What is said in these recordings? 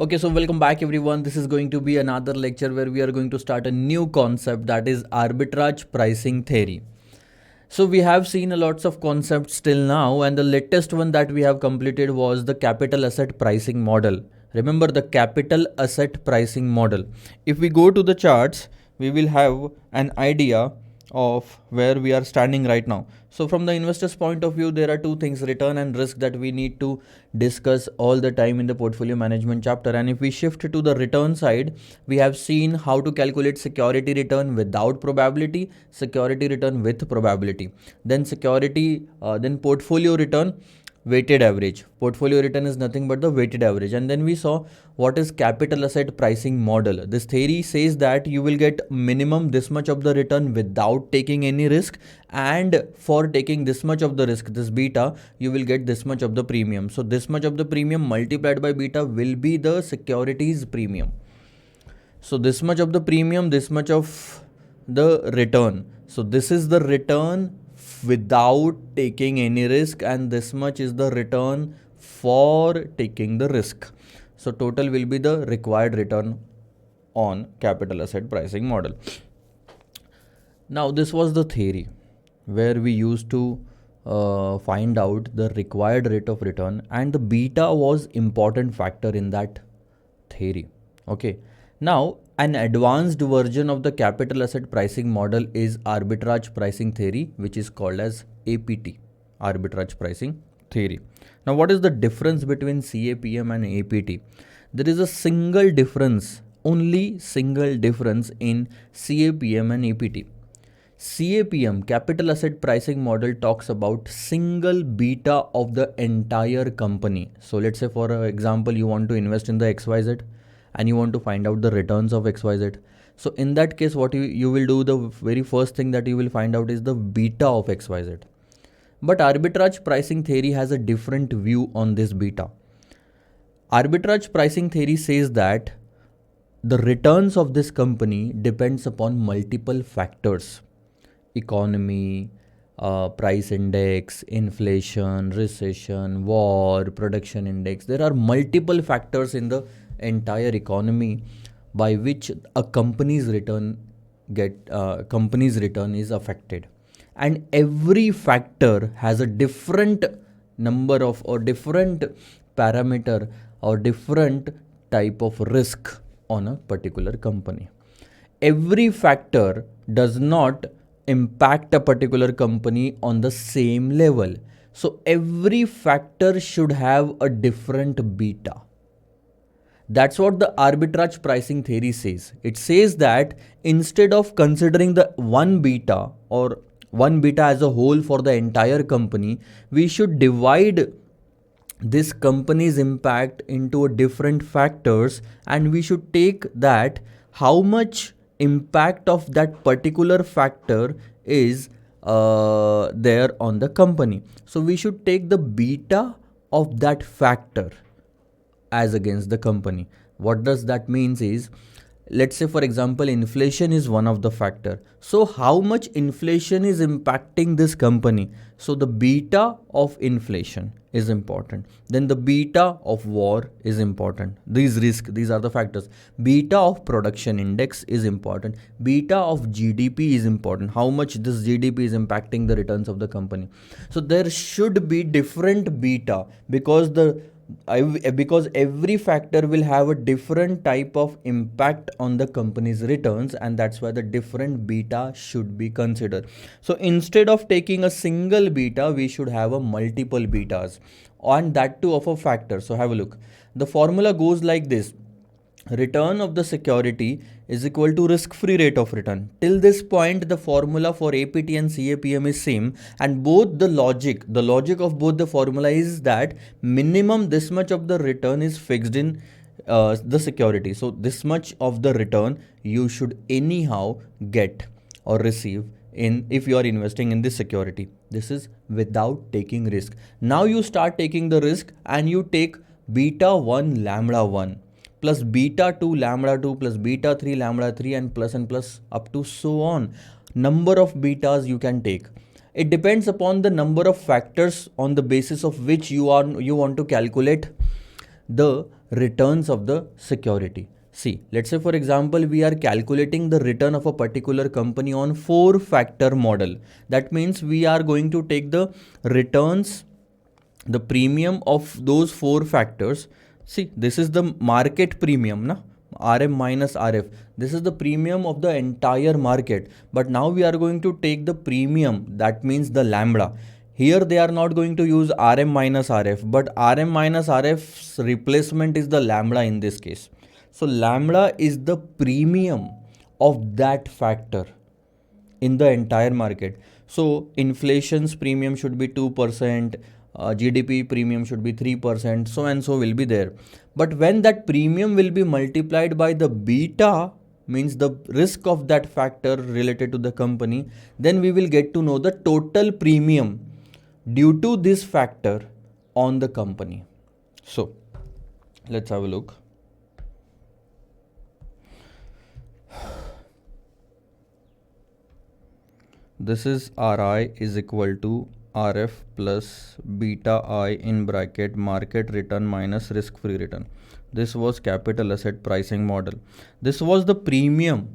Okay, so welcome back everyone. This is going to be another lecture where we are going to start a new concept, that is arbitrage pricing theory. So we have seen a lots of concepts till now, and the latest one that we have completed was the capital asset pricing model. Remember the capital asset pricing model. If we go to the charts, we will have an idea of where we are standing right now. So from the investor's point of view, there are two things, return and risk, that we need to discuss all the time in the portfolio management chapter. And if we shift to the return side, we have seen how to calculate security return without probability, security return with probability, then portfolio return, weighted average. Portfolio return is nothing but the weighted average. And then we saw what is capital asset pricing model. This theory says that you will get minimum this much of the return without taking any risk, and for taking this much of the risk, this beta, you will get this much of the premium. So this much of the premium multiplied by beta will be the securities premium. So this much of the premium, this much of the return. So this is the return without taking any risk, and this much is the return for taking the risk. So total will be the required return on capital asset pricing model. Now this was the theory where we used to find out the required rate of return, and the beta was important factor in that theory. Okay. Now, an advanced version of the capital asset pricing model is arbitrage pricing theory, which is called as APT, arbitrage pricing theory. Now, what is the difference between CAPM and APT? There is a single difference, only single difference in CAPM and APT. CAPM, capital asset pricing model, talks about single beta of the entire company. So let's say, for example, you want to invest in the XYZ and you want to find out the returns of XYZ. So in that case, what you will do, the very first thing that you will find out is the beta of XYZ. But arbitrage pricing theory has a different view on this beta. Arbitrage pricing theory says that the returns of this company depends upon multiple factors: economy, price index, inflation, recession, war, production index. There are multiple factors in the entire economy by which a company's return is affected, and every factor has a different number of, or different parameter, or different type of risk on a particular company. Every factor does not impact a particular company on the same level. So every factor should have a different beta. That's what the arbitrage pricing theory says. It says that instead of considering the one beta, or one beta as a whole for the entire company, we should divide this company's impact into different factors, and we should take that how much impact of that particular factor is there on the company. So we should take the beta of that factor as against the company. What does that means is, let's say for example, inflation is one of the factor. So how much inflation is impacting this company? So the beta of inflation is important. Then the beta of war is important. These are the factors. Beta of production index is important. Beta of GDP is important. How much this GDP is impacting the returns of the company. So there should be different beta, because every factor will have a different type of impact on the company's returns, and that's why the different beta should be considered. So instead of taking a single beta, we should have a multiple betas, and that too of a factor. So have a look. The formula goes like this: return of the security is equal to risk-free rate of return. Till this point, the formula for APT and CAPM is same, and both the logic of both the formula is that minimum this much of the return is fixed in the security. So this much of the return you should anyhow get or receive in, if you are investing in this security. This is without taking risk. Now you start taking the risk, and you take beta 1 lambda 1 plus beta 2 lambda 2 plus beta 3 lambda 3 and plus up to so on. Number of betas you can take. It depends upon the number of factors on the basis of which you want to calculate the returns of the security. See, let's say for example, we are calculating the return of a particular company on 4-factor model. That means we are going to take the returns, the premium of those 4 factors. See, this is the market premium, na? RM minus RF. This is the premium of the entire market. But now we are going to take the premium, that means the lambda. Here they are not going to use RM minus RF, but RM minus RF's replacement is the lambda in this case. So lambda is the premium of that factor in the entire market. So inflation's premium should be 2%, GDP premium should be 3%, so and so will be there. But when that premium will be multiplied by the beta, means the risk of that factor related to the company, then we will get to know the total premium due to this factor on the company. So let's have a look. This is Ri is equal to Rf plus beta I in bracket market return minus risk-free return. This was capital asset pricing model. This was the premium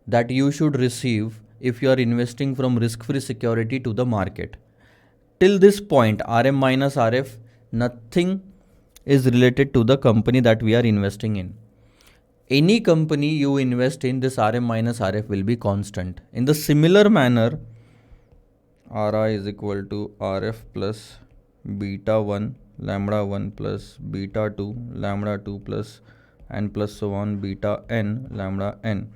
that you should receive if you are investing from risk-free security to the market. Till this point, RM minus RF, nothing is related to the company that we are investing in. Any company you invest in, this RM minus RF will be constant. In the similar manner, Ri is equal to Rf plus beta 1 lambda 1 plus beta 2 lambda 2 plus and plus so on beta n lambda n.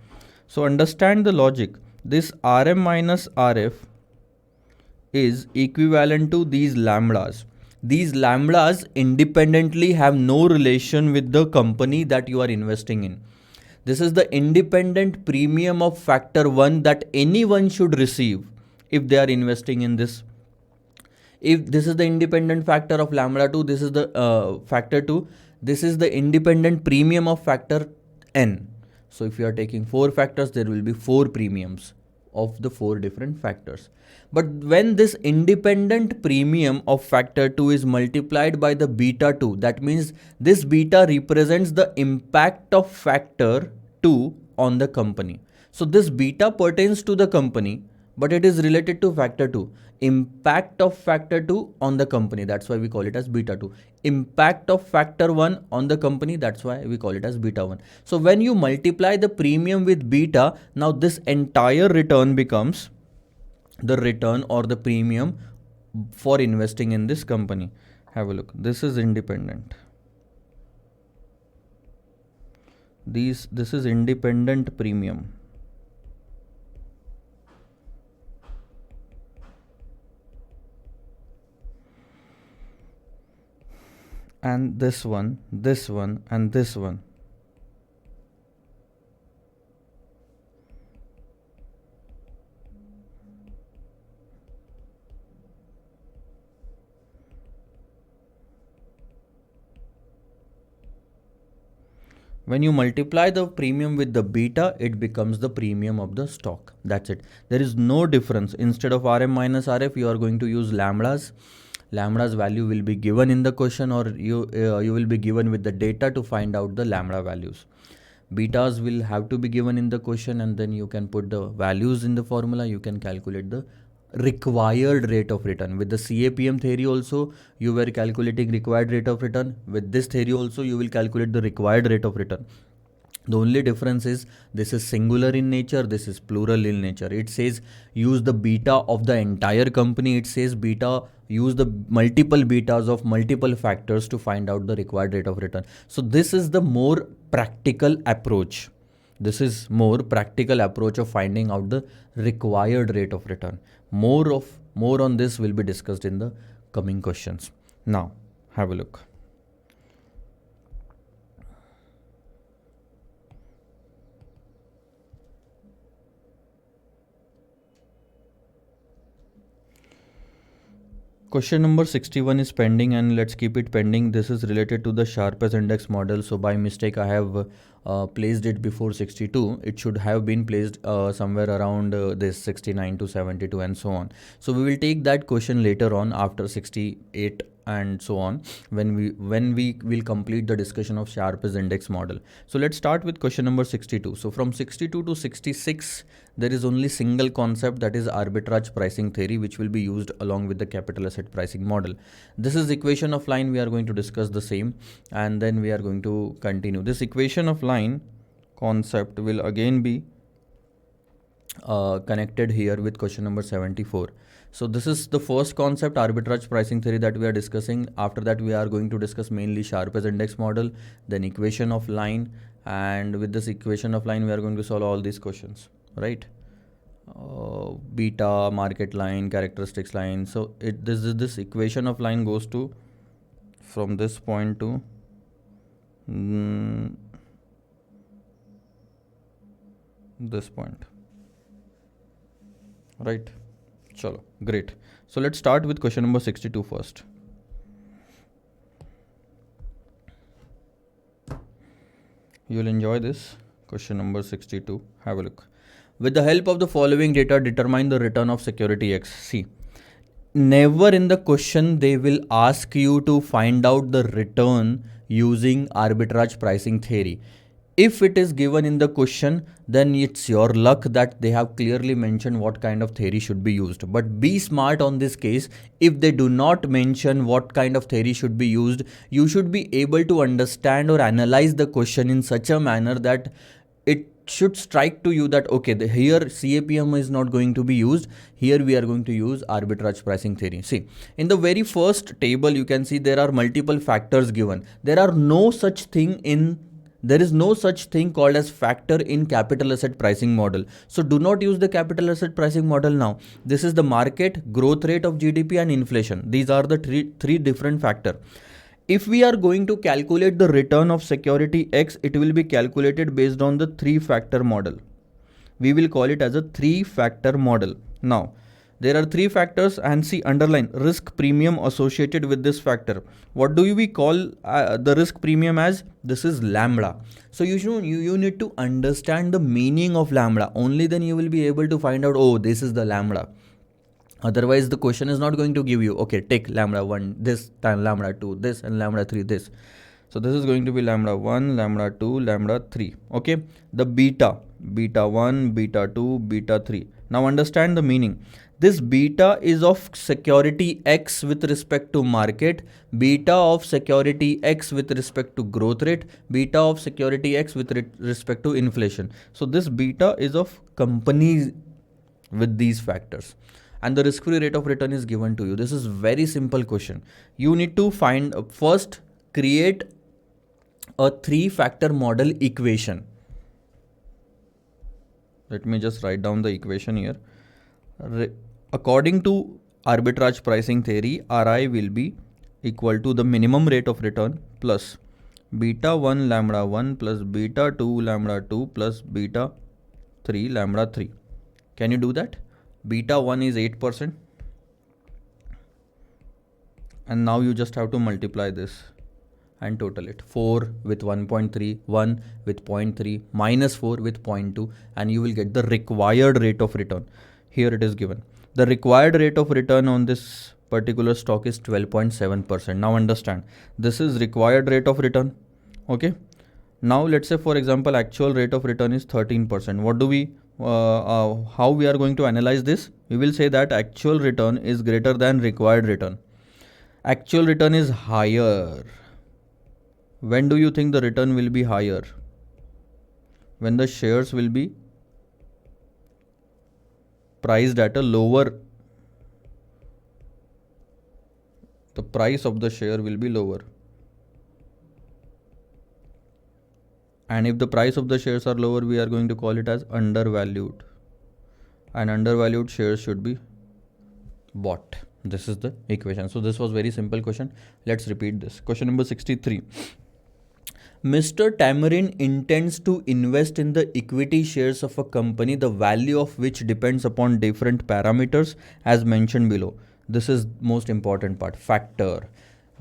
So understand the logic. This Rm minus Rf is equivalent to these lambdas. These lambdas independently have no relation with the company that you are investing in. This is the independent premium of factor 1 that anyone should receive if they are investing in this. If this is the independent factor of lambda 2, this is the factor 2, this is the independent premium of factor n. So if you are taking 4 factors, there will be 4 premiums of the 4 different factors. But when this independent premium of factor 2 is multiplied by the beta 2, that means this beta represents the impact of factor 2 on the company. So this beta pertains to the company, but it is related to factor 2. Impact of factor 2 on the company, that's why we call it as beta 2. Impact of factor 1 on the company, that's why we call it as beta 1. So when you multiply the premium with beta, now this entire return becomes the return or the premium for investing in this company. Have a look. This is independent. This is independent premium. And this one, and this one. When you multiply the premium with the beta, it becomes the premium of the stock. That's it. There is no difference. Instead of Rm minus Rf, you are going to use lambdas. Lambda's value will be given in the question, or you will be given with the data to find out the lambda values. Betas will have to be given in the question, and then you can put the values in the formula. You can calculate the required rate of return. With the CAPM theory also, you were calculating required rate of return. With this theory also, you will calculate the required rate of return. The only difference is this is singular in nature, this is plural in nature. It says use the beta of the entire company. It says beta, use the multiple betas of multiple factors to find out the required rate of return. So this is the more practical approach. This is more practical approach of finding out the required rate of return. More on this will be discussed in the coming questions. Now have a look. Question number 61 is pending, and let's keep it pending. This is related to the Sharpe's index model. So by mistake, I have placed it before 62, it should have been placed somewhere around this 69 to 72 and so on. So we will take that question later on after 68 and so on, when we will complete the discussion of Sharpe's index model. So let's start with question number 62. So from 62 to 66, there is only single concept, that is arbitrage pricing theory, which will be used along with the capital asset pricing model. This is equation of line. We are going to discuss the same and then we are going to continue. This equation of line concept will again be connected here with question number 74. So this is the first concept, arbitrage pricing theory, that we are discussing. After that, we are going to discuss mainly Sharpe's index model, then equation of line, and with this equation of line, we are going to solve all these questions, right? Beta, market line, characteristics line. So this equation of line goes to from this point to this point, right? Chalo, great. So let's start with question number 62 first. You'll enjoy this. Question number 62. Have a look. With the help of the following data, determine the return of security X. See, never in the question they will ask you to find out the return using arbitrage pricing theory. If it is given in the question, then it's your luck that they have clearly mentioned what kind of theory should be used. But be smart on this case. If they do not mention what kind of theory should be used, you should be able to understand or analyze the question in such a manner that it should strike to you that okay, here CAPM is not going to be used, here we are going to use arbitrage pricing theory. See, in the very first table you can see there are multiple factors given. There is no such thing called as factor in capital asset pricing model. So do not use the capital asset pricing model now. This is the market, growth rate of GDP and inflation. These are the three different factors. If we are going to calculate the return of security X, it will be calculated based on the 3-factor model. We will call it as a 3-factor model. Now, there are 3 factors and see underline risk premium associated with this factor. What do we call the risk premium as? This is lambda. So you need to understand the meaning of lambda. Only then you will be able to find out, oh, this is the lambda. Otherwise, the question is not going to give you, okay, take lambda 1 this, time lambda 2 this, and lambda 3 this. So this is going to be lambda 1, lambda 2, lambda 3. Okay. The beta 1, beta 2, beta 3. Now understand the meaning. This beta is of security X with respect to market, beta of security X with respect to growth rate, beta of security X with respect to inflation. So this beta is of companies with these factors. And the risk-free rate of return is given to you. This is very simple question. You need to create a 3-factor model equation. Let me just write down the equation here. According to arbitrage pricing theory, Ri will be equal to the minimum rate of return plus beta 1 lambda 1 plus beta 2 lambda 2 plus beta 3 lambda 3. Can you do that? Beta 1 is 8%. And now you just have to multiply this and total it. 4 with 1.3, 1 with 0.3, minus 4 with 0.2, and you will get the required rate of return. Here it is given. The required rate of return on this particular stock is 12.7%. Now understand, this is required rate of return. Okay. Now let's say, for example, actual rate of return is 13%. What do we how we are going to analyze this? We will say that actual return is greater than required return. Actual return is higher. When do you think the return will be higher? When the shares will be priced at a lower, the price of the share will be lower. And if the price of the shares are lower, we are going to call it as undervalued. And undervalued shares should be bought. This is the equation. So this was very simple question. Let's repeat this. Question number 63. Mr. Tamarind intends to invest in the equity shares of a company, the value of which depends upon different parameters as mentioned below. This is most important part. Factor.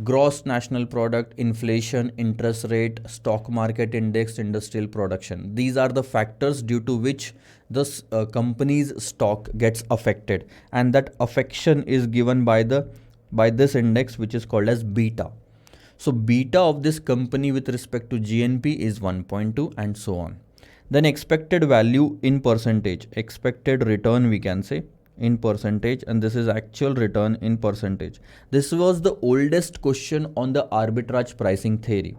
gross national product, inflation, interest rate, stock market index, industrial production. These are the factors due to which the company's stock gets affected, and that affection is given by this index, which is called as beta. So beta of this company with respect to GNP is 1.2 and so on. Then expected value in percentage, expected return we can say in percentage, and this is actual return in percentage. This was the oldest question on the arbitrage pricing theory.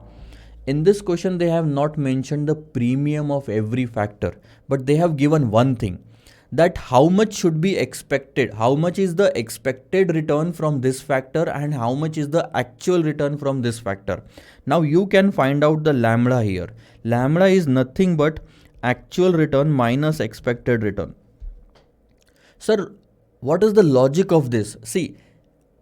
In this question they have not mentioned the premium of every factor, but they have given one thing, that how much should be expected, how much is the expected return from this factor and how much is the actual return from this factor. Now you can find out the lambda here. Lambda is nothing but actual return minus expected return. Sir, what is the logic of this? See,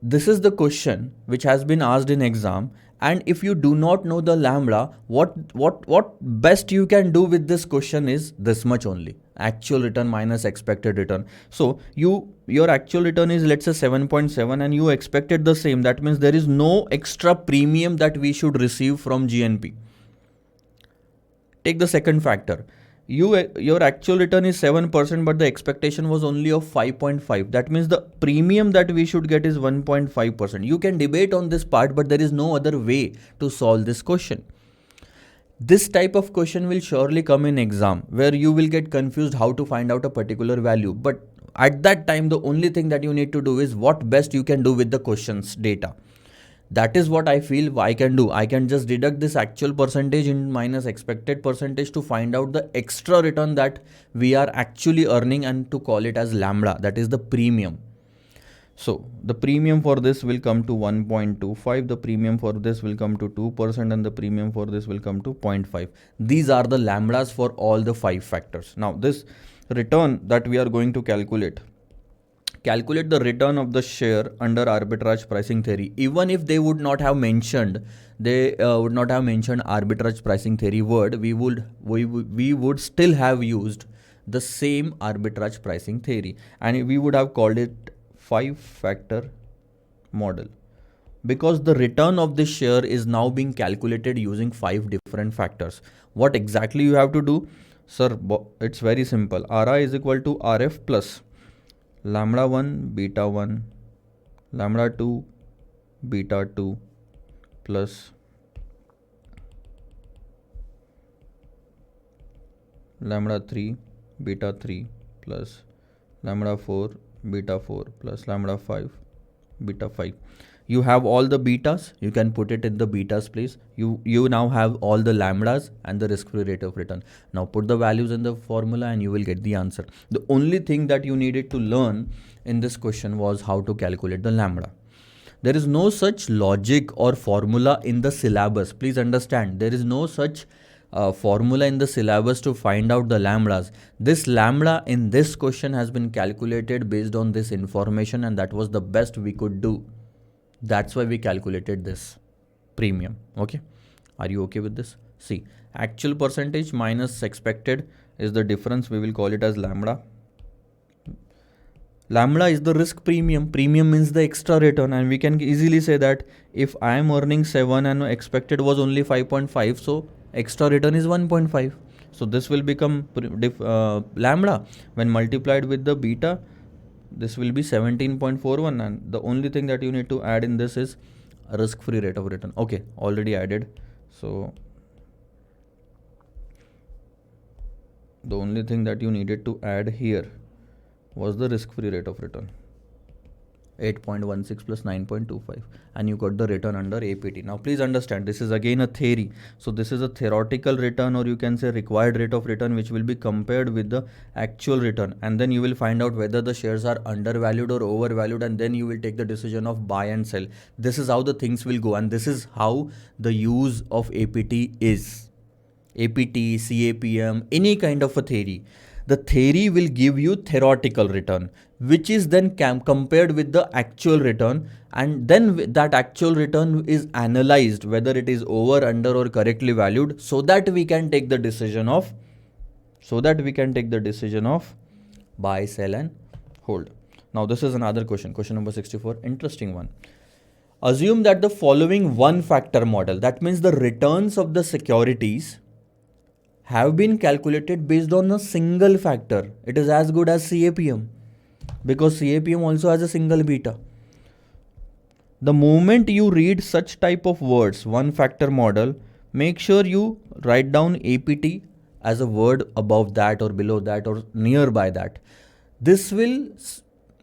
this is the question which has been asked in exam, and if you do not know the lambda, what best you can do with this question is this much only, actual return minus expected return. So your actual return is, let's say, 7.7 and you expected the same. That means there is no extra premium that we should receive from GNP. Take the second factor. Your actual return is 7%, but the expectation was only of 5.5. That means the premium that we should get is 1.5%. You can debate on this part, but there is no other way to solve this question. This type of question will surely come in exam, where you will get confused how to find out a particular value. But at that time, the only thing that you need to do is what best you can do with the question's data. That is what I feel I can do. I can just deduct this actual percentage in minus expected percentage to find out the extra return that we are actually earning, and to call it as lambda, that is the premium. So the premium for this will come to 1.25, the premium for this will come to 2%, and the premium for this will come to 0.5. These are the lambdas for all the 5 factors. Now this return that we are going to calculate the return of the share under arbitrage pricing theory. Even if they would not have mentioned, arbitrage pricing theory word, we would still have used the same arbitrage pricing theory, and we would have called it 5-factor model, because the return of this share is now being calculated using 5 different factors. What exactly you have to do? Sir, it's very simple. Ri is equal to Rf plus lambda 1 beta 1 lambda 2 beta 2 plus lambda 3 beta 3 plus lambda 4 beta 4 plus lambda 5 beta 5. You have all the betas, you can put it in the betas place. You now have all the lambdas and the risk-free rate of return. Now put the values in the formula and you will get the answer. The only thing that you needed to learn in this question was how to calculate the lambda. There is no such logic or formula in the syllabus. Please understand, there is no such formula in the syllabus to find out the lambdas. This lambda in this question has been calculated based on this information, and that was the best we could do. That's why we calculated this premium. Okay, are you okay with this? See, actual percentage minus expected is the difference. We will call it as lambda. Lambda is the risk premium. Premium means the extra return, and we can easily say that if I am earning 7 and expected was only 5.5, so extra return is 1.5. So this will become lambda when multiplied with the beta. This will be 17.41, and the only thing that you need to add in this is a risk-free rate of return. Okay, already added. So the only thing that you needed to add here was the risk-free rate of return, 8.16 plus 9.25, and you got the return under APT. Now please understand, this is again a theory. So this is a theoretical return, or you can say required rate of return, which will be compared with the actual return, and then you will find out whether the shares are undervalued or overvalued, and then you will take the decision of buy and sell. This is how the things will go, and this is how the use of APT is. APT, CAPM, any kind of a theory. The theory will give you theoretical return, which is then compared with the actual return, and then that actual return is analyzed whether it is over, under, or correctly valued, so that we can take the decision of buy, sell, and hold. Now this is another question, question number 64, interesting one. Assume that the following one factor model, that means the returns of the securities have been calculated based on a single factor. It is as good as CAPM because CAPM also has a single beta. The moment you read such type of words, one factor model, make sure you write down APT as a word above that or below that or nearby that. This will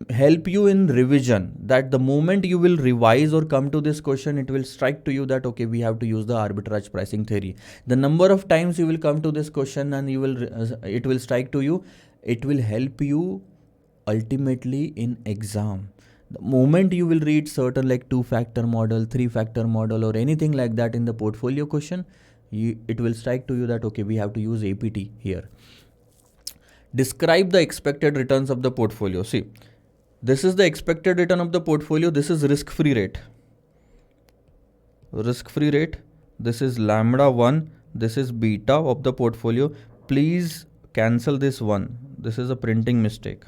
help you in revision, that the moment you will revise or come to this question, it will strike to you that okay, we have to use the arbitrage pricing theory. The number of times you will come to this question and you will it will strike to you, it will help you ultimately in exam. The moment you will read certain like 2-factor model, 3-factor model or anything like that in the portfolio question, it will strike to you that okay, we have to use APT here. Describe the expected returns of the portfolio. See, this is the expected return of the portfolio. This is risk-free rate. Risk-free rate. This is lambda 1. This is beta of the portfolio. Please cancel this one. This is a printing mistake.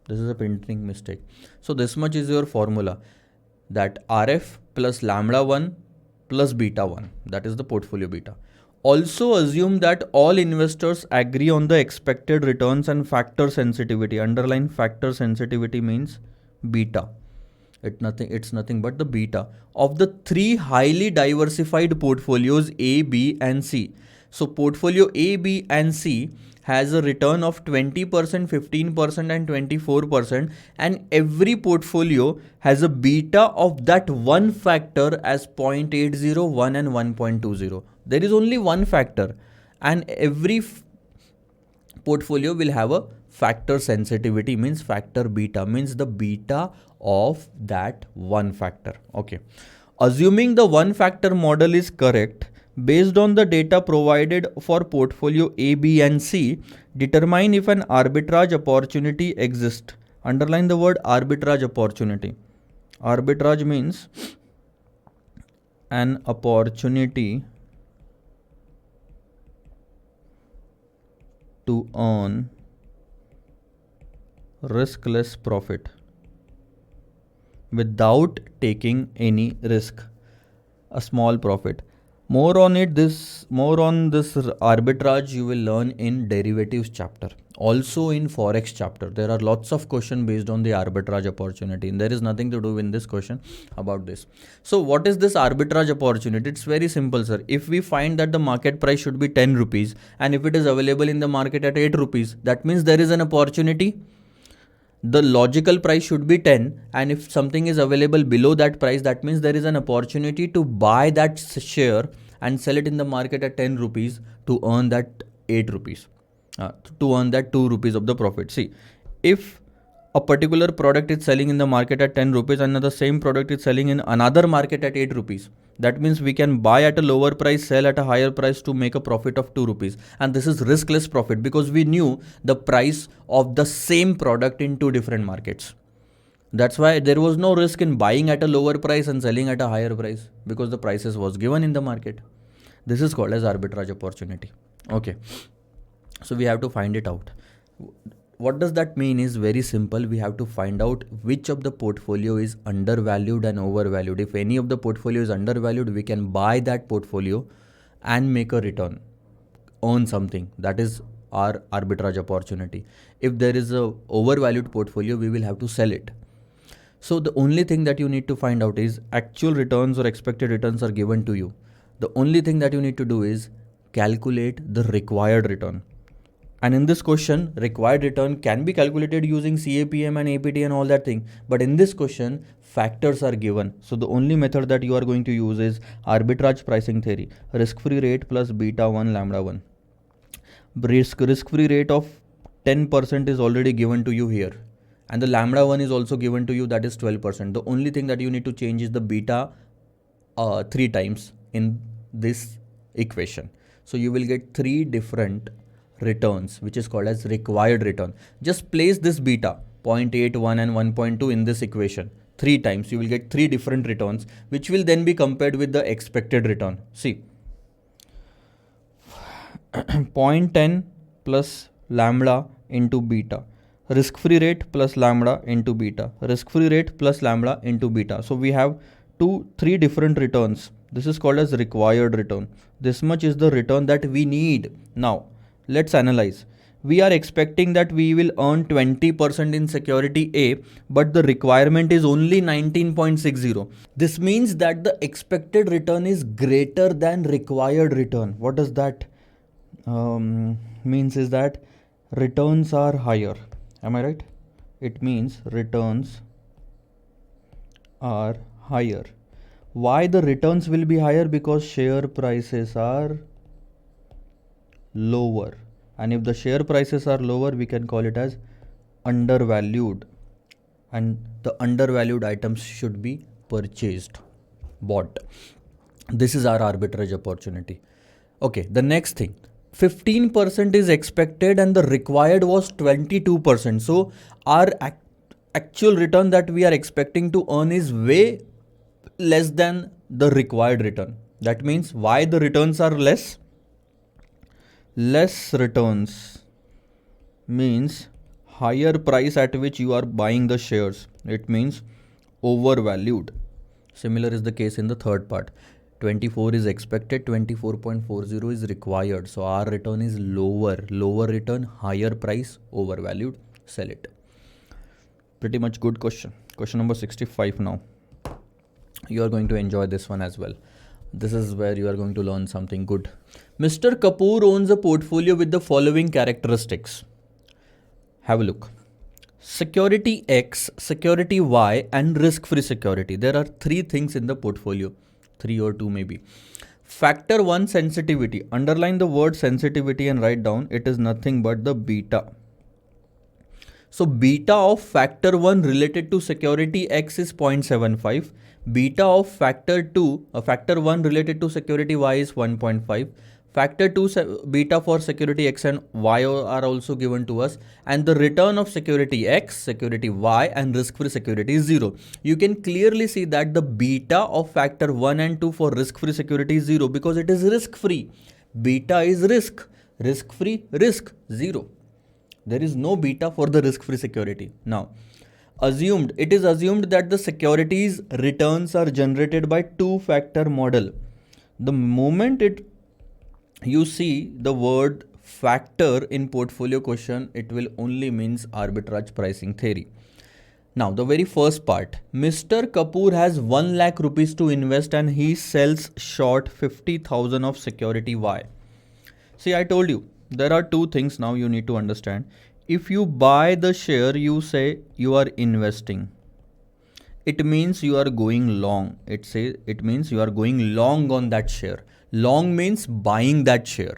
This is a printing mistake. So this much is your formula, that RF plus lambda 1 plus beta 1. That is the portfolio beta. Also assume that all investors agree on the expected returns and factor sensitivity. Underline factor sensitivity means beta. It's nothing but the beta of the 3 highly diversified portfolios A, B and C. So portfolio A, B and C has a return of 20%, 15% and 24%, and every portfolio has a beta of that one factor as 0.80, 1 and 1.20. There is only one factor, and every portfolio will have a factor sensitivity, means factor beta, means the beta of that one factor. Okay. Assuming the one factor model is correct, based on the data provided for portfolio A, B and C, determine if an arbitrage opportunity exists. Underline the word arbitrage opportunity. Arbitrage means an opportunity to earn riskless profit without taking any risk, a small profit. More on this arbitrage you will learn in derivatives chapter. Also in forex chapter, there are lots of questions based on the arbitrage opportunity, and there is nothing to do in this question about this. So what is this arbitrage opportunity? It's very simple, sir. If we find that the market price should be 10 rupees and if it is available in the market at 8 rupees, that means there is an opportunity. The logical price should be 10, and if something is available below that price, that means there is an opportunity to buy that share and sell it in the market at 10 rupees to earn that 8 rupees, to earn that 2 rupees of the profit. See, if a particular product is selling in the market at 10 rupees and the same product is selling in another market at 8 rupees, that means we can buy at a lower price, sell at a higher price to make a profit of 2 rupees. And this is riskless profit because we knew the price of the same product in 2 different markets. That's why there was no risk in buying at a lower price and selling at a higher price, because the prices was given in the market. This is called as arbitrage opportunity. Okay. So we have to find it out. What does that mean is very simple. We have to find out which of the portfolio is undervalued and overvalued. If any of the portfolio is undervalued, we can buy that portfolio and make a return, earn something. That is our arbitrage opportunity. If there is a overvalued portfolio, we will have to sell it. So the only thing that you need to find out is actual returns or expected returns are given to you. The only thing that you need to do is calculate the required return. And in this question, required return can be calculated using CAPM and APT and all that thing. But in this question, factors are given. So the only method that you are going to use is arbitrage pricing theory. Risk-free rate plus beta 1 lambda 1. Risk-free rate of 10% is already given to you here. And the lambda 1 is also given to you, that is 12%. The only thing that you need to change is the beta 3 times in this equation. So you will get 3 different returns, which is called as required return. Just place this beta 0.8, 1 and 1.2 in this equation 3 times. You will get 3 different returns, which will then be compared with the expected return. See, 0.10 plus lambda into beta. risk-free rate plus lambda into beta, risk-free rate plus lambda into beta. So we have three different returns. This is called as required return. This much is the return that we need. Now let's analyze. We are expecting that we will earn 20% in security A, but the requirement is only 19.60. This means that the expected return is greater than required return. What does that means is that returns are higher. Am I right? It means returns are higher. Why the returns will be higher? Because share prices are lower. And if the share prices are lower, we can call it as undervalued. And the undervalued items should be purchased, bought. This is our arbitrage opportunity. Okay, the next thing. 15% is expected and the required was 22%. So our actual return that we are expecting to earn is way less than the required return. That means why the returns are less? Less returns means higher price at which you are buying the shares. It means overvalued. Similar is the case in the third part. 24 is expected, 24.40 is required. So our return is lower. Lower return, higher price, overvalued, sell it. Pretty much good question. Question number 65 now. You are going to enjoy this one as well. This is where you are going to learn something good. Mr. Kapoor owns a portfolio with the following characteristics. Have a look. Security X, security Y, and risk-free security. There are three things in the portfolio. 3 or 2 maybe. Factor 1 sensitivity. Underline the word sensitivity and write down it is nothing but the beta. So beta of factor 1 related to security X is 0.75. Beta of factor 1 related to security Y is 1.5. Factor 2 beta for security X and Y are also given to us, and the return of security X, security Y, and risk-free security is 0. You can clearly see that the beta of factor 1 and 2 for risk-free security is 0 because it is risk-free. Beta is risk, risk-free, risk, 0. There is no beta for the risk-free security. Now, it is assumed that the securities returns are generated by two-factor model. The moment you see the word factor in portfolio question, it will only means arbitrage pricing theory. Now, the very first part, Mr. Kapoor has 1 lakh rupees to invest and he sells short 50,000 of security Y. See, I told you, there are two things now you need to understand. If you buy the share, you say you are investing. It means you are going long. It means you are going long on that share. Long means buying that share.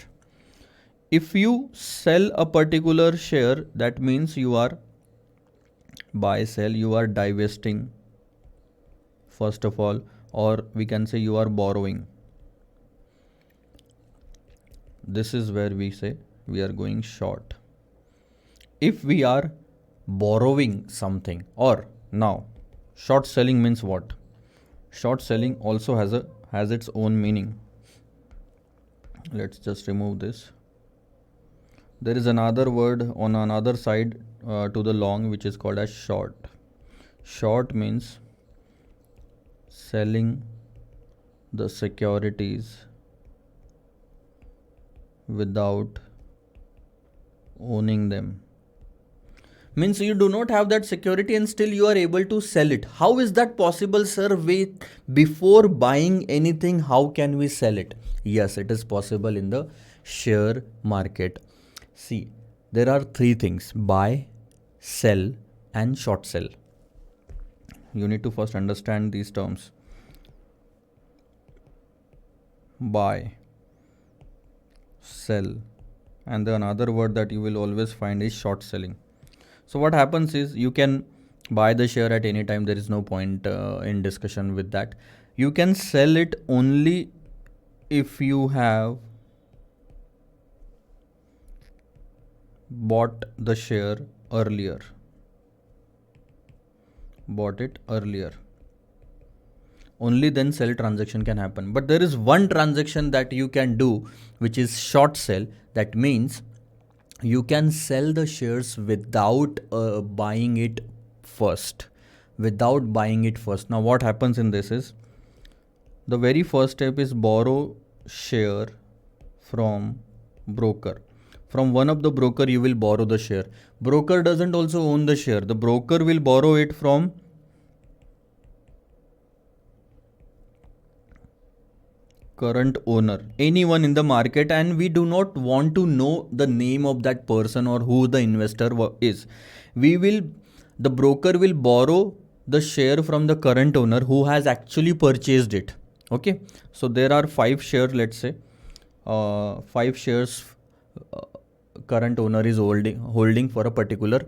If you sell a particular share, that means you are you are divesting first of all, or we can say you are borrowing. This is where we say we are going short. If we are borrowing something, or now short selling means what? Short selling also has its own meaning. Let's just remove this. There is another word on another side to the long, which is called as short. Short means selling the securities without owning them. Means you do not have that security and still you are able to sell it. How is that possible, sir? Before buying anything, how can we sell it? Yes, it is possible in the share market. See, there are three things: buy, sell, and short sell. You need to first understand these terms. Buy, sell, and the another word that you will always find is short selling. So what happens is you can buy the share at any time. There is no point in discussion with that. You can sell it only if you have bought the share earlier. Bought it earlier. Only then sell transaction can happen. But there is one transaction that you can do, which is short sell. That means you can sell the shares without buying it first. Without buying it first. Now what happens in this is, the very first step is borrow share from broker. From one of the broker you will borrow the share. Broker doesn't also own the share. The broker will borrow it from current owner, anyone in the market, and we do not want to know the name of that person or who the investor is. We will, the broker will borrow the share from the current owner who has actually purchased it. Okay, so there are 5 shares, let's say 5 shares uh, current owner is holding for a particular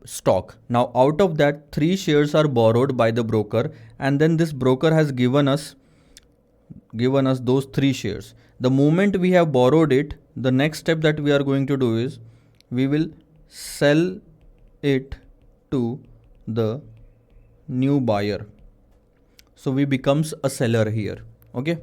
stock. Now out of that, 3 shares are borrowed by the broker, and then this broker has given us those 3 shares. The moment we have borrowed it, the next step that we are going to do is we will sell it to the new buyer. So we becomes a seller here. Okay,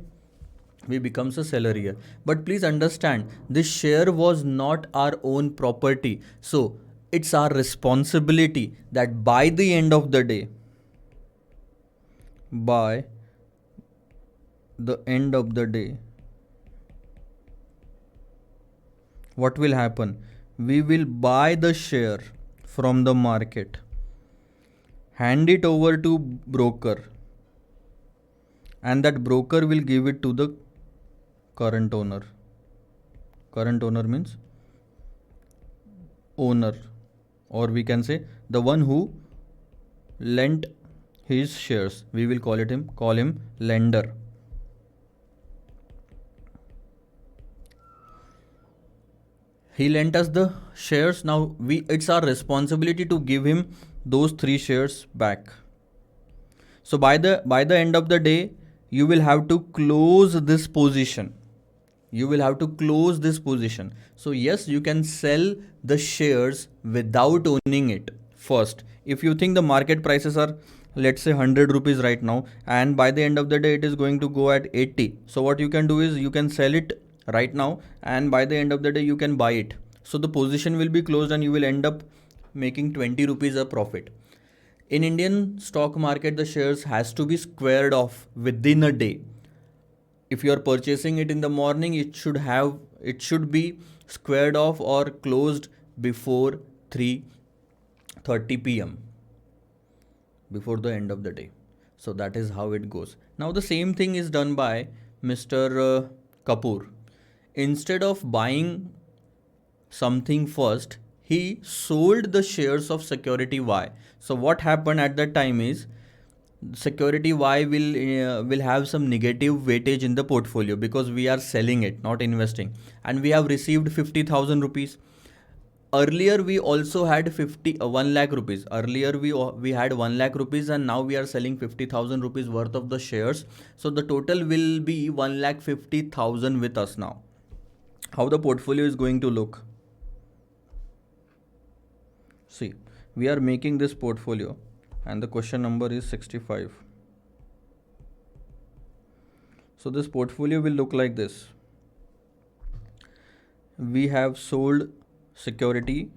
we becomes a seller here. But please understand, this share was not our own property. So it's our responsibility that by the end of the day, by the end of the day, what will happen? We will buy the share from the market, hand it over to broker, and that broker will give it to the current owner. Current owner means owner, or we can say the one who lent his shares. We will call him lender. He lent us the shares. Now it's our responsibility to give him those 3 shares back. So by the end of the day, you will have to close this position. So yes, you can sell the shares without owning it first. If you think the market prices are, let's say, 100 rupees right now, and by the end of the day it is going to go at 80, so what you can do is you can sell it right now, and by the end of the day you can buy it. So the position will be closed and you will end up making 20 rupees a profit. In Indian stock market, the shares has to be squared off within a day. If you are purchasing it in the morning, it should be squared off or closed before 3:30 p.m., before the end of the day. So that is how it goes. Now the same thing is done by Mr. Kapoor. Instead of buying something first, he sold the shares of security Y. So what happened at that time is, security Y will have some negative weightage in the portfolio because we are selling it, not investing, and we have received 50,000 rupees. Earlier we also had 1 lakh rupees. Earlier we had 1 lakh rupees, and now we are selling 50,000 rupees worth of the shares. So the total will be 1,50,000 with us now. How the portfolio is going to look? See, we are making this portfolio, and the question number is 65. So this portfolio will look like this. We have sold security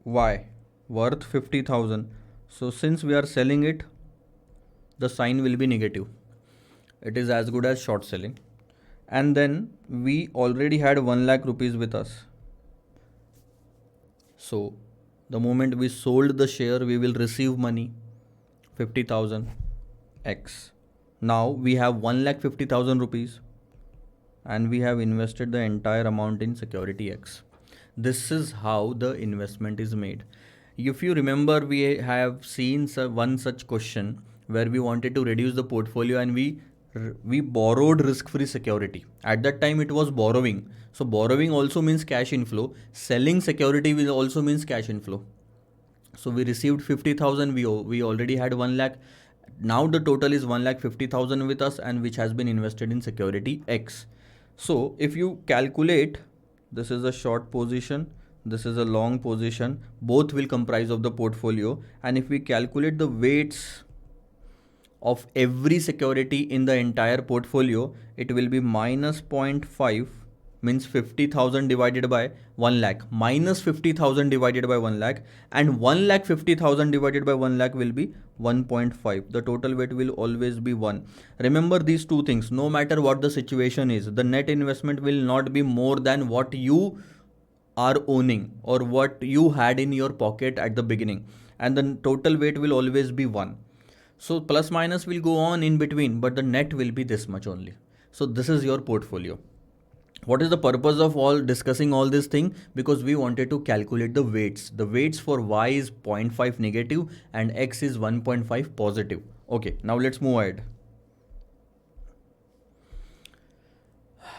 Y worth 50,000. So since we are selling it, the sign will be negative. It is as good as short selling. And then we already had 1 lakh rupees with us. So the moment we sold the share, we will receive money, 50,000 X. Now we have 1,50,000 rupees, and we have invested the entire amount in security X. This is how the investment is made. If you remember, we have seen one such question where we wanted to reduce the portfolio, and we borrowed risk-free security. At that time it was borrowing. So borrowing also means cash inflow. Selling security will also means cash inflow. So we received 50,000. We already had 1 lakh. Now the total is 1,50,000 with us, and which has been invested in security X. So if you calculate, this is a short position, this is a long position, both will comprise of the portfolio. And if we calculate the weights of every security in the entire portfolio, it will be minus 0.5 means 50,000 divided by 1 lakh minus 50,000 divided by 1 lakh, and 1 lakh 50,000 divided by 1 lakh will be 1.5. The total weight will always be 1. Remember these two things. No matter what the situation is, the net investment will not be more than what you are owning or what you had in your pocket at the beginning, and the total weight will always be 1. So plus minus will go on in between, but the net will be this much only. So this is your portfolio. What is the purpose of all discussing all this thing? Because we wanted to calculate the weights. The weights for y is 0.5 negative and x is 1.5 positive. Okay, now let's move ahead.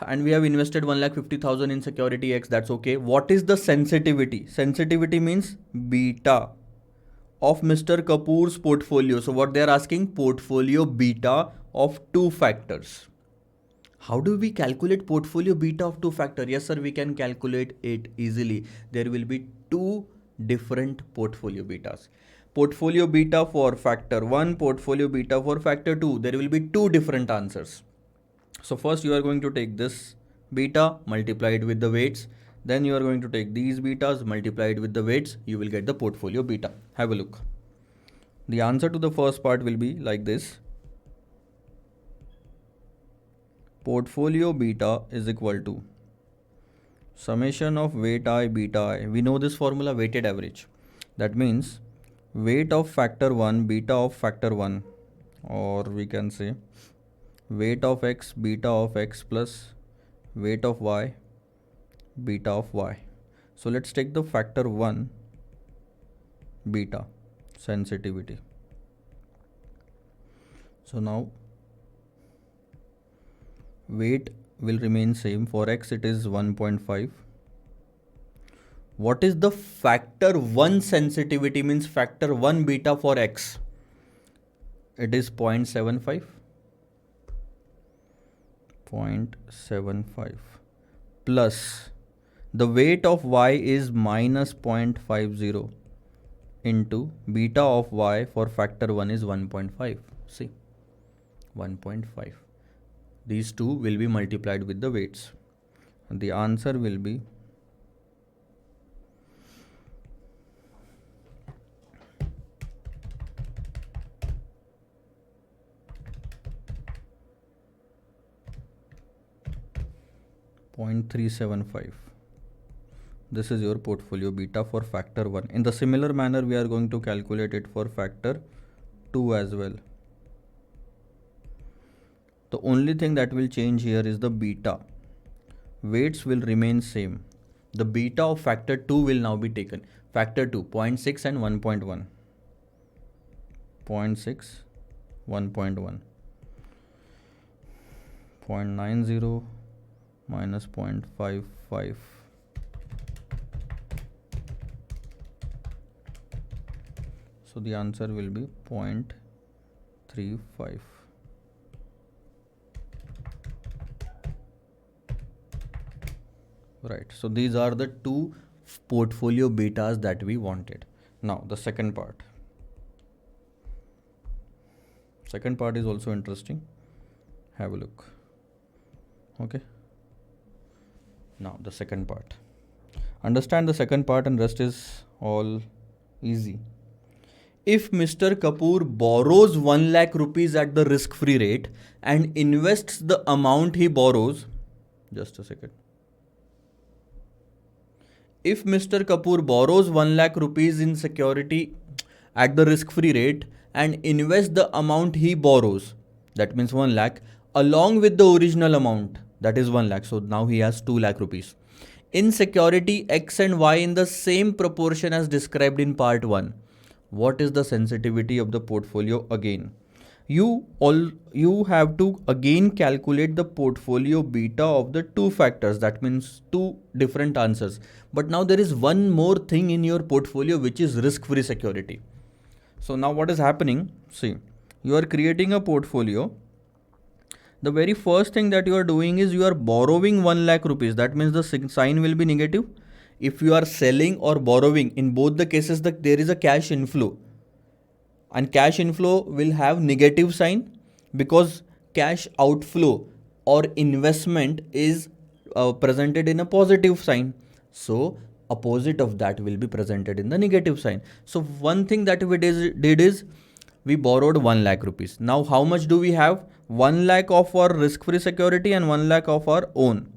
And we have invested 1,50,000 in security X. That's okay. What is the sensitivity? Sensitivity means beta of Mr. Kapoor's portfolio. So what they are asking, portfolio beta of 2 factors. How do we calculate portfolio beta of 2 factor? Yes sir, we can calculate it easily. There will be 2 different portfolio betas. Portfolio beta for factor 1, portfolio beta for factor 2. There will be 2 different answers. So first you are going to take this beta, multiply it with the weights. Then you are going to take these betas, multiply it with the weights. You will get the portfolio beta. Have a look. The answer to the first part will be like this. Portfolio beta is equal to summation of weight I beta I. We know this formula, weighted average. That means weight of factor 1 beta of factor 1, or we can say weight of x beta of x plus weight of y beta of y. So let's take the factor 1 beta sensitivity. So now weight will remain same. For x it is 1.5. What is the factor 1 sensitivity? Means factor 1 beta for x. It is 0.75. 0.75 plus the weight of y is minus 0.50 into beta of y for factor 1 is 1.5. See, 1.5. These two will be multiplied with the weights. And the answer will be 0.375. This is your portfolio beta for factor 1. In the similar manner, we are going to calculate it for factor 2 as well. The only thing that will change here is the beta. Weights will remain same. The beta of factor 2 will now be taken. Factor 2, 0.6 and 1.1. 0.6, 1.1. 0.90 minus 0.55. So the answer will be 0.35. Right. So these are the two portfolio betas that we wanted. Now the second part. Second part is also interesting. Have a look. Okay. Now the second part. Understand the second part and rest is all easy. If Mr. Kapoor borrows 1 lakh rupees at the risk-free rate and invests the amount he borrows, just a second. If Mr. Kapoor borrows 1 lakh rupees in security at the risk-free rate and invests the amount he borrows, that means 1 lakh, along with the original amount, that is 1 lakh. So now he has 2 lakh rupees. In security X and Y in the same proportion as described in part 1. What is the sensitivity of the portfolio again? You have to again calculate the portfolio beta of the two factors. That means two different answers. But now there is one more thing in your portfolio, which is risk-free security. So now what is happening? See, you are creating a portfolio. The very first thing that you are doing is you are borrowing 1 lakh rupees. That means the sign will be negative. If you are selling or borrowing, in both the cases there is a cash inflow, and cash inflow will have negative sign because cash outflow or investment is presented in a positive sign. So opposite of that will be presented in the negative sign. So one thing that we did is we borrowed 1 lakh rupees. Now how much do we have? 1 lakh of our risk-free security and 1 lakh of our own.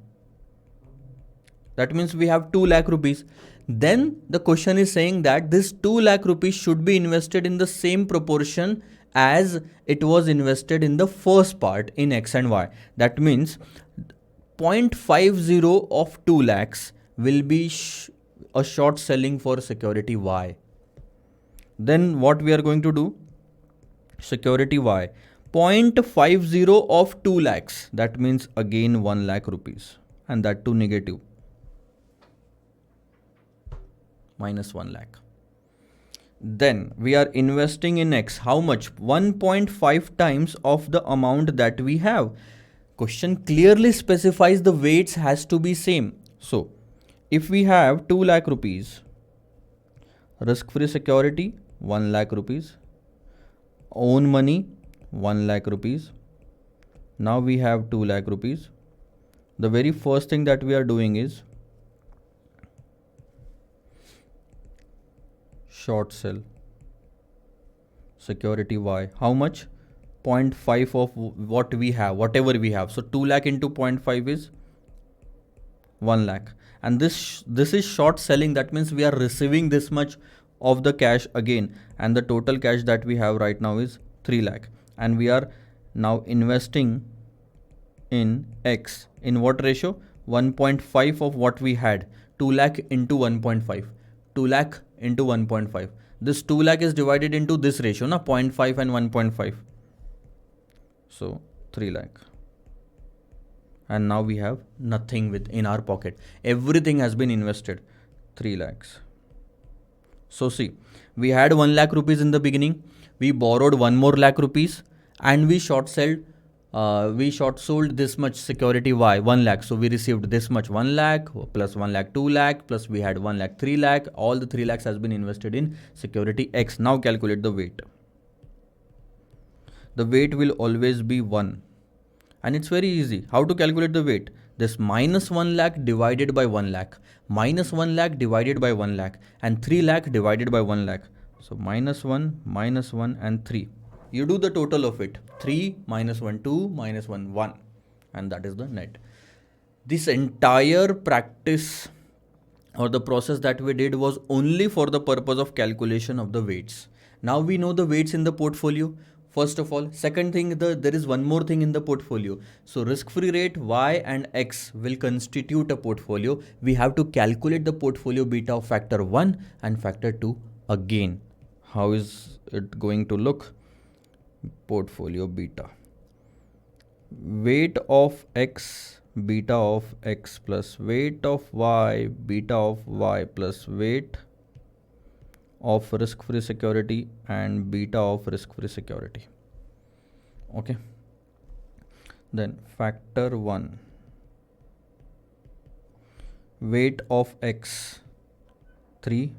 That means we have 2 lakh rupees. Then the question is saying that this 2 lakh rupees should be invested in the same proportion as it was invested in the first part in X and Y. That means 0.50 of 2 lakhs will be a short selling for security Y. Then what we are going to do? Security Y. 0.50 of 2 lakhs. That means again 1 lakh rupees. And that too negative. Minus 1 lakh. Then we are investing in X. How much? 1.5 times of the amount that we have. Question clearly specifies the weights has to be same. So if we have 2 lakh rupees, risk-free security 1 lakh rupees, own money 1 lakh rupees. Now we have 2 lakh rupees. The very first thing that we are doing is short sell security Y. How much? 0.5 of what we have, whatever we have. So 2 lakh into 0.5 is 1 lakh. And this is short selling. That means we are receiving this much of the cash again. And the total cash that we have right now is 3 lakh. And we are now investing in X. In what ratio? 1.5 of what we had. 2 lakh into 1.5. 2 lakh into 1.5. This 2 lakh is divided into this ratio, na 0.5 and 1.5. So 3 lakh. And now we have nothing in our pocket. Everything has been invested. 3 lakhs. So see, we had 1 lakh rupees in the beginning. We borrowed 1 more lakh rupees and we short sold this much security Y, 1 lakh. So we received this much 1 lakh plus 1 lakh 2 lakh plus we had 1 lakh 3 lakh. All the 3 lakhs has been invested in security X. Now calculate the weight. The weight will always be 1. And it's very easy. How to calculate the weight? This minus 1 lakh divided by 1 lakh. Minus 1 lakh divided by 1 lakh. And 3 lakh divided by 1 lakh. So minus 1 and 3. You do the total of it. 3 minus 1, 2 minus 1, 1. And that is the net. This entire practice or the process that we did was only for the purpose of calculation of the weights. Now we know the weights in the portfolio. First of all, second thing, there is one more thing in the portfolio. So risk-free rate Y and X will constitute a portfolio. We have to calculate the portfolio beta of factor 1 and factor 2 again. How is it going to look? Portfolio beta. Weight of X, beta of X plus weight of Y, beta of Y plus weight of risk-free security and beta of risk-free security. Okay. Then factor 1. Weight of X 3.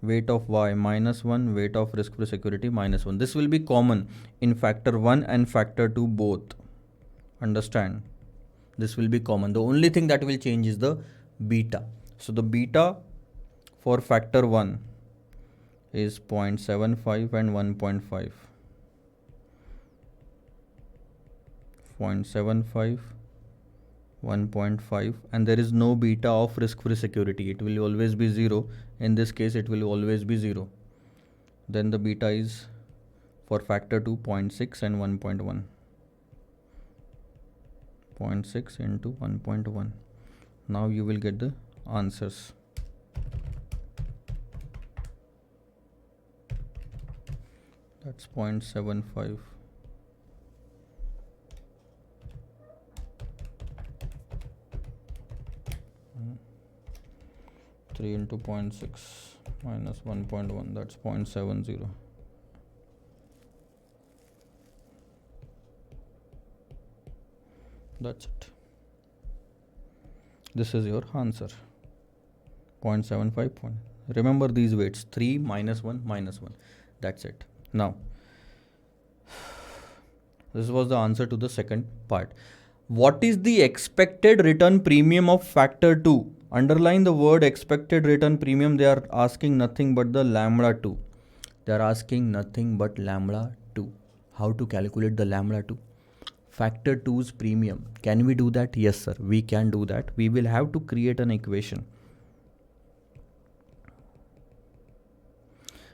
Weight of Y minus 1. Weight of risk-free security minus 1. This will be common in factor 1 and factor 2 both. Understand? This will be common. The only thing that will change is the beta. So the beta for factor 1 is 0.75 and 1.5. 0.75, 1.5, and there is no beta of risk-free security. It will always be 0. In this case, it will always be 0. Then the beta is for factor 2, 0.6 and 1.1. 0.6 into 1.1. Now you will get the answers. That's 0.75. 3 into 0.6 minus 1.1, that's 0.70. That's it. This is your answer. 0.75 point. Remember these weights, 3 minus 1 minus 1. That's it. Now, this was the answer to the second part. What is the expected return premium of factor 2? Underline the word expected return premium. They are asking nothing but the lambda 2. They are asking nothing but lambda 2. How to calculate the lambda 2? Factor 2's premium. Can we do that? Yes, sir. We can do that. We will have to create an equation.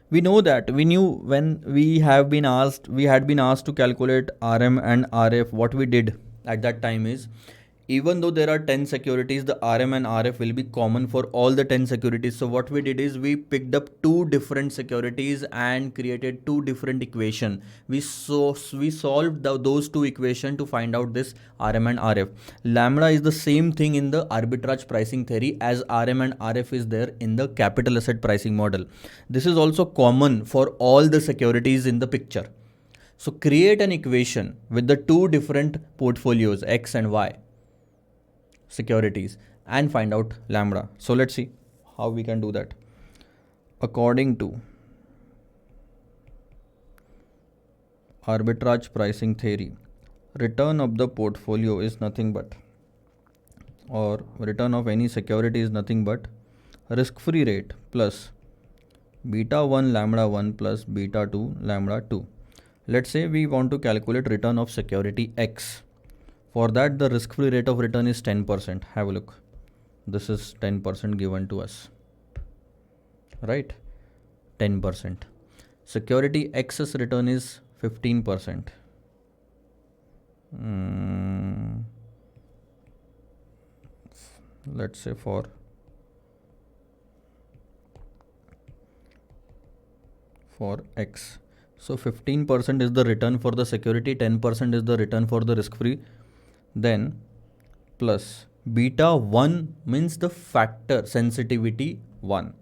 We know that we knew when we had been asked to calculate RM and RF. What we did at that time is, even though there are 10 securities, the RM and RF will be common for all the 10 securities. So what we did is we picked up two different securities and created two different equations. We solved those two equations to find out this RM and RF. Lambda is the same thing in the arbitrage pricing theory as RM and RF is there in the capital asset pricing model. This is also common for all the securities in the picture. So create an equation with the two different portfolios, X and Y securities, and find out lambda. So let's see how we can do that. According to arbitrage pricing theory, return of the portfolio is nothing but, or return of any security is nothing but risk-free rate plus beta 1 lambda 1 plus beta 2 lambda 2. Let's say we want to calculate return of security X. For that, the risk-free rate of return is 10%. Have a look. This is 10% given to us. Right? 10%. Security X's return is 15%. Let's say for X. So 15% is the return for the security, 10% is the return for the risk-free. Then plus beta 1 means the factor sensitivity 1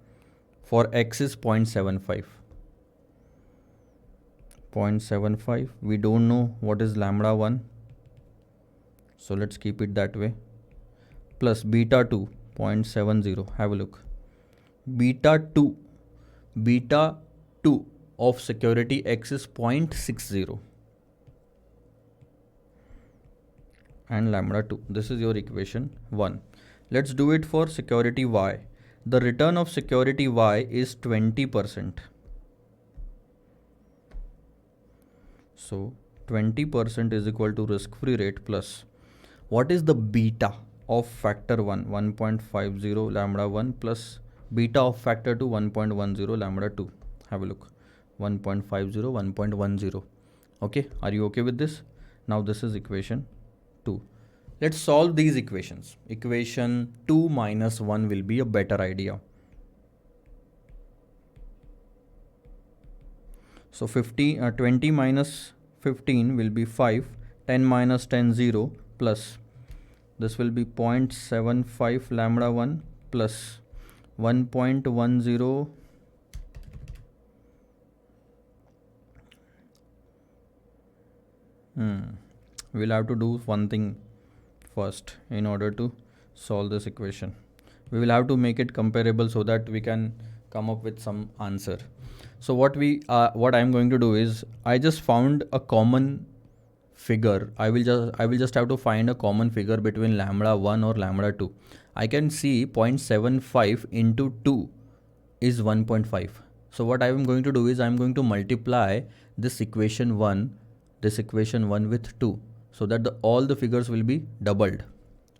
for X is 0.75. 0.75. We don't know what is lambda 1. So let's keep it that way. Plus beta 2 0.70. Have a look. Beta 2 of security X is 0.60. And lambda 2. This is your equation 1. Let's do it for security Y. The return of security Y is 20%. So 20% is equal to risk-free rate plus what is the beta of factor 1? 1.50 lambda 1 plus beta of factor 2 1.10 lambda 2. Have a look. 1.50 1.10. Okay, are you okay with this? Now this is equation 2. Let's solve these equations. Equation 2 minus 1 will be a better idea. So 20 minus 15 will be 5. 10 minus 10 0 plus this will be 0.75 lambda 1 plus 1.10. We'll have to do one thing first in order to solve this equation. We will have to make it comparable so that we can come up with some answer. So what I'm going to do is I just found a common figure. I will just have to find a common figure between lambda 1 or lambda 2. I can see 0.75 into 2 is 1.5. So what I am going to do is I am going to multiply this equation 1 with 2 so that all the figures will be doubled.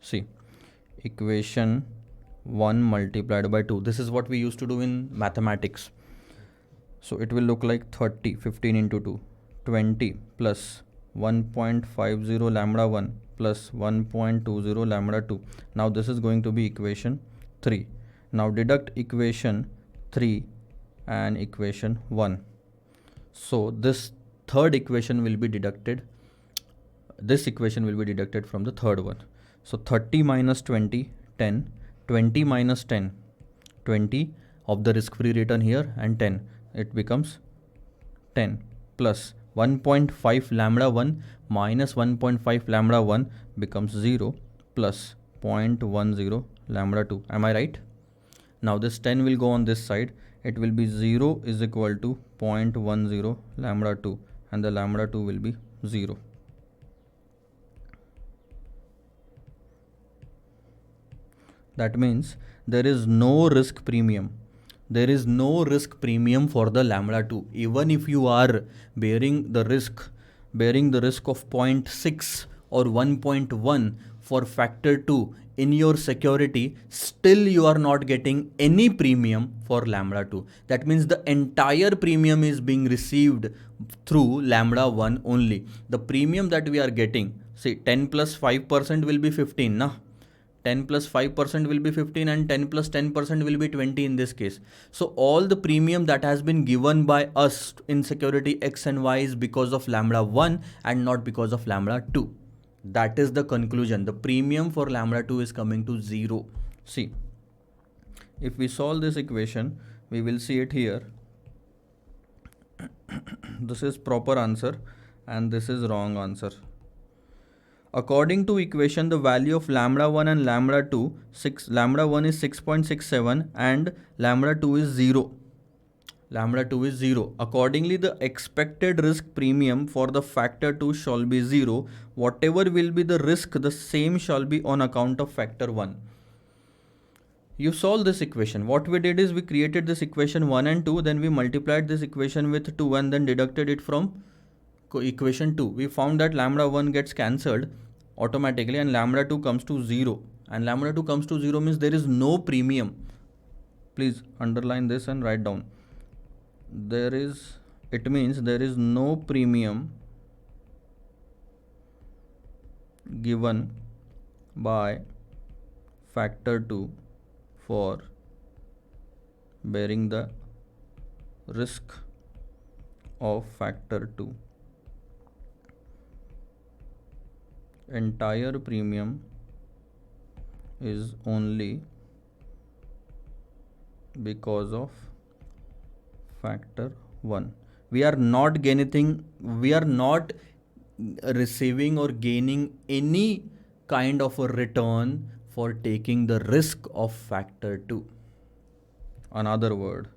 See, equation 1 multiplied by 2. This is what we used to do in mathematics. So it will look like 30, 15 into 2, 20 plus 1.50 lambda 1 plus 1.20 lambda 2. Now this is going to be equation 3. Now deduct equation 3 and equation 1. So this third equation will be deducted. This equation will be deducted from the third one. So 30 minus 20, 10. 20 minus 10, 20 of the risk-free return here and 10. It becomes 10 plus 1.5 lambda 1 minus 1.5 lambda 1 becomes 0 plus 0.10 lambda 2. Am I right? Now this 10 will go on this side. It will be 0 is equal to 0.10 lambda 2 and the lambda 2 will be 0. That means there is no risk premium. There is no risk premium for the lambda 2. Even if you are bearing the risk, bearing the risk of 0.6 or 1.1 for factor 2 in your security, still you are not getting any premium for lambda 2. That means the entire premium is being received through lambda 1 only. The premium that we are getting, see, 10 plus 5% will be 15, na? 10 plus 5% will be 15 and 10 plus 10% will be 20 in this case. So all the premium that has been given by us in security X and Y is because of lambda 1 and not because of lambda 2. That is the conclusion. The premium for lambda 2 is coming to 0. See, if we solve this equation, we will see it here. This is proper answer and this is wrong answer. According to equation, the value of lambda 1 and lambda 2, lambda 1 is 6.67 and lambda 2 is 0. Lambda 2 is 0. Accordingly, the expected risk premium for the factor 2 shall be 0. Whatever will be the risk, the same shall be on account of factor 1. You solve this equation. What we did is we created this equation 1 and 2, then we multiplied this equation with 2 and then deducted it from equation 2. We found that lambda 1 gets cancelled automatically and lambda 2 comes to 0. And lambda 2 comes to 0 means there is no premium. Please underline this and write down. It means there is no premium given by factor 2 for bearing the risk of factor 2. Entire premium is only because of factor 1. We are not receiving or gaining any kind of a return for taking the risk of factor 2. Another word.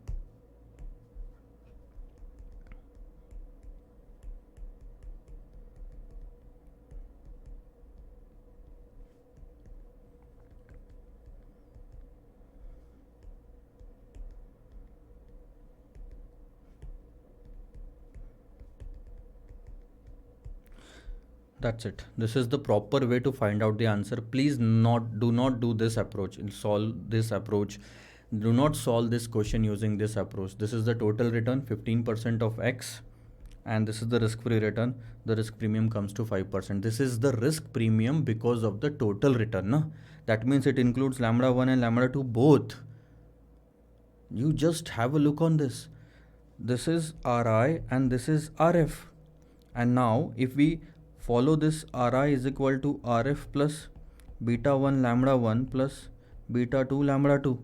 That's it. This is the proper way to find out the answer. Please do not do this approach. Solve this approach. Do not solve this question using this approach. This is the total return, 15% of X, and this is the risk-free return. The risk premium comes to 5%. This is the risk premium because of the total return. No? That means it includes lambda 1 and lambda 2 both. You just have a look on this. This is Ri and this is Rf. And now if we follow this, Ri is equal to Rf plus beta 1 lambda 1 plus beta 2 lambda 2.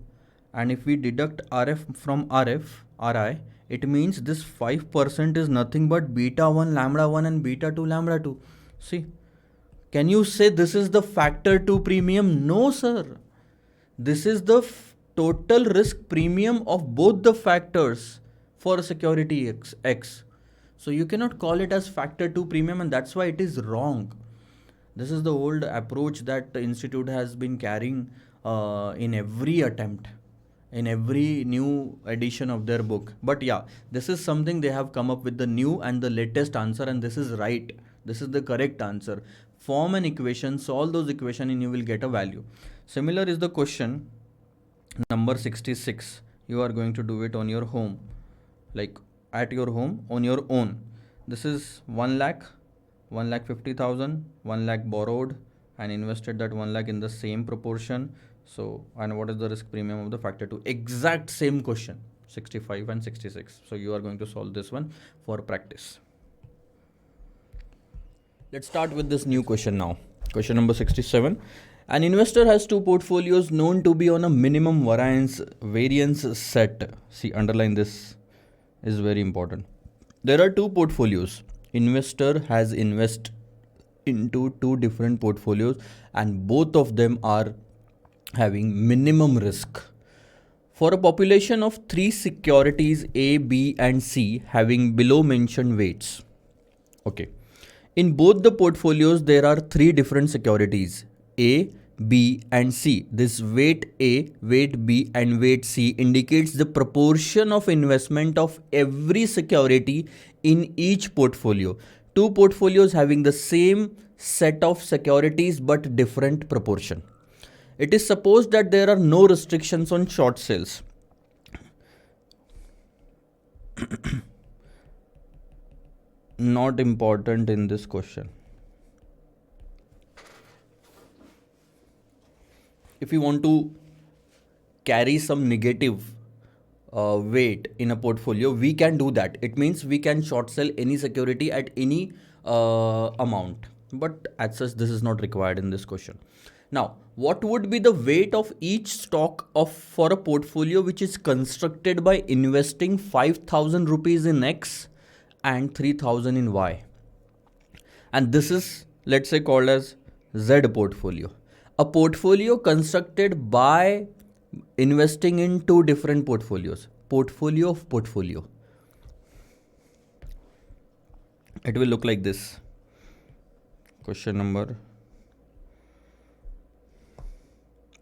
And if we deduct Rf from Ri, it means this 5% is nothing but beta 1 lambda 1 and beta 2 lambda 2. See, can you say this is the factor 2 premium? No, sir. This is the total risk premium of both the factors for security X. So you cannot call it as factor 2 premium, and that's why it is wrong. This is the old approach that the institute has been carrying in every attempt, in every new edition of their book. But yeah, this is something they have come up with, the new and the latest answer, and this is right. This is the correct answer. Form an equation, solve those equations, and you will get a value. Similar is the question number 66. You are going to do it on your home, like at your home on your own. This is 1 lakh, 1,50,000, 1 lakh borrowed and invested that 1 lakh in the same proportion. So, and what is the risk premium of the factor 2? Exact same question, 65 and 66. So you are going to solve this one for practice. Let's start with this new question now. Question number 67. An investor has two portfolios known to be on a minimum variance set. See, underline this is very important. There are two portfolios. Investor has invested into two different portfolios and both of them are having minimum risk. For a population of 3 securities A, B and C having below mentioned weights. Okay. In both the portfolios there are 3 different securities A, B and C. This weight A, weight B and weight C indicates the proportion of investment of every security in each portfolio. Two portfolios having the same set of securities but different proportion. It is supposed that there are no restrictions on short sales. Not important in this question. If you want to carry some negative weight in a portfolio, we can do that. It means we can short sell any security at any amount. But as such, this is not required in this question. Now, what would be the weight of each stock for a portfolio which is constructed by investing 5,000 rupees in X and 3,000 in Y? And this is, let's say, called as Z portfolio. A portfolio constructed by investing in two different portfolios. Portfolio of portfolio. It will look like this. Question number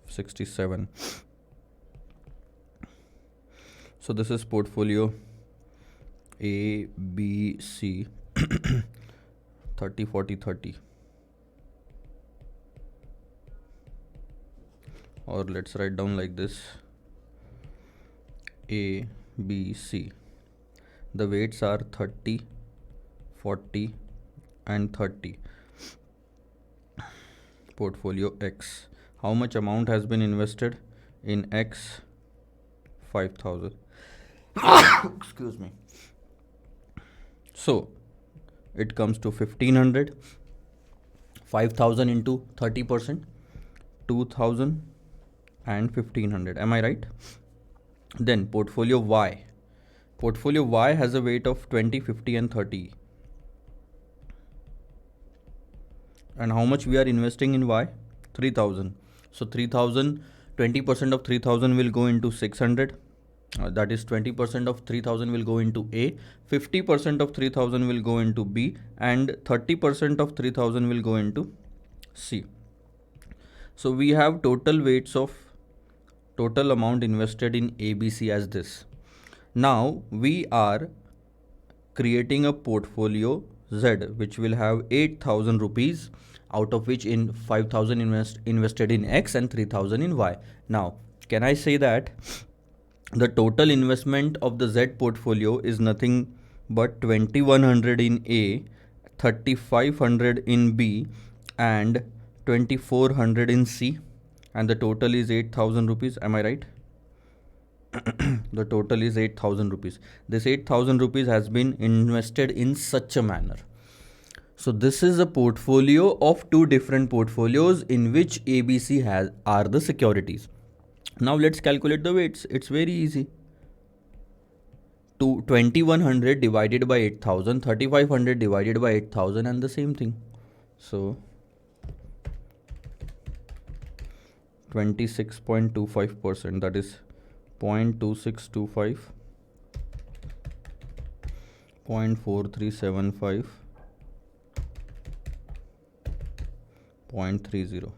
67. So this is portfolio A, B, C, 30, 40, 30. Or let's write down like this: A, B, C. The weights are 30, 40 and 30. Portfolio X. How much amount has been invested in X? 5,000. Excuse me. So it comes to 1,500. 5,000 into 30%, 2,000 and 1,500. Am I right? Then portfolio Y. Portfolio Y has a weight of 20, 50 and 30. And how much we are investing in Y? 3,000. So 3,000, 20% of 3,000 will go into 600. That is 20% of 3,000 will go into A, 50% of 3,000 will go into B, and 30% of 3,000 will go into C. So we have total weights of total amount invested in ABC as this. Now we are creating a portfolio Z which will have 8,000 rupees, out of which in 5,000 invested in X and 3,000 in Y. Now can I say that the total investment of the Z portfolio is nothing but 2,100 in A, 3,500 in B and 2,400 in C, and the total is 8,000 rupees. Am I right? The total is 8,000 rupees. This 8,000 rupees has been invested in such a manner. So this is a portfolio of two different portfolios in which ABC are the securities. Now let's calculate the weights. It's very easy. 2,100 divided by 8,000, 3,500 divided by 8,000 and the same thing. So 26.25%, that is 0.2625, 0.4375, 0.30.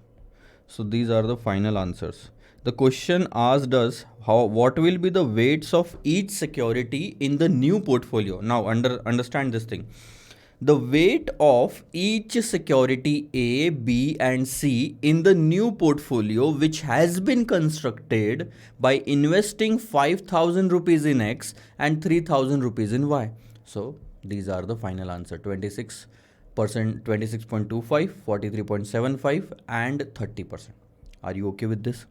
So these are the final answers. The question asked us what will be the weights of each security in the new portfolio. Now understand this thing. The weight of each security A, B and C in the new portfolio which has been constructed by investing 5,000 rupees in X and 3,000 rupees in Y. So these are the final answer: 26%, 26.25, 43.75 and 30%. Are you okay with this?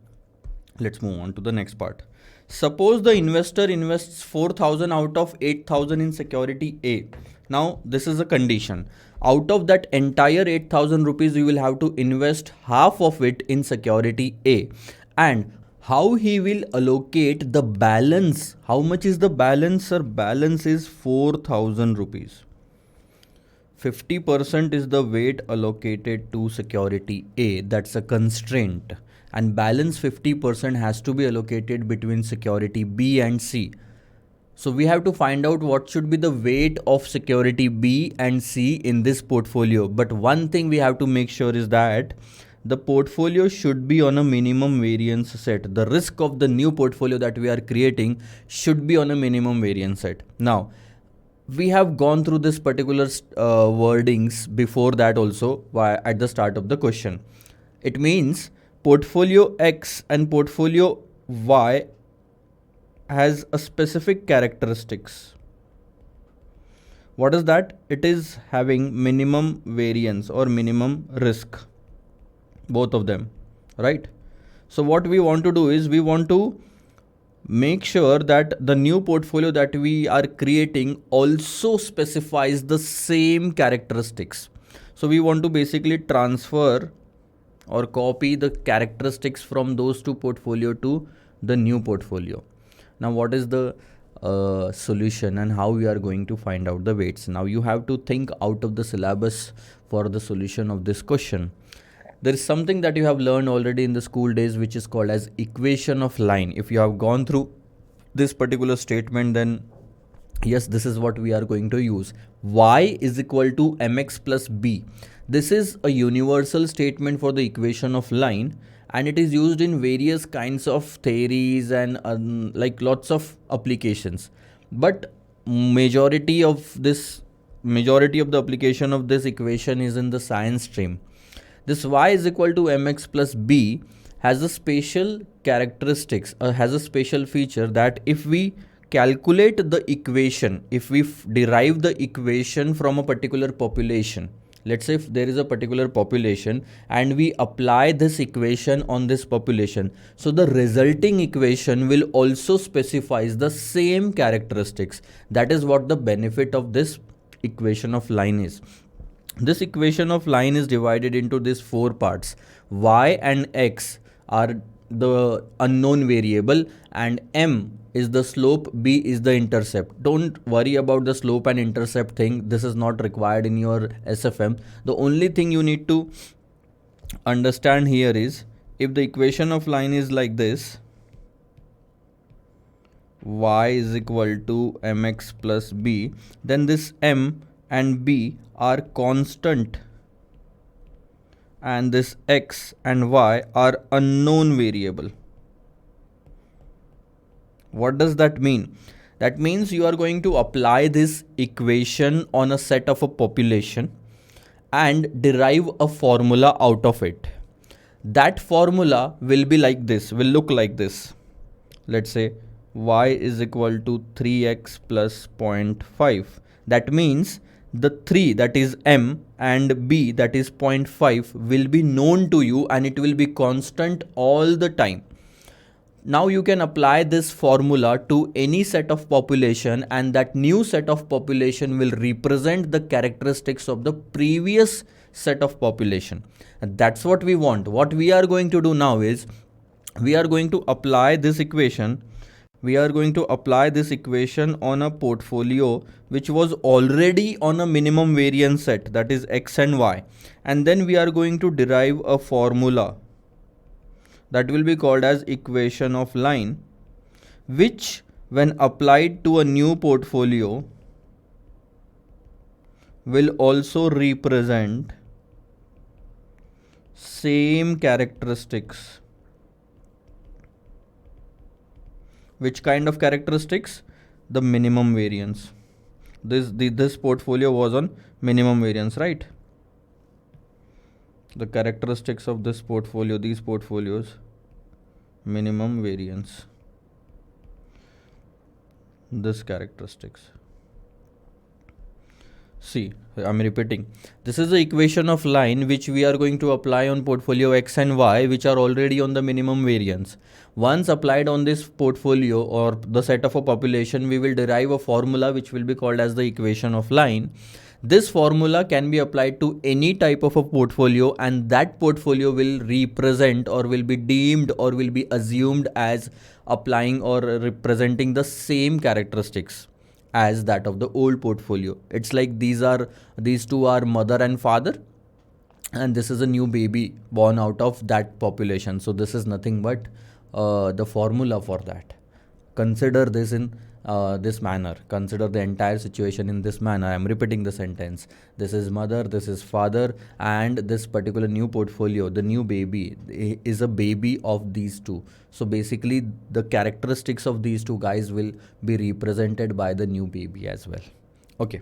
Let's move on to the next part. Suppose the investor invests 4,000 out of 8,000 in security A. Now this is a condition. Out of that entire 8,000 rupees, you will have to invest half of it in security A. And how he will allocate the balance? How much is the balance, sir? Balance is 4,000 rupees. 50% is the weight allocated to security A. That's a constraint. And balance 50% has to be allocated between security B and C. So we have to find out what should be the weight of security B and C in this portfolio. But one thing we have to make sure is that the portfolio should be on a minimum variance set. The risk of the new portfolio that we are creating should be on a minimum variance set. Now, we have gone through this particular wordings before that also at the start of the question. It means portfolio X and portfolio Y has a specific characteristics. What is that? It is having minimum variance or minimum risk, both of them, right? So what we want to do is we want to make sure that the new portfolio that we are creating also specifies the same characteristics. So we want to basically transfer or copy the characteristics from those two portfolio to the new portfolio. Now what is the solution and how we are going to find out the weights? Now you have to think out of the syllabus for the solution of this question. There is something that you have learned already in the school days which is called as equation of line. If you have gone through this particular statement, then yes, this is what we are going to use. Y is equal to mx plus b. This is a universal statement for the equation of line, and it is used in various kinds of theories and like lots of applications. But majority of the application of this equation is in the science stream. This y is equal to mx plus b has a special characteristics, has a special feature that if we calculate the equation, if we derive the equation from a particular population, let's say if there is a particular population and we apply this equation on this population, so the resulting equation will also specifies the same characteristics. That is what the benefit of this equation of line is. This equation of line is divided into these four parts. Y and x are the unknown variable, and m is the slope, b is the intercept. Don't worry about the slope and intercept thing. This is not required in your SFM. The only thing you need to understand here is, if the equation of line is like this, y is equal to mx plus b, then this m and b are constant and this x and y are unknown variable. What does that mean? That means you are going to apply this equation on a set of a population and derive a formula out of it. That formula will be like this, will look like this. Let's say y is equal to 3x plus 0.5. That means the 3, that is m, and b, that is 0.5, will be known to you and it will be constant all the time. Now you can apply this formula to any set of population, and that new set of population will represent the characteristics of the previous set of population. And that's what we want. What we are going to do now is we are going to apply this equation. We are going to apply this equation on a portfolio which was already on a minimum variance set, that is x and y. And then we are going to derive a formula that will be called as equation of line, which when applied to a new portfolio will also represent same characteristics. Which kind of characteristics? The minimum variance. This portfolio was on minimum variance, right? The characteristics of this portfolio, these portfolios, minimum variance. This characteristics. See, I'm repeating. This is the equation of line which we are going to apply on portfolio X and Y, which are already on the minimum variance. Once applied on this portfolio or the set of a population, we will derive a formula which will be called as the equation of line. This formula can be applied to any type of a portfolio, and that portfolio will represent or will be deemed or will be assumed as applying or representing the same characteristics as that of the old portfolio. It's like these two are mother and father, and this is a new baby born out of that population. So this is nothing but the formula for that. Consider this in this manner. Consider the entire situation in this manner. I'm repeating the sentence. This is mother, this is father, and this particular new portfolio, the new baby, is a baby of these two. So basically, the characteristics of these two guys will be represented by the new baby as well. Okay,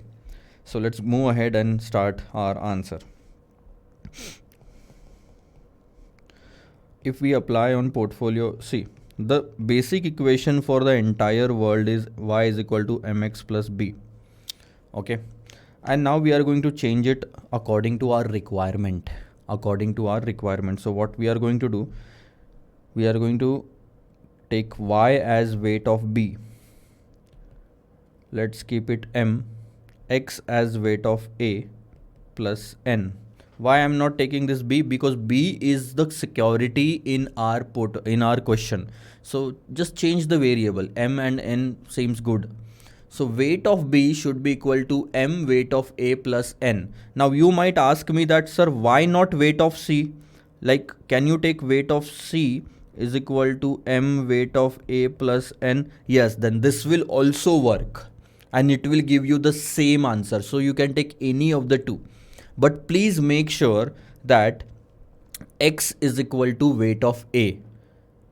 so let's move ahead and start our answer. If we apply on portfolio, see, the basic equation for the entire world is y is equal to mx plus b. Okay, and now we are going to change it according to our requirement. So what we are going to do, we are going to take y as weight of b. Let's keep it m, x as weight of a plus n. Why I'm not taking this b? Because b is the security in our question. So just change the variable. M and n seems good. So weight of b should be equal to m weight of a plus n. Now you might ask me that, sir, why not weight of c? Like, can you take weight of c is equal to m weight of a plus n? Yes, then this will also work and it will give you the same answer. So you can take any of the two. But please make sure that x is equal to weight of a.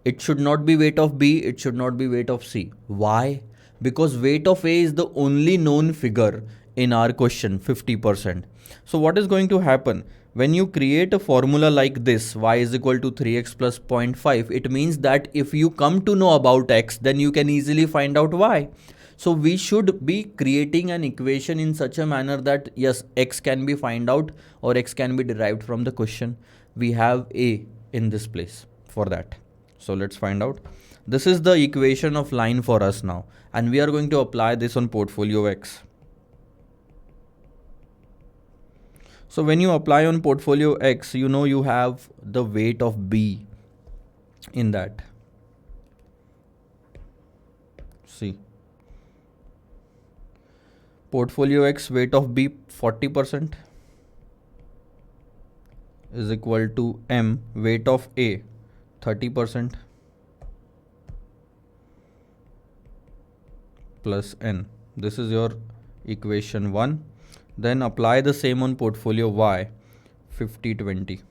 It should not be weight of b, it should not be weight of c. Why? Because weight of a is the only known figure in our question, 50%. So what is going to happen? When you create a formula like this, y is equal to 3x plus 0.5, it means that if you come to know about x, then you can easily find out y. So we should be creating an equation in such a manner that yes, x can be found out or x can be derived from the question. We have a in this place for that. So let's find out. This is the equation of line for us now, and we are going to apply this on portfolio x. So when you apply on portfolio x, you know you have the weight of b in that. See. Portfolio x weight of b 40% is equal to m weight of a 30% plus n. This is your equation 1. Then apply the same on portfolio y 50-20.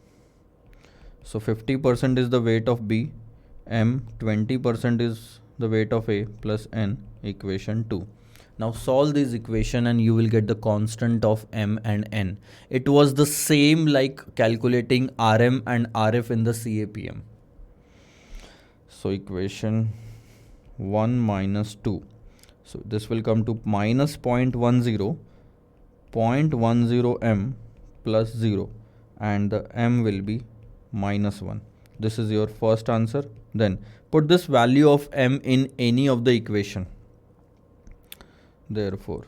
So 50% is the weight of b, m 20% is the weight of a plus n, equation 2. Now solve this equation and you will get the constant of m and n. It was the same like calculating Rm and Rf in the CAPM. So equation 1 minus 2. So this will come to minus 0.10 m plus 0, and the m will be minus 1. This is your first answer. Then put this value of m in any of the equation. Therefore,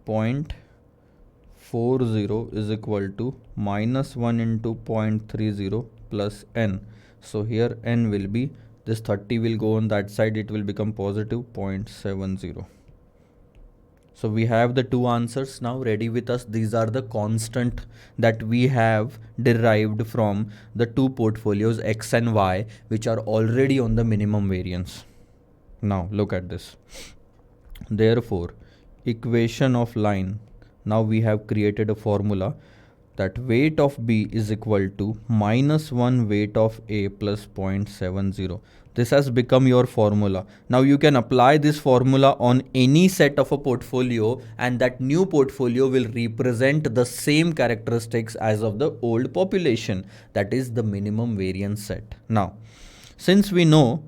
0.40 is equal to minus 1 into 0.30 plus n. So here n will be, this 30 will go on that side, it will become positive 0.70. So we have the two answers now ready with us. These are the constant that we have derived from the two portfolios x and y, which are already on the minimum variance. Now look at this. Therefore, equation of line, now we have created a formula that weight of b is equal to minus 1 weight of a plus 0.70. This has become your formula. Now you can apply this formula on any set of a portfolio, and that new portfolio will represent the same characteristics as of the old population, that is the minimum variance set. Now, since we know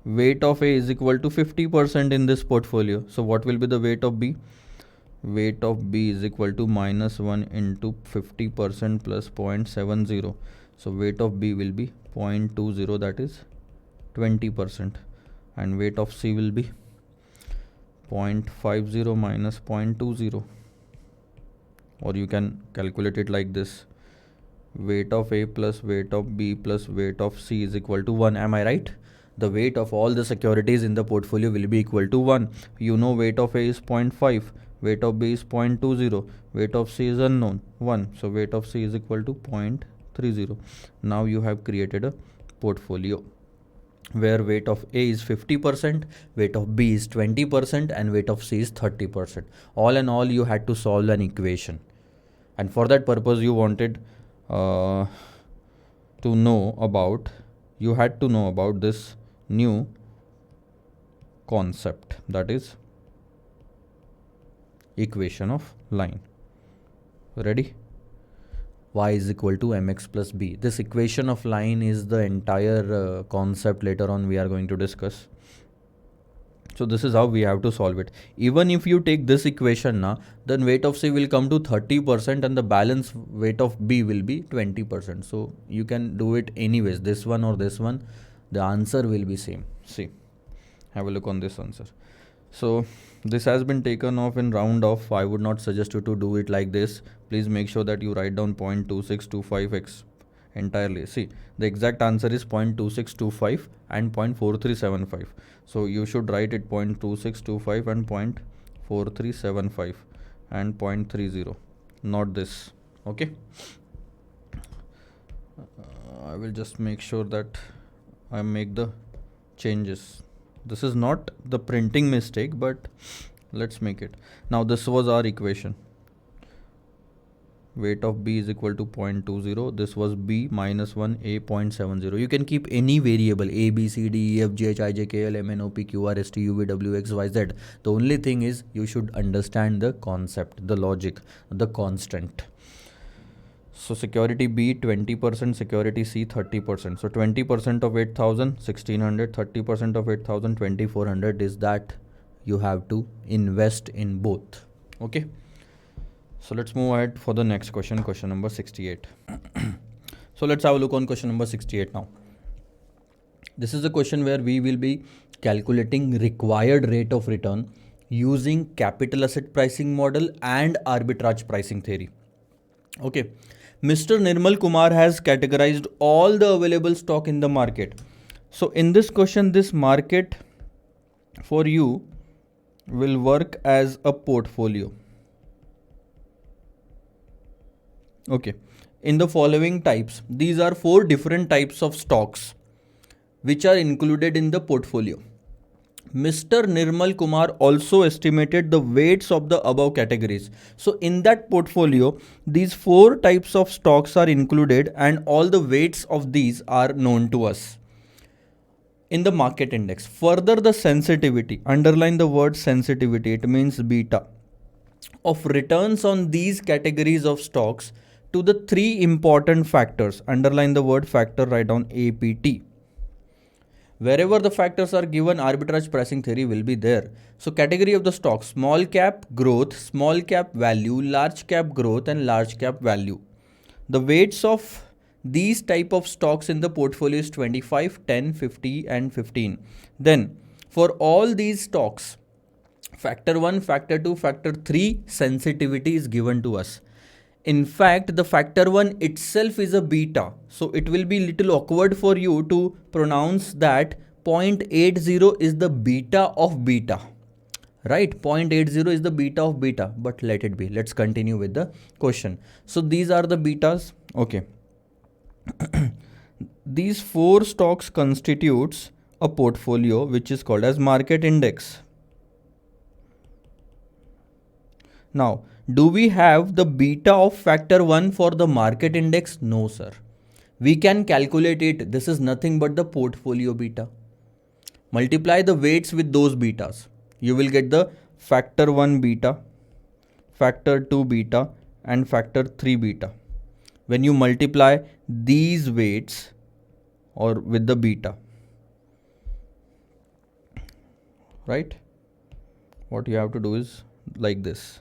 weight of A is equal to 50% in this portfolio. So what will be the weight of B? Weight of B is equal to minus 1 into 50% plus 0.70. So weight of B will be 0.20, that is 20%. And weight of C will be 0.50 minus 0.20. Or you can calculate it like this. Weight of A plus weight of B plus weight of C is equal to 1. Am I right? The weight of all the securities in the portfolio will be equal to 1. You know weight of A is 0.5, weight of B is 0.20, weight of C is unknown, 1. So weight of C is equal to 0.30. Now you have created a portfolio. where weight of A is 50%, weight of B is 20%, and weight of C is 30%. All in all, you had to solve an equation. And for that purpose, you wanted to know about, you had to know about this new concept, that is equation of line. Ready? Y is equal to mx plus b. This equation of line is the entire concept later on we are going to discuss. So this is how we have to solve it. Even if you take this equation now, then weight of C will come to 30% and the balance weight of B will be 20%. So you can do it anyways, this one or this one, the answer will be same. See, have a look on this answer. So this has been taken off in round off. I would not suggest you to do it like this. Please make sure that you write down 0.2625x entirely. See, the exact answer is 0.2625 and 0.4375. So you should write it 0.2625 and 0.4375 and 0.30, not this. Okay. I will just make sure that I make the changes. This is not the printing mistake, but let's make it. Now this was our equation. Weight of B is equal to 0.20. This was B minus 1 A 0.70. You can keep any variable A, B, C, D, E, F, G, H, I, J, K, L, M, N, O, P, Q, R, S, T, U, V, W, X, Y, Z. The only thing is you should understand the concept, the logic, the constant. So security B 20%, security C 30%. So 20% of 8,000, 1600, 30% of 8,000, 2400 is that you have to invest in both. Okay. So let's move ahead for the next question, question number 68. So let's have a look on question number 68 now. This is a question where we will be calculating required rate of return using capital asset pricing model and arbitrage pricing theory. Okay. Mr. Nirmal Kumar has categorized all the available stock in the market. So in this question, this market for you will work as a portfolio. Okay. In the following types, these are 4 different types of stocks which are included in the portfolio. Mr. Nirmal Kumar also estimated the weights of the above categories. So in that portfolio, these 4 types of stocks are included and all the weights of these are known to us in the market index. Further, the sensitivity, underline the word sensitivity, it means beta, of returns on these categories of stocks to the 3 important factors. Underline the word factor, write down APT. Wherever the factors are given, arbitrage pricing theory will be there. So category of the stock: small cap growth, small cap value, large cap growth and large cap value. The weights of these type of stocks in the portfolio is 25, 10, 50 and 15. Then for all these stocks, factor 1, factor 2, factor 3 sensitivity is given to us. In fact, the factor 1 itself is a beta. So it will be little awkward for you to pronounce that 0.80 is the beta of beta. Right? 0.80 is the beta of beta, but let it be. Let's continue with the question. So these are the betas. Okay. These 4 stocks constitutes a portfolio which is called as market index. Now, do we have the beta of factor 1 for the market index? No, sir. We can calculate it. This is nothing but the portfolio beta. Multiply the weights with those betas. You will get the factor 1 beta, factor 2 beta and factor 3 beta. When you multiply these weights or with the beta, right? What you have to do is like this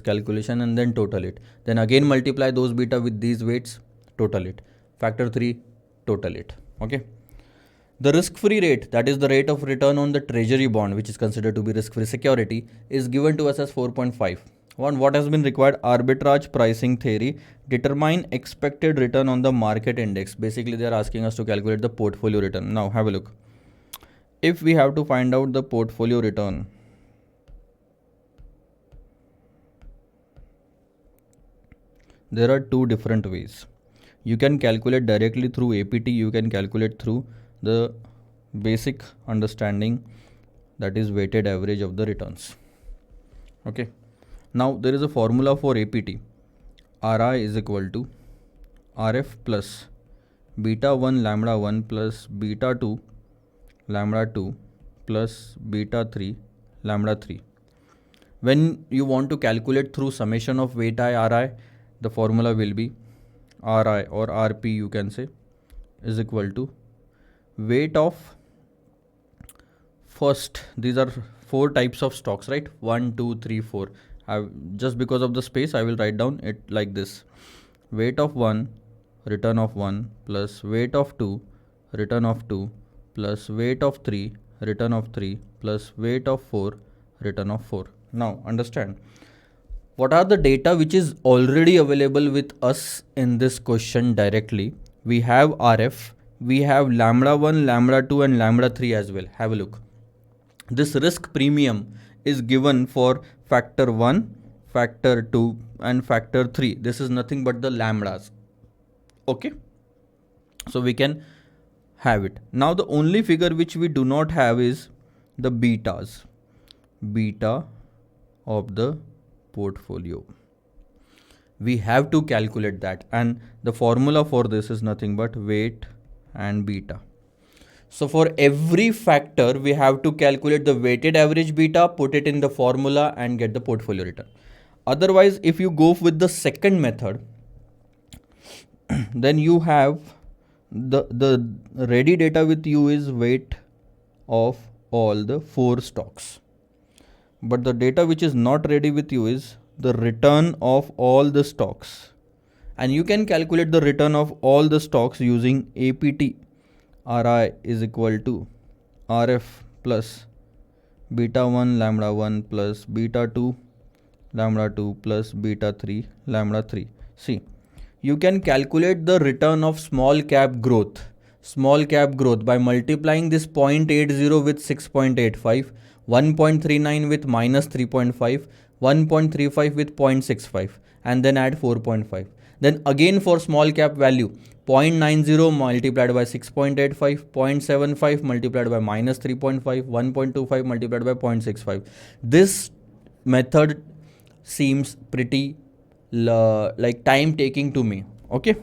calculation and then total it. Then again multiply those beta with these weights, total it. Factor 3, total it. Okay. The risk-free rate, that is the rate of return on the treasury bond, which is considered to be risk-free security, is given to us as 4.5. What has been required? Arbitrage pricing theory. Determine expected return on the market index. Basically, they are asking us to calculate the portfolio return. Now, have a look. If we have to find out the portfolio return, there are 2 different ways. You can calculate directly through APT, you can calculate through the basic understanding, that is weighted average of the returns. Okay. Now there is a formula for APT. Ri is equal to Rf plus beta 1 lambda 1 plus beta 2 lambda 2 plus beta 3 lambda 3. When you want to calculate through summation of weight I Ri, the formula will be Ri or Rp you can say is equal to weight of first, these are four types of stocks, right? 1, 2, 3, 4. Just because of the space I will write down it like this: weight of 1, return of 1, plus weight of 2, return of 2, plus weight of 3, return of 3, plus weight of 4, return of 4. Now understand what are the data which is already available with us in this question directly. We have RF, we have lambda 1, lambda 2 and lambda 3 as well. Have a look. This risk premium is given for factor 1, factor 2 and factor 3. This is nothing but the lambdas. Okay. So we can have it. Now the only figure which we do not have is the betas. Beta of the portfolio. We have to calculate that, and the formula for this is nothing but weight and beta. So for every factor we have to calculate the weighted average beta, put it in the formula and get the portfolio return. Otherwise, if you go with the second method, then you have the ready data with you is weight of all the 4 stocks. But the data which is not ready with you is the return of all the stocks. And you can calculate the return of all the stocks using APT. Ri is equal to Rf plus beta 1 lambda 1 plus beta 2 lambda 2 plus beta 3 lambda 3. See, you can calculate the return of small cap growth by multiplying this 0.80 with 6.85, 1.39 with minus 3.5, 1.35 with 0.65 and then add 4.5. Then again for small cap value, 0.90 multiplied by 6.85, 0.75 multiplied by minus 3.5, 1.25 multiplied by 0.65. This method seems pretty like time taking to me. Okay.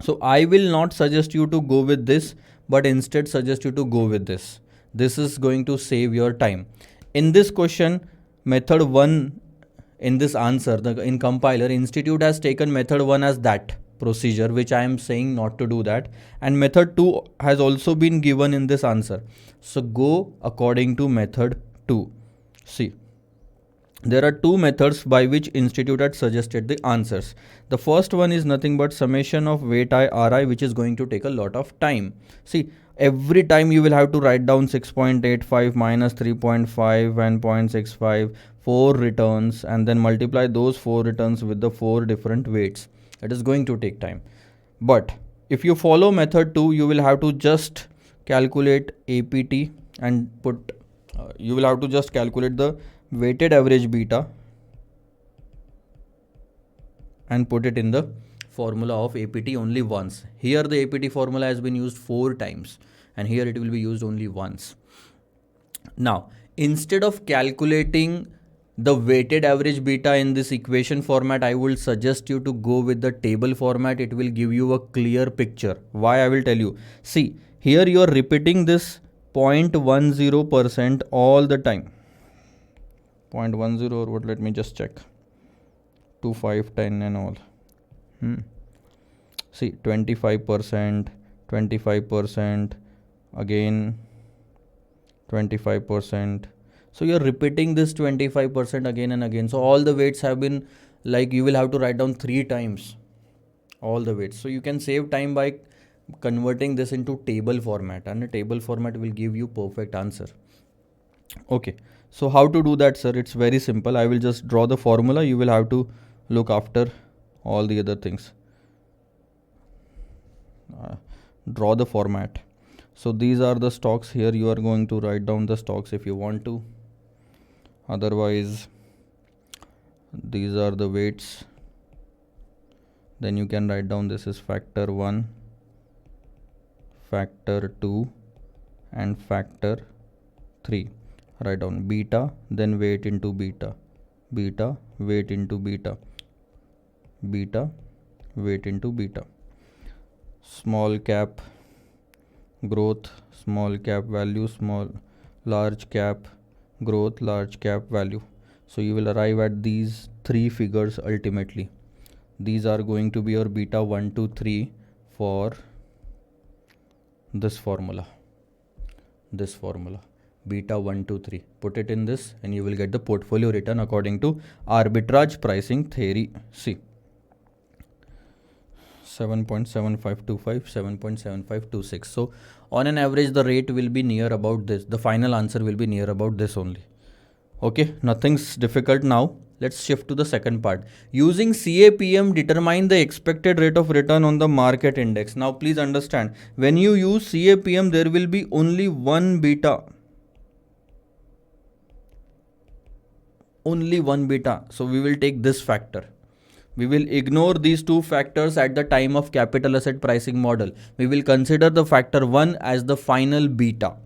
So I will not suggest you to go with this, but instead suggest you to go with this. This is going to save your time. In this question, method 1, in this answer, in compiler, institute has taken method 1 as that procedure, which I am saying not to do that. And method 2 has also been given in this answer. So go according to method 2. See, there are 2 methods by which institute had suggested the answers. The first one is nothing but summation of weight I Ri, which is going to take a lot of time. See, every time you will have to write down 6.85 minus 3.5 and 0.65, 4 returns, and then multiply those 4 returns with the 4 different weights. It is going to take time. But if you follow method 2, you will have to just calculate APT and put, you will have to just calculate the weighted average beta and put it in the formula of APT only once. Here the APT formula has been used 4 times and here it will be used only once. Now, instead of calculating the weighted average beta in this equation format, I will suggest you to go with the table format. It will give you a clear picture. Why? I will tell you. See, here you are repeating this 0.10% all the time. 0.10 or what, let me just check, 2, 5, 10 and all. See, 25%, 25%, again 25%. So you're repeating this 25% again and again. So all the weights have been, like, you will have to write down 3 times all the weights. So you can save time by converting this into table format, and a table format will give you perfect answer. Okay, so how to do that, sir? It's very simple. I will just draw the formula. You will have to look after all the other things. Draw the format. So these are the stocks. Here you are going to write down the stocks if you want to. Otherwise, these are the weights. Then you can write down this is factor 1, factor 2 and factor 3. Write down beta, then weight into beta, beta, weight into beta, beta, weight into beta. Small cap growth, small cap value, large cap growth, large cap value. So you will arrive at these three figures ultimately. These are going to be your beta 1, 2, 3 for this formula. This formula. Beta 1, 2, 3. Put it in this and you will get the portfolio return according to arbitrage pricing theory. See. 7.7525, 7.7526. So on an average the rate will be near about this. The final answer will be near about this only. Okay, nothing's difficult now. Let's shift to the second part. Using CAPM, determine the expected rate of return on the market index. Now please understand, when you use CAPM there will be only one beta. Only one beta. So we will take this factor. We will ignore these two factors at the time of capital asset pricing model. We will consider the factor 1 as the final beta.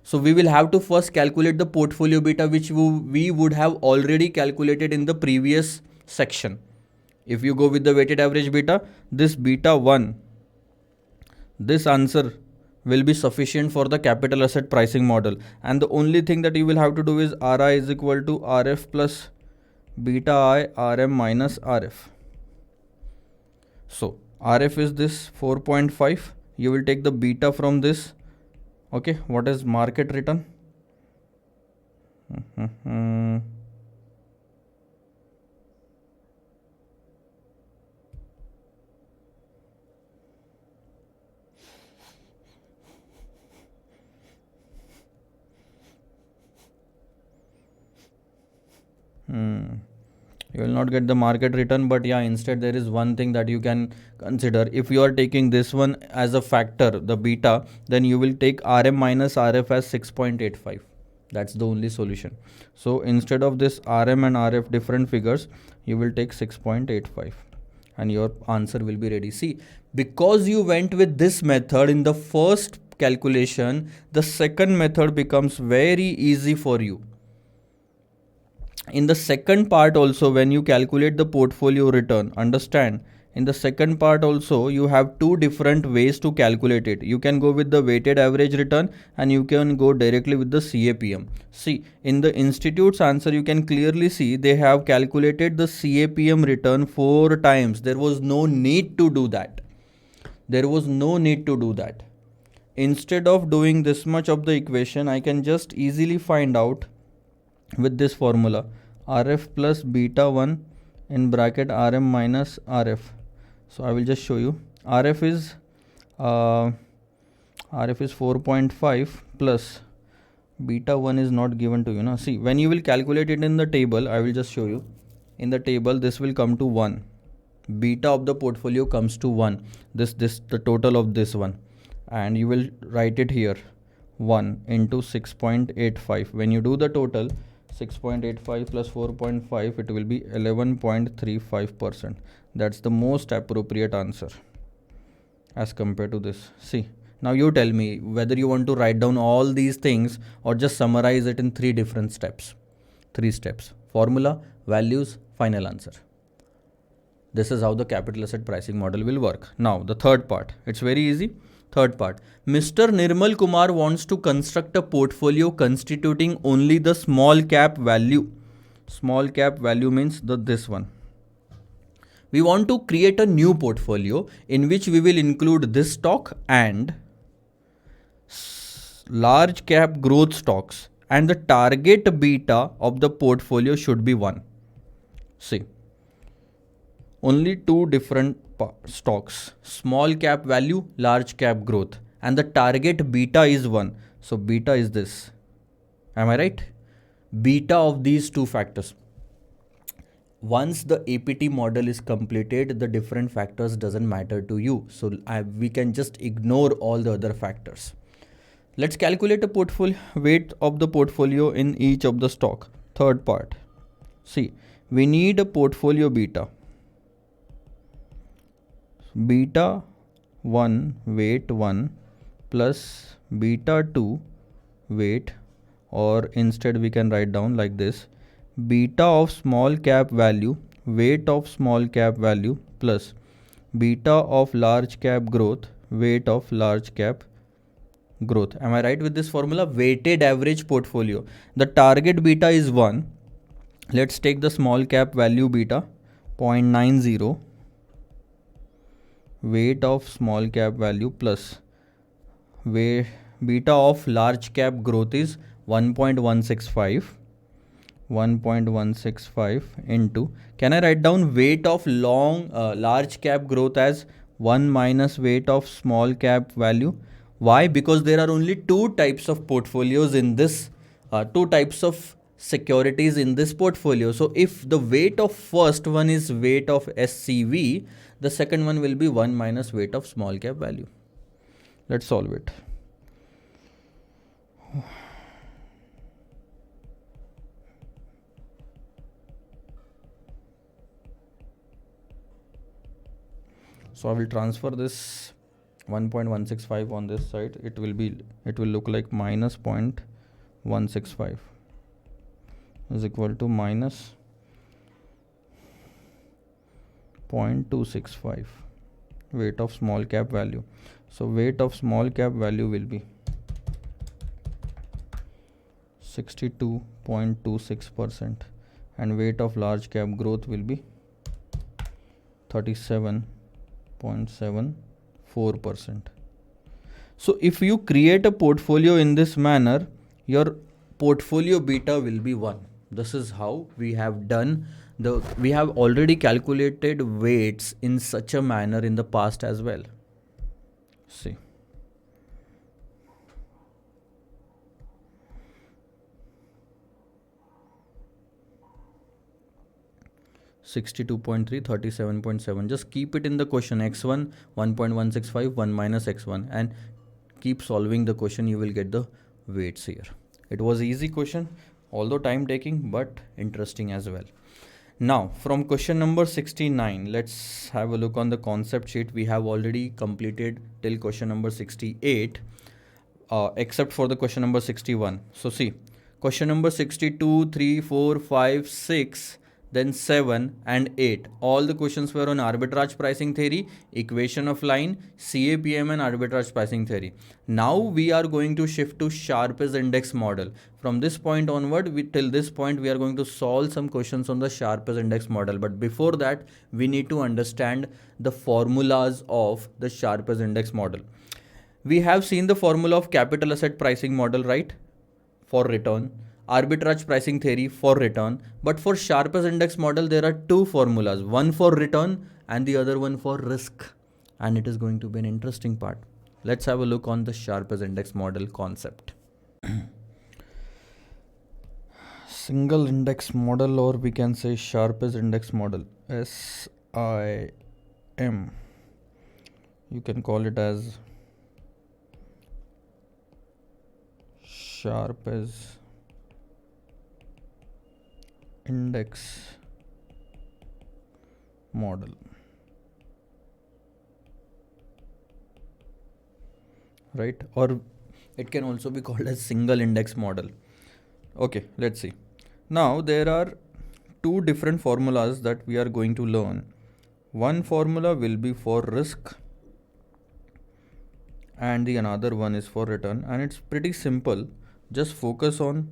So we will have to first calculate the portfolio beta, which we would have already calculated in the previous section. If you go with the weighted average beta, this beta 1, this answer will be sufficient for the capital asset pricing model. And the only thing that you will have to do is Ri is equal to Rf plus beta I Rm minus Rf. So Rf is this 4.5. You will take the beta from this. Okay, what is market return? You will not get the market return, but yeah, instead there is one thing that you can consider. If you are taking this one as a factor, the beta, then you will take Rm minus Rf as 6.85. That's the only solution. So instead of this Rm and Rf different figures, you will take 6.85 and your answer will be ready. See, because you went with this method in the first calculation, the second method becomes very easy for you. In the second part also, when you calculate the portfolio return, understand, in the second part also you have two different ways to calculate it. You can go with the weighted average return and you can go directly with the CAPM. See, in the institute's answer you can clearly see they have calculated the CAPM return 4 times. There was no need to do that. There was no need to do that. Instead of doing this much of the equation, I can just easily find out with this formula, Rf plus beta 1 in bracket Rm minus Rf. So I will just show you. Rf is 4.5 plus beta 1 is not given to you. Now see, when you will calculate it in the table, I will just show you. In the table, this will come to 1. Beta of the portfolio comes to 1. This the total of this one. And you will write it here. 1 into 6.85. When you do the total, 6.85 plus 4.5, it will be 11.35%. That's the most appropriate answer as compared to this. See, now you tell me whether you want to write down all these things or just summarize it in 3 different steps. 3 steps: formula, values, final answer. This is how the capital asset pricing model will work. Now the third part, it's very easy. Third part, Mr. Nirmal Kumar wants to construct a portfolio constituting only the small cap value. Small cap value means this one. We want to create a new portfolio in which we will include this stock and large cap growth stocks, and the target beta of the portfolio should be 1. See, only 2 different stocks: small cap value, large cap growth, and the target beta is 1. So beta is this. Am I right? Beta of these 2 factors. Once the APT model is completed, the different factors doesn't matter to you. So we can just ignore all the other factors. Let's calculate a portfolio weight of the portfolio in each of the stock. Third part. See, we need a portfolio beta. Beta 1 weight 1 plus beta 2 weight, or instead we can write down like this: beta of small cap value, weight of small cap value, plus beta of large cap growth, weight of large cap growth. Am I right with this formula? Weighted average portfolio. The target beta is 1. Let's take the small cap value beta 0.90, weight of small cap value plus beta of large cap growth is 1.165. 1.165 into, can I write down weight of large cap growth as 1 minus weight of small cap value? Why? Because there are only two types of portfolios in this, two types of securities in this portfolio. So if the weight of first one is weight of SCV, the second one will be 1 minus weight of small cap value. Let's solve it. So I will transfer this 1.165 on this side. It will look like minus 0.165 is equal to minus 0.265 weight of small cap value. So weight of small cap value will be 62.26% and weight of large cap growth will be 37.74%. So if you create a portfolio in this manner, your portfolio beta will be 1. This is how we have done we have already calculated weights in such a manner in the past as well. See. (62.3, 37.7). Just keep it in the question. X1 1.165, 1 minus x1, and keep solving the question. You will get the weights here. It was easy question, although time taking, but interesting as well. Now from question number 69, let's have a look on the concept sheet. We have already completed till question number 68, except for the question number 61. So see, question number 62, 3, 4, 5, 6, then 7 and 8. All the questions were on arbitrage pricing theory, equation of line, CAPM and arbitrage pricing theory. Now we are going to shift to Sharpe's index model. From this point onward, till this point, we are going to solve some questions on the Sharpe's index model. But before that, we need to understand the formulas of the Sharpe's index model. We have seen the formula of capital asset pricing model, right? For return. Arbitrage pricing theory for return. But for Sharpe's index model, there are two formulas, one for return and the other one for risk. And it is going to be an interesting part. Let's have a look on the Sharpe's index model concept. Single index model, or we can say Sharpe's index model, SIM. You can call it as Sharpe's index model. Right? Or it can also be called as single index model. Okay, let's see. Now there are two different formulas that we are going to learn. One formula will be for risk and the another one is for return, and it's pretty simple. Just focus on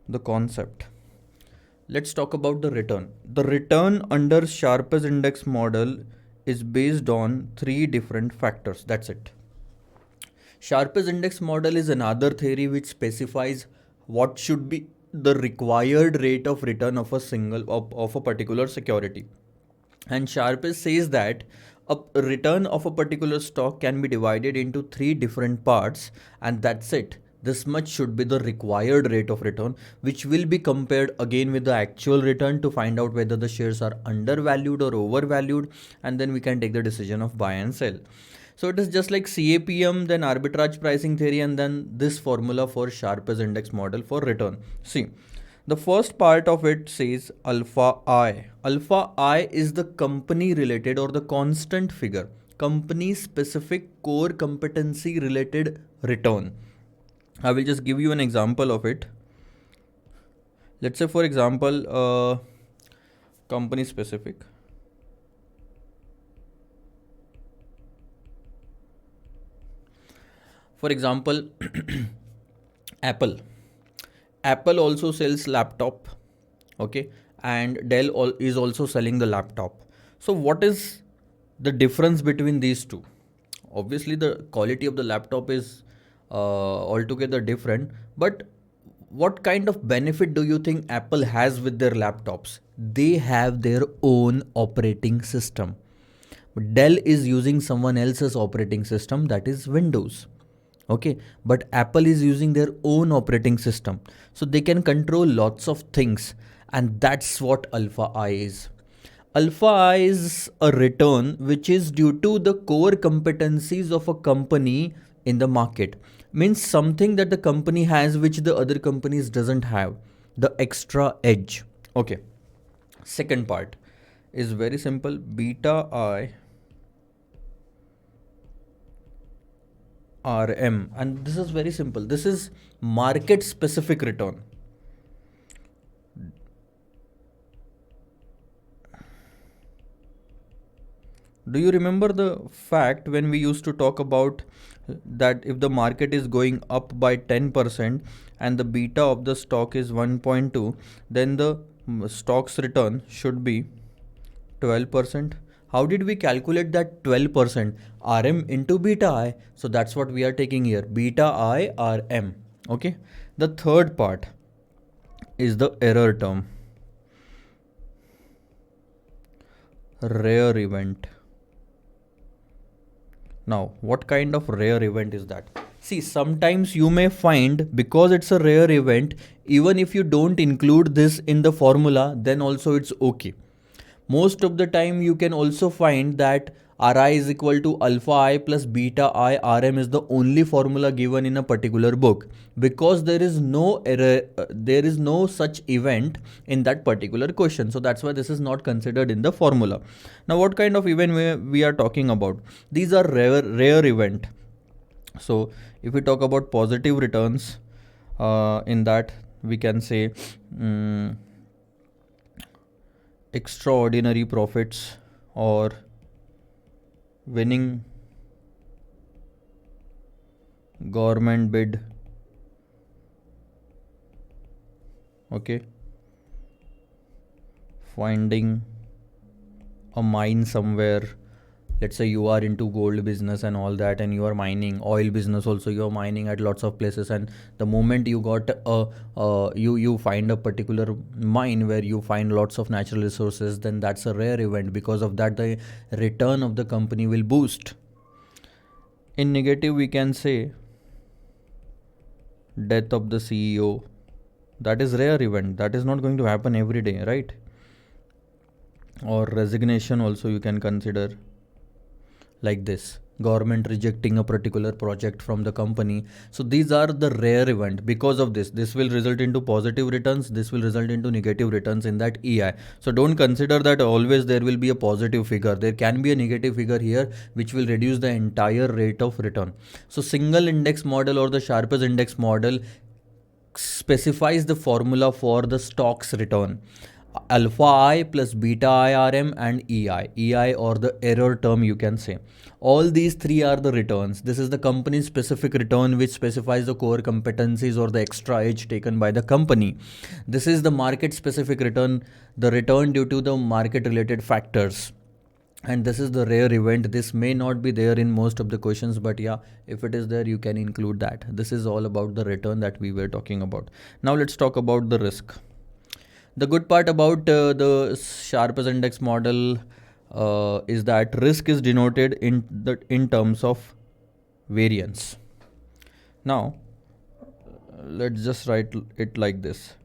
the concept. Let's talk about the return. The return under Sharpe's index model is based on three different factors. That's it. Sharpe's index model is another theory which specifies what should be the required rate of return of a particular security. And Sharpe says that a return of a particular stock can be divided into three different parts, and that's it. This much should be the required rate of return, which will be compared again with the actual return to find out whether the shares are undervalued or overvalued, and then we can take the decision of buy and sell. So it is just like CAPM, then arbitrage pricing theory, and then this formula for Sharpe's index model for return. See, the first part of it says alpha I. Alpha I is the company related or the constant figure. company specific core competency related return. I will just give you an example of it. Let's say, for example, company specific. For example, Apple. Apple also sells laptop, okay, and Dell is also selling the laptop. So what is the difference between these two? Obviously, the quality of the laptop is altogether different, but what kind of benefit do you think Apple has with their laptops? They have their own operating system. Dell is using someone else's operating system, that is Windows. Okay, but Apple is using their own operating system, so they can control lots of things, and that's what Alpha I is. Alpha I is a return which is due to the core competencies of a company in the market. Means something that the company has which the other companies doesn't have. The extra edge. Okay. Second part is very simple. Beta I RM, and this is very simple. This is market specific return. Do you remember the fact when we used to talk about that if the market is going up by 10% and the beta of the stock is 1.2, then the stock's return should be 12%. How did we calculate that 12%? RM into beta I. So that's what we are taking here. Beta I RM. Okay. The third part is the error term. Rare event. Now, what kind of rare event is that? See, sometimes you may find, because it's a rare event, even if you don't include this in the formula, then also it's okay. Most of the time you can also find that Ri is equal to alpha I plus beta I Rm is the only formula given in a particular book, because there is no error, there is no such event in that particular question. So that's why this is not considered in the formula. Now what kind of event we are talking about? These are rare event. So if we talk about positive returns, in that we can say extraordinary profits or winning government bid. Okay, finding a mine somewhere. Let's say you are into gold business and all that, and you are mining oil business also, you are mining at lots of places, and the moment you got you find a particular mine where you find lots of natural resources, then that's a rare event. Because of that, the return of the company will boost. In negative, we can say death of the CEO. That is rare event, that is not going to happen every day, right? Or resignation also you can consider, like this, government rejecting a particular project from the company. So these are the rare event. Because of this will result into positive returns, this will result into negative returns in that EI. So don't consider that always there will be a positive figure. There can be a negative figure here which will reduce the entire rate of return. So single index model or the sharpest index model specifies the formula for the stock's return: alpha I plus beta I RM and EI or the error term you can say. All these three are the returns. This is the company specific return which specifies the core competencies or the extra edge taken by the company. This is the market specific return, the return due to the market related factors. And this is the rare event. This may not be there in most of the questions, but yeah, if it is there, you can include that. This is all about the return that we were talking about. Now let's talk about the risk. The good part about the sharpest index model is that risk is denoted in terms of variance. Now let's just write it like this: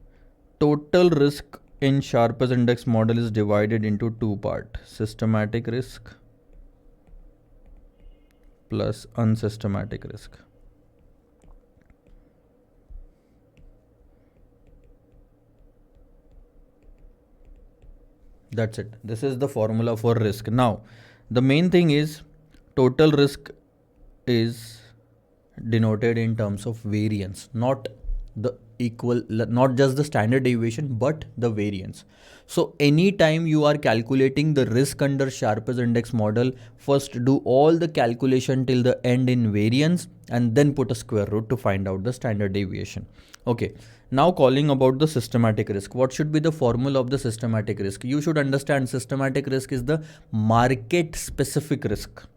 total risk in sharpest index model is divided into two parts: systematic risk plus unsystematic risk. That's it. This is the formula for risk. Now, the main thing is total risk is denoted in terms of variance, not the not just the standard deviation, but the variance. So anytime you are calculating the risk under Sharpe's index model, first do all the calculation till the end in variance and then put a square root to find out the standard deviation. Okay, now calling about the systematic risk. What should be the formula of the systematic risk? You should understand systematic risk is the market specific risk.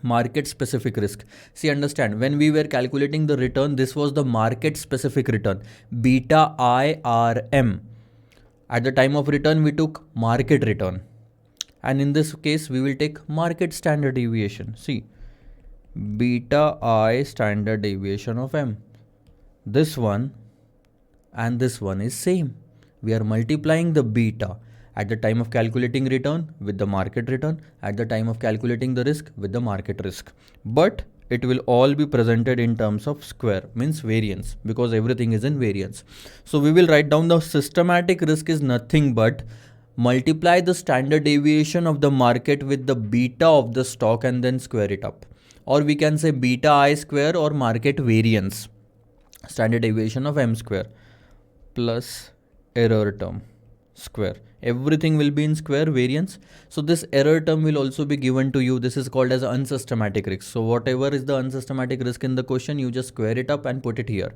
Market specific risk. See, understand, when we were calculating the return, this was the market specific return, beta IRM. At the time of return, we took market return, and in this case we will take market standard deviation. See, beta I standard deviation of M. This one and this one is same. We are multiplying the beta at the time of calculating return with the market return, at the time of calculating the risk with the market risk. But it will all be presented in terms of square, means variance, because everything is in variance. So we will write down the systematic risk is nothing but multiply the standard deviation of the market with the beta of the stock and then square it up. Or we can say beta I square or market variance, standard deviation of M square, plus error term square. Everything will be in square variance. So this error term will also be given to you. This is called as unsystematic risk. So whatever is the unsystematic risk in the question, you just square it up and put it here.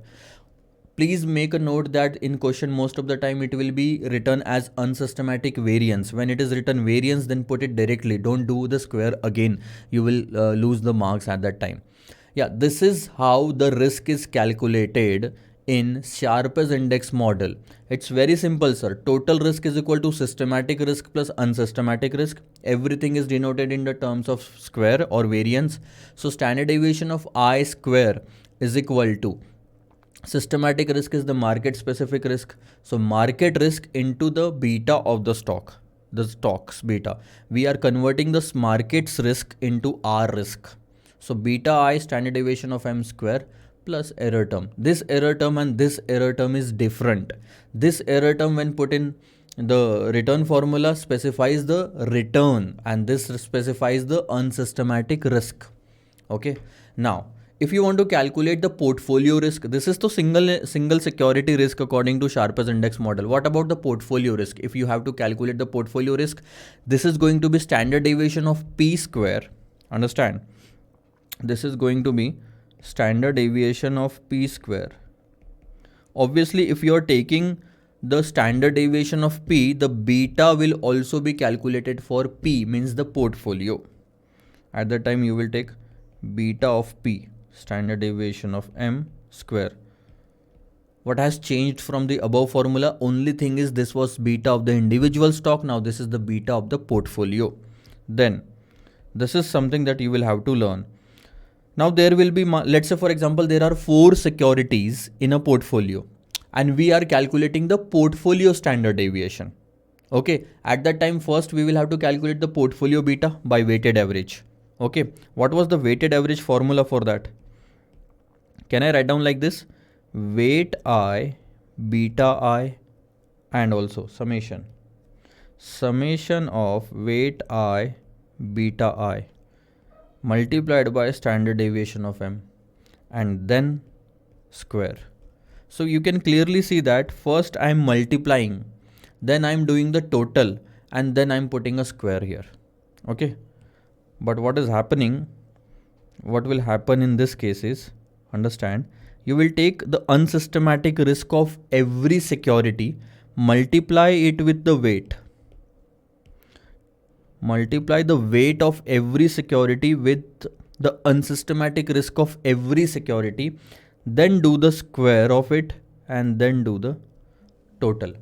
Please make a note that in question most of the time it will be written as unsystematic variance. When it is written variance, then put it directly. Don't do the square again. You will lose the marks at that time. Yeah, this is how the risk is calculated in Sharpe's index model. It's very simple, sir. Total risk is equal to systematic risk plus unsystematic risk. Everything is denoted in the terms of square or variance. So standard deviation of I square is equal to systematic risk is the market specific risk. So market risk into the beta of the stock, the stock's beta. We are converting this market's risk into our risk. So beta I standard deviation of M square plus error term. This error term and this error term is different. This error term when put in the return formula specifies the return and this specifies the unsystematic risk. Okay. Now, if you want to calculate the portfolio risk, this is the single security risk according to Sharpe's index model. What about the portfolio risk? If you have to calculate the portfolio risk, this is going to be standard deviation of P square. Understand? This is going to be standard deviation of P square. Obviously, if you are taking the standard deviation of P, the beta will also be calculated for P, means the portfolio. At that time, you will take beta of P, standard deviation of M square. What has changed from the above formula? Only thing is this was beta of the individual stock. Now this is the beta of the portfolio. Then this is something that you will have to learn. Now there will be, let's say for example, there are 4 securities in a portfolio and we are calculating the portfolio standard deviation. Okay, at that time first we will have to calculate the portfolio beta by weighted average. Okay, what was the weighted average formula for that? Can I write down like this? Weight I, beta I, and also summation. Summation of weight I, beta I multiplied by standard deviation of M and then square. So you can clearly see that first I am multiplying, then I am doing the total and then I am putting a square here. Okay. But what is happening, what will happen in this case is, understand, you will take the unsystematic risk of every security, multiply it with the weight. Multiply the weight of every security with the unsystematic risk of every security, then do the square of it and then do the total.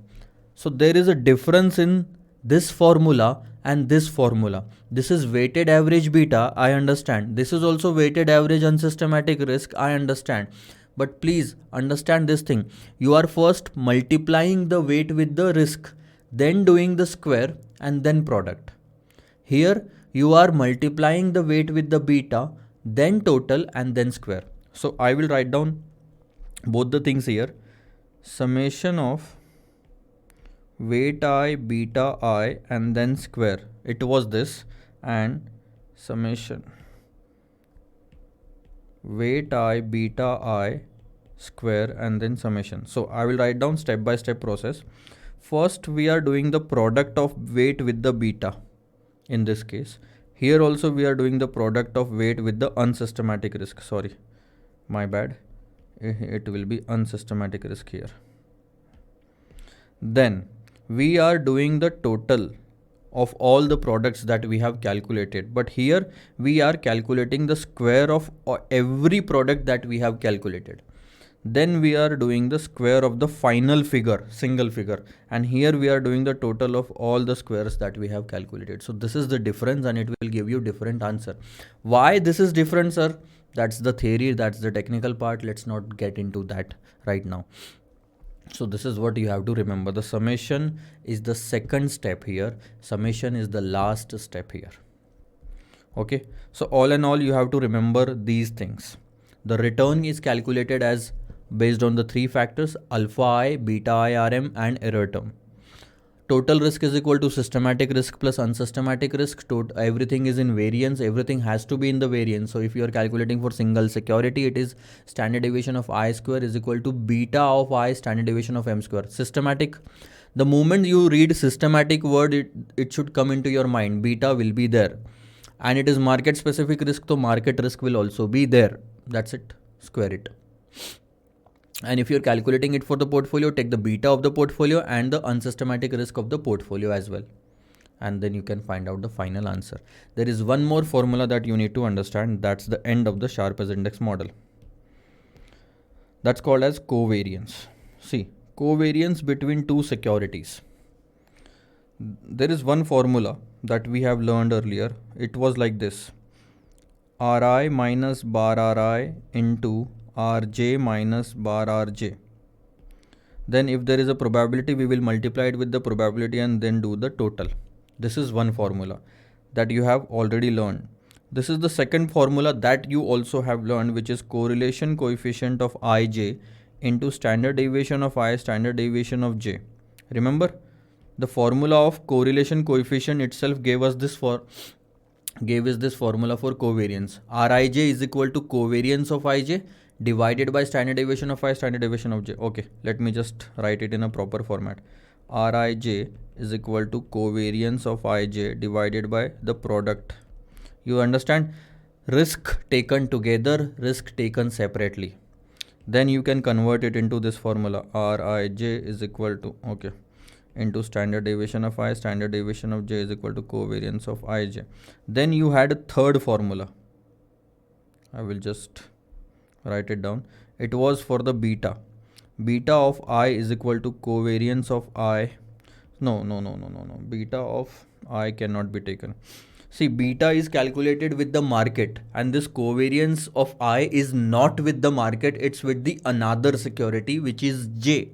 So there is a difference in this formula and this formula. This is weighted average beta, I understand. This is also weighted average unsystematic risk, I understand. But please understand this thing. You are first multiplying the weight with the risk, then doing the square and then product. Here you are multiplying the weight with the beta, then total and then square. So I will write down both the things here. Summation of weight I, beta I and then square. It was this, and summation weight I, beta I square, and then summation. So I will write down step by step process. First, we are doing the product of weight with the beta in this case. Here also we are doing the product of weight with the unsystematic risk. Sorry, my bad. It will be unsystematic risk here. Then we are doing the total of all the products that we have calculated, but here we are calculating the square of every product that we have calculated. Then we are doing the square of the final figure, single figure, and here we are doing the total of all the squares that we have calculated. So this is the difference, and it will give you different answer. Why this is different, sir? That's the theory, that's the technical part. Let's not get into that right now. So this is what you have to remember. The summation is the second step here. Summation is the last step here. Okay. So all in all, you have to remember these things. The return is calculated as based on the three factors: alpha I, beta I, RM, and error term. Total risk is equal to systematic risk plus unsystematic risk. Everything is in variance. Everything has to be in the variance. So if you are calculating for single security, it is standard deviation of I square is equal to beta of I standard deviation of M square. Systematic. The moment you read systematic word, it should come into your mind. Beta will be there. And it is market specific risk. So market risk will also be there. That's it. Square it. And if you're calculating it for the portfolio, take the beta of the portfolio and the unsystematic risk of the portfolio as well. And then you can find out the final answer. There is one more formula that you need to understand. That's the end of the Sharpe's index model. That's called as covariance. See, covariance between two securities. There is one formula that we have learned earlier. It was like this: Ri minus bar Ri into Rj minus bar Rj. Then if there is a probability, we will multiply it with the probability and then do the total. This is one formula that you have already learned. This is the second formula that you also have learned, which is correlation coefficient of Ij into standard deviation of I standard deviation of J. Remember, the formula of correlation coefficient itself gave us this formula for covariance. Rij is equal to covariance of Ij divided by standard deviation of I standard deviation of J. Okay, let me just write it in a proper format. Rij is equal to covariance of Ij divided by the product. You understand? Risk taken together, risk taken separately. Then you can convert it into this formula. Rij is equal to, okay, into standard deviation of I standard deviation of J is equal to covariance of Ij. Then you had a third formula. I will just write it down. It was for the beta. Beta of I is equal to covariance of I. No. Beta of I cannot be taken. See, beta is calculated with the market, and this covariance of I is not with the market. It's with the another security, which is J.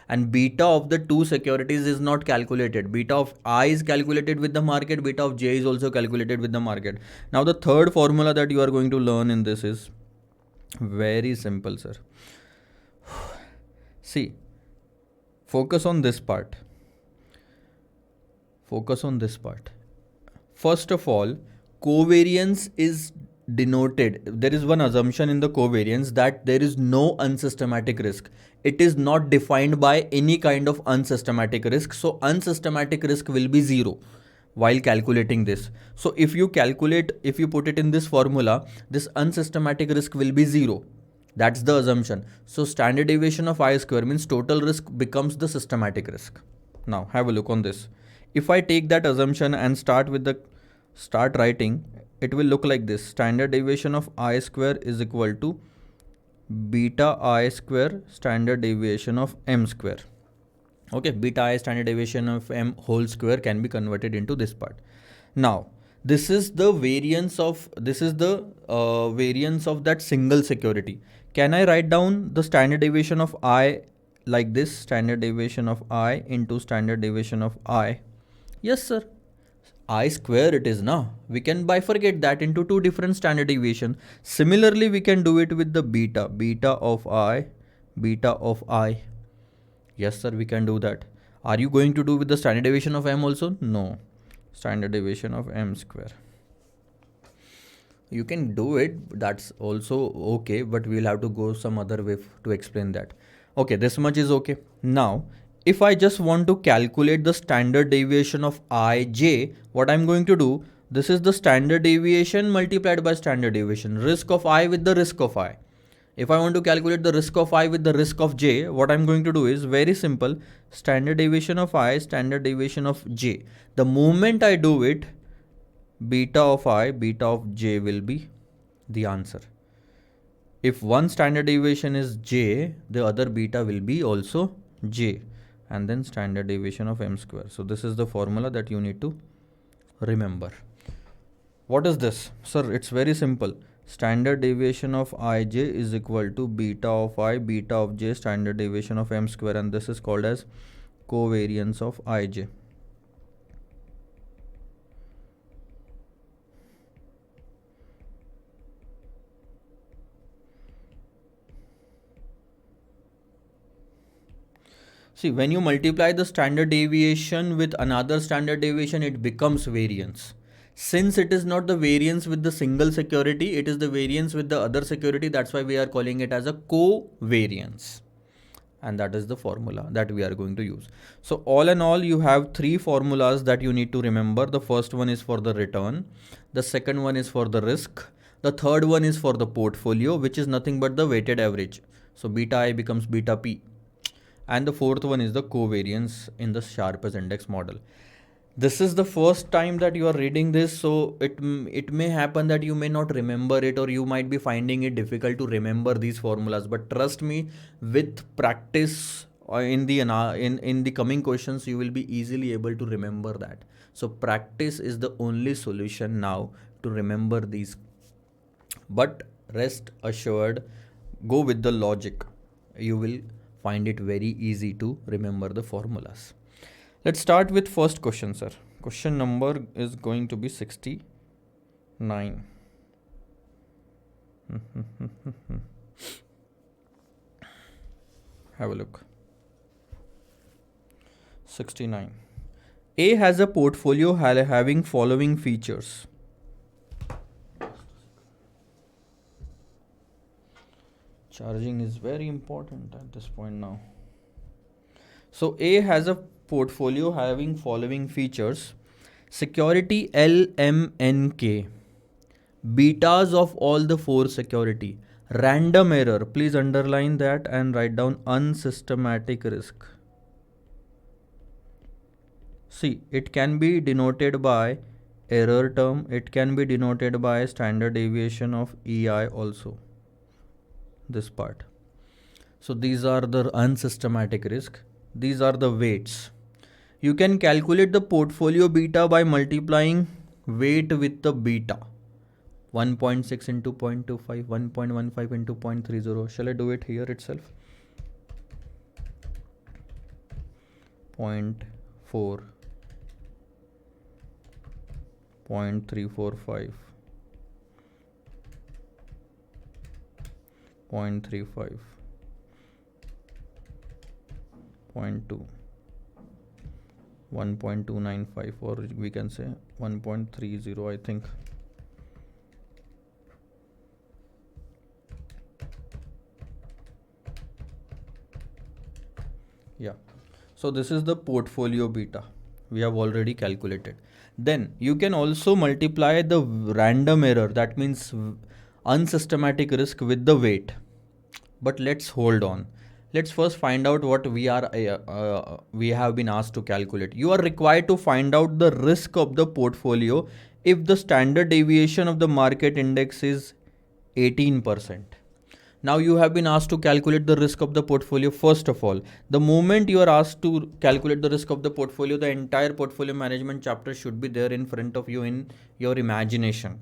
And beta of the two securities is not calculated. Beta of I is calculated with the market. Beta of J is also calculated with the market. Now the third formula that you are going to learn in this is very simple, sir. See, focus on this part. Focus on this part. First of all, covariance is denoted. There is one assumption in the covariance that there is no unsystematic risk. It is not defined by any kind of unsystematic risk. So unsystematic risk will be zero while calculating this. So if you put it in this formula, this unsystematic risk will be zero. That's the assumption. So standard deviation of I square means total risk becomes the systematic risk. Now have a look on this. If I take that assumption and start writing, it will look like this. Standard deviation of I square is equal to beta I square standard deviation of M square. Okay, beta I standard deviation of M whole square can be converted into this part. Now, this is the variance of that single security. Can I write down the standard deviation of I like this? Standard deviation of I into standard deviation of I. Yes, sir. I square it is now. We can bifurcate that into two different standard deviation. Similarly, we can do it with the beta. Beta of I. Yes, sir, we can do that. Are you going to do with the standard deviation of M also? No. Standard deviation of M square. You can do it, that's also okay, but we'll have to go some other way to explain that. Okay, this much is okay. Now, if I just want to calculate the standard deviation of ij, what I'm going to do, this is the standard deviation multiplied by standard deviation, risk of I with the risk of I. If I want to calculate the risk of I with the risk of j, what I'm going to do is very simple, standard deviation of I, standard deviation of j. The moment I do it, beta of I, beta of j will be the answer. If one standard deviation is j, the other beta will be also j, and then standard deviation of m square. So this is the formula that you need to remember. What is this? Sir, it's very simple. Standard deviation of ij is equal to beta of I, beta of j, standard deviation of m square, and this is called as covariance of ij. See, when you multiply the standard deviation with another standard deviation, it becomes variance. Since it is not the variance with the single security, it is the variance with the other security. That's why we are calling it as a covariance. And that is the formula that we are going to use. So all in all, you have three formulas that you need to remember. The first one is for the return. The second one is for the risk. The third one is for the portfolio, which is nothing but the weighted average. So beta I becomes beta P. And the fourth one is the covariance in the Sharpe's index model. This is the first time that you are reading this, so it may happen that you may not remember it, or you might be finding it difficult to remember these formulas. But trust me, with practice in the coming questions, you will be easily able to remember that. So practice is the only solution now to remember these. But rest assured, go with the logic. You will find it very easy to remember the formulas. Let's start with first question, sir. Question number is going to be 69. Have a look. 69. A has a portfolio having following features. Charging is very important at this point now. So A has a portfolio having following features: security LMNK, betas of all the four security, random error, please underline that and write down unsystematic risk. See, it can be denoted by error term, it can be denoted by standard deviation of EI also, this part. So these are the unsystematic risk. These are the weights. You can calculate the portfolio beta by multiplying weight with the beta. 1.6 into 0.25, 1.15 into 0.30. Shall I do it here itself? 0.4, 0.345, 0.35, 0.2, 1.295, or we can say 1.30, I think. Yeah. So this is the portfolio beta. We have already calculated. Then you can also multiply the random error, that means unsystematic risk, with the weight. But let's hold on. Let's first find out what we have been asked to calculate. You are required to find out the risk of the portfolio if the standard deviation of the market index is 18%. Now you have been asked to calculate the risk of the portfolio. First of all, the moment you are asked to calculate the risk of the portfolio, the entire portfolio management chapter should be there in front of you in your imagination.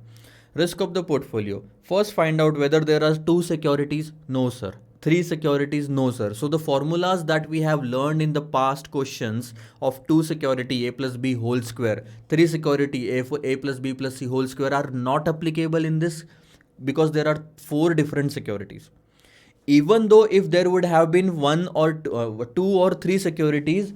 Risk of the portfolio. First find out whether there are two securities. No, sir. Three securities. No, sir. So the formulas that we have learned in the past questions of two security A plus B whole square, three security A for A plus B plus C whole square are not applicable in this, because there are four different securities. Even though if there would have been one or two or three securities,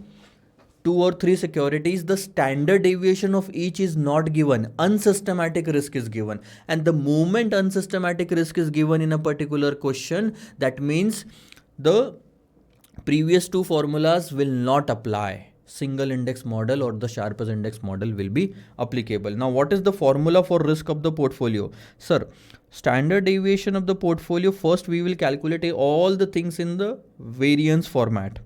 two or three securities, the standard deviation of each is not given. Unsystematic risk is given. And the moment unsystematic risk is given in a particular question, that means the previous two formulas will not apply. Single index model or the sharpest index model will be applicable. Now, what is the formula for risk of the portfolio? Sir, standard deviation of the portfolio, first we will calculate all the things in the variance format.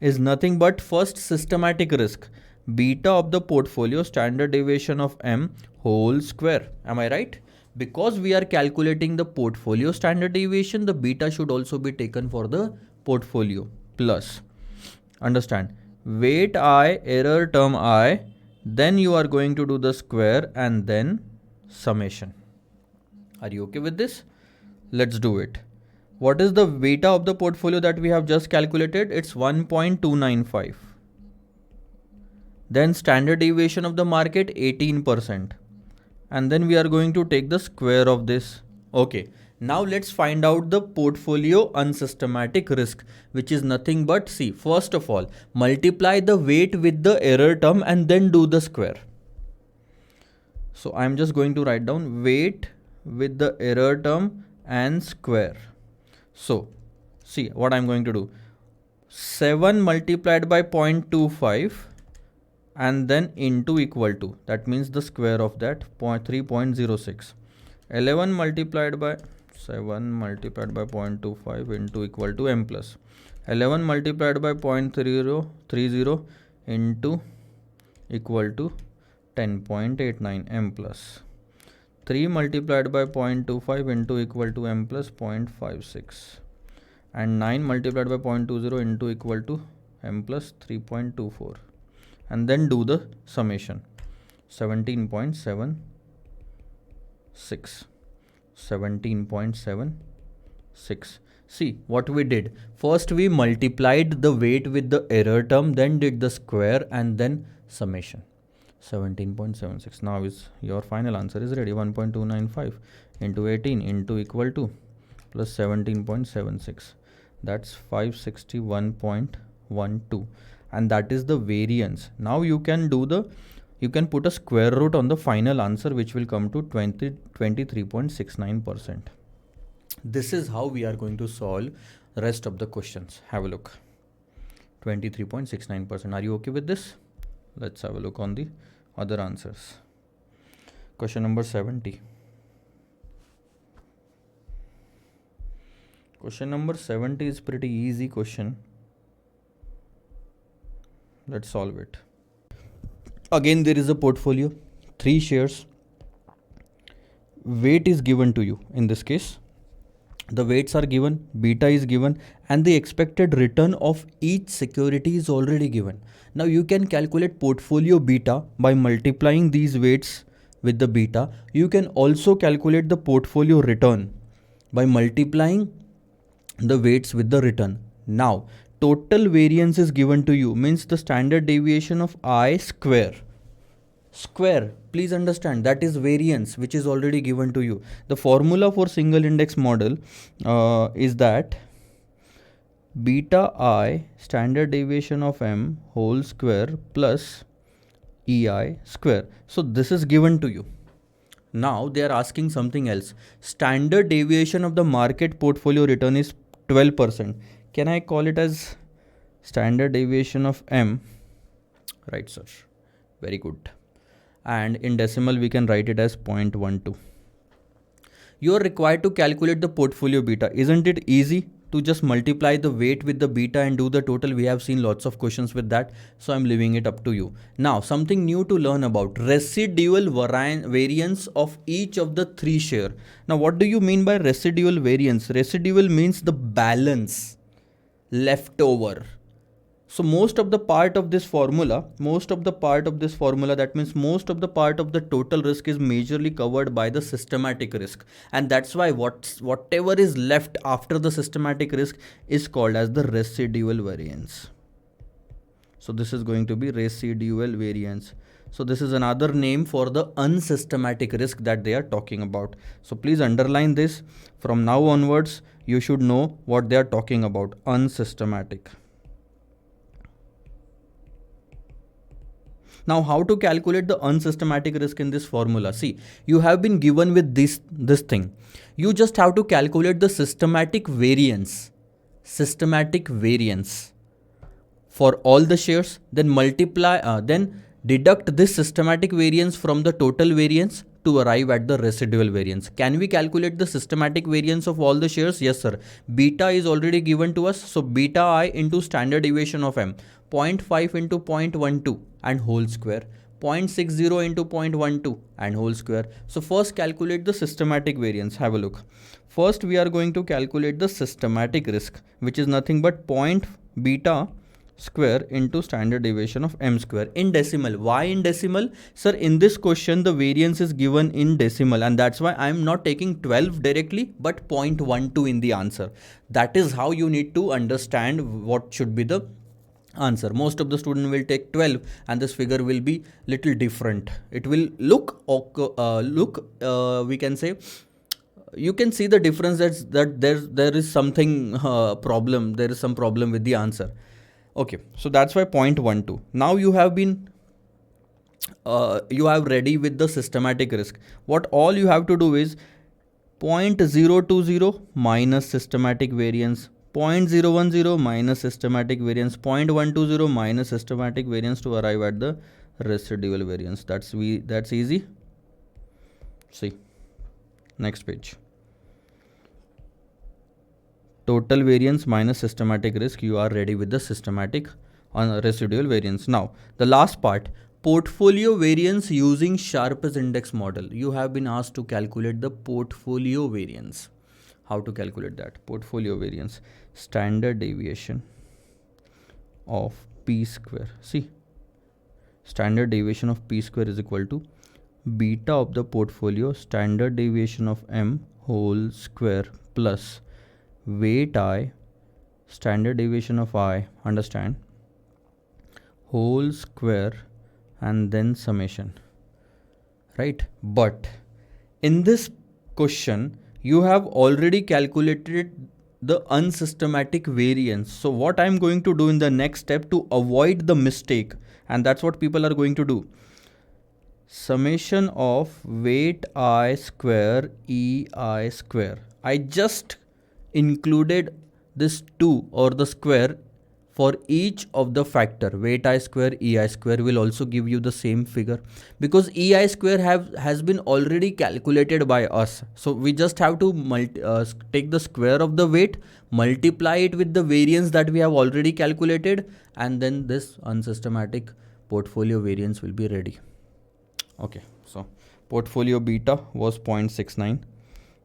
Is nothing but first systematic risk, beta of the portfolio standard deviation of m whole square. Am I right? Because we are calculating the portfolio standard deviation, the beta should also be taken for the portfolio plus, understand, weight I, error term I, then you are going to do the square and then summation. Are you okay with this? Let's do it. What is the beta of the portfolio that we have just calculated? It's 1.295. Then standard deviation of the market 18%. And then we are going to take the square of this. Okay. Now let's find out the portfolio unsystematic risk, which is nothing but, see, first of all, multiply the weight with the error term and then do the square. So I'm just going to write down weight with the error term and square. So, see what I'm going to do. 7 multiplied by 0.25 and then into equal to, that means the square of that, 3.06. 11 multiplied by 7 multiplied by 0.25 into equal to m plus. 11 multiplied by 0.30 into equal to 10.89 m plus. 3 multiplied by 0.25 into equal to m plus 0.56 and 9 multiplied by 0.20 into equal to m plus 3.24 and then do the summation. 17.76. 17.76. See what we did. First we multiplied the weight with the error term, then did the square and then summation. 17.76. Now is your final answer is ready. 1.295 into 18 into equal to plus 17.76. That's 561.12 and that is the variance. Now you can put a square root on the final answer, which will come to 23.69%. This is how we are going to solve rest of the questions. Have a look. 23.69%. Are you okay with this? Let's have a look on the other answers. Question number 70. Question number 70 is pretty easy question. Let's solve it. Again, there is a portfolio, 3 shares. Weight is given to you. In this case, the weights are given, beta is given, and the expected return of each security is already given. Now you can calculate portfolio beta by multiplying these weights with the beta. You can also calculate the portfolio return by multiplying the weights with the return. Now, total variance is given to you, means the standard deviation of I square. Please understand, that is variance which is already given to you. The formula for single index model is that beta I standard deviation of m whole square plus EI square. So this is given to you. Now they are asking something else. Standard deviation of the market portfolio return is 12%. Can I call it as standard deviation of m? Right, sir. Very good. And in decimal we can write it as 0.12. You are required to calculate the portfolio beta. Isn't it easy to just multiply the weight with the beta and do the total? We have seen lots of questions with that, so I'm leaving it up to you. Now something new to learn about: residual variance of each of the 3 share. Now what do you mean by residual variance? Residual means the balance left over. So most of the part of this formula, that means most of the part of the total risk is majorly covered by the systematic risk. And that's why whatever is left after the systematic risk is called as the residual variance. So this is going to be residual variance. So this is another name for the unsystematic risk that they are talking about. So please underline this. From now onwards, you should know what they are talking about. Unsystematic. Now, how to calculate the unsystematic risk in this formula? See, you have been given with this thing. You just have to calculate the systematic variance. Systematic variance for all the shares, then then deduct this systematic variance from the total variance to arrive at the residual variance. Can we calculate the systematic variance of all the shares? Yes, sir. Beta is already given to us. So beta I into standard deviation of m, 0.5 into 0.12 and whole square, 0.60 into 0.12 and whole square. So first calculate the systematic variance. Have a look. First we are going to calculate the systematic risk, which is nothing but beta square into standard deviation of m square in decimal. Why in decimal? Sir, in this question the variance is given in decimal, and that's why I am not taking 12 directly but 0.12 in the answer. That is how you need to understand what should be the answer. Most of the student will take 12 and this figure will be little different. It will look we can say, you can see the difference, that there is something problem, there is some problem with the answer. Okay, so that's why 0.12. Now you have been you have ready with the systematic risk. What all you have to do is 0.020 minus systematic variance, 0.010 minus systematic variance, 0.120 minus systematic variance to arrive at the residual variance. That's easy. See, next page. Total variance minus systematic risk. You are ready with the systematic on residual variance. Now the last part, portfolio variance using Sharpe's index model. You have been asked to calculate the portfolio variance. How to calculate that? Portfolio variance, standard deviation of p square. See, standard deviation of p square is equal to beta of the portfolio standard deviation of m whole square plus weight I standard deviation of I, understand, whole square and then summation, right? But in this question you have already calculated the unsystematic variance. So what I'm going to do in the next step to avoid the mistake, and that's what people are going to do, summation of weight I square EI square. I just included this 2 or the square for each of the factor. Weight I square EI square will also give you the same figure, because EI square has been already calculated by us. So we just have to take the square of the weight, multiply it with the variance that we have already calculated, and then this unsystematic portfolio variance will be ready. Okay, so portfolio beta was 0.69.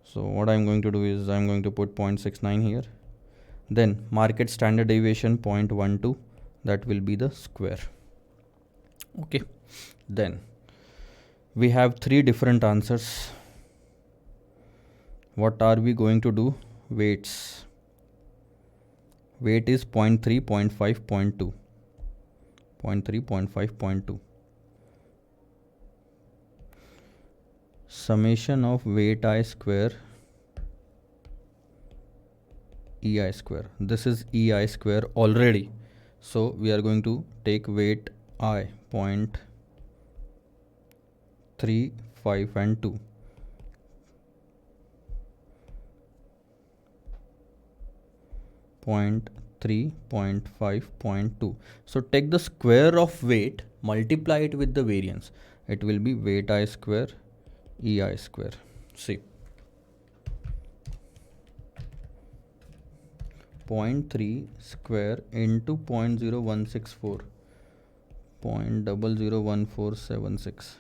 So what I'm going to do is I'm going to put 0.69 here. Then market standard deviation 0.12, that will be the square. Okay, then we have 3 different answers. What are we going to do? Weights. Weight is 0.3, 0.5, 0.2. 0.3, 0.5, 0.2. Summation of weight I square EI square. This is EI square already. So we are going to take weight I 0.3, 5 and 2. 0.3, 0.5, 0.2. So take the square of weight, multiply it with the variance. It will be weight I square EI square. See, 0.3 square into 0.0164, 0.001476,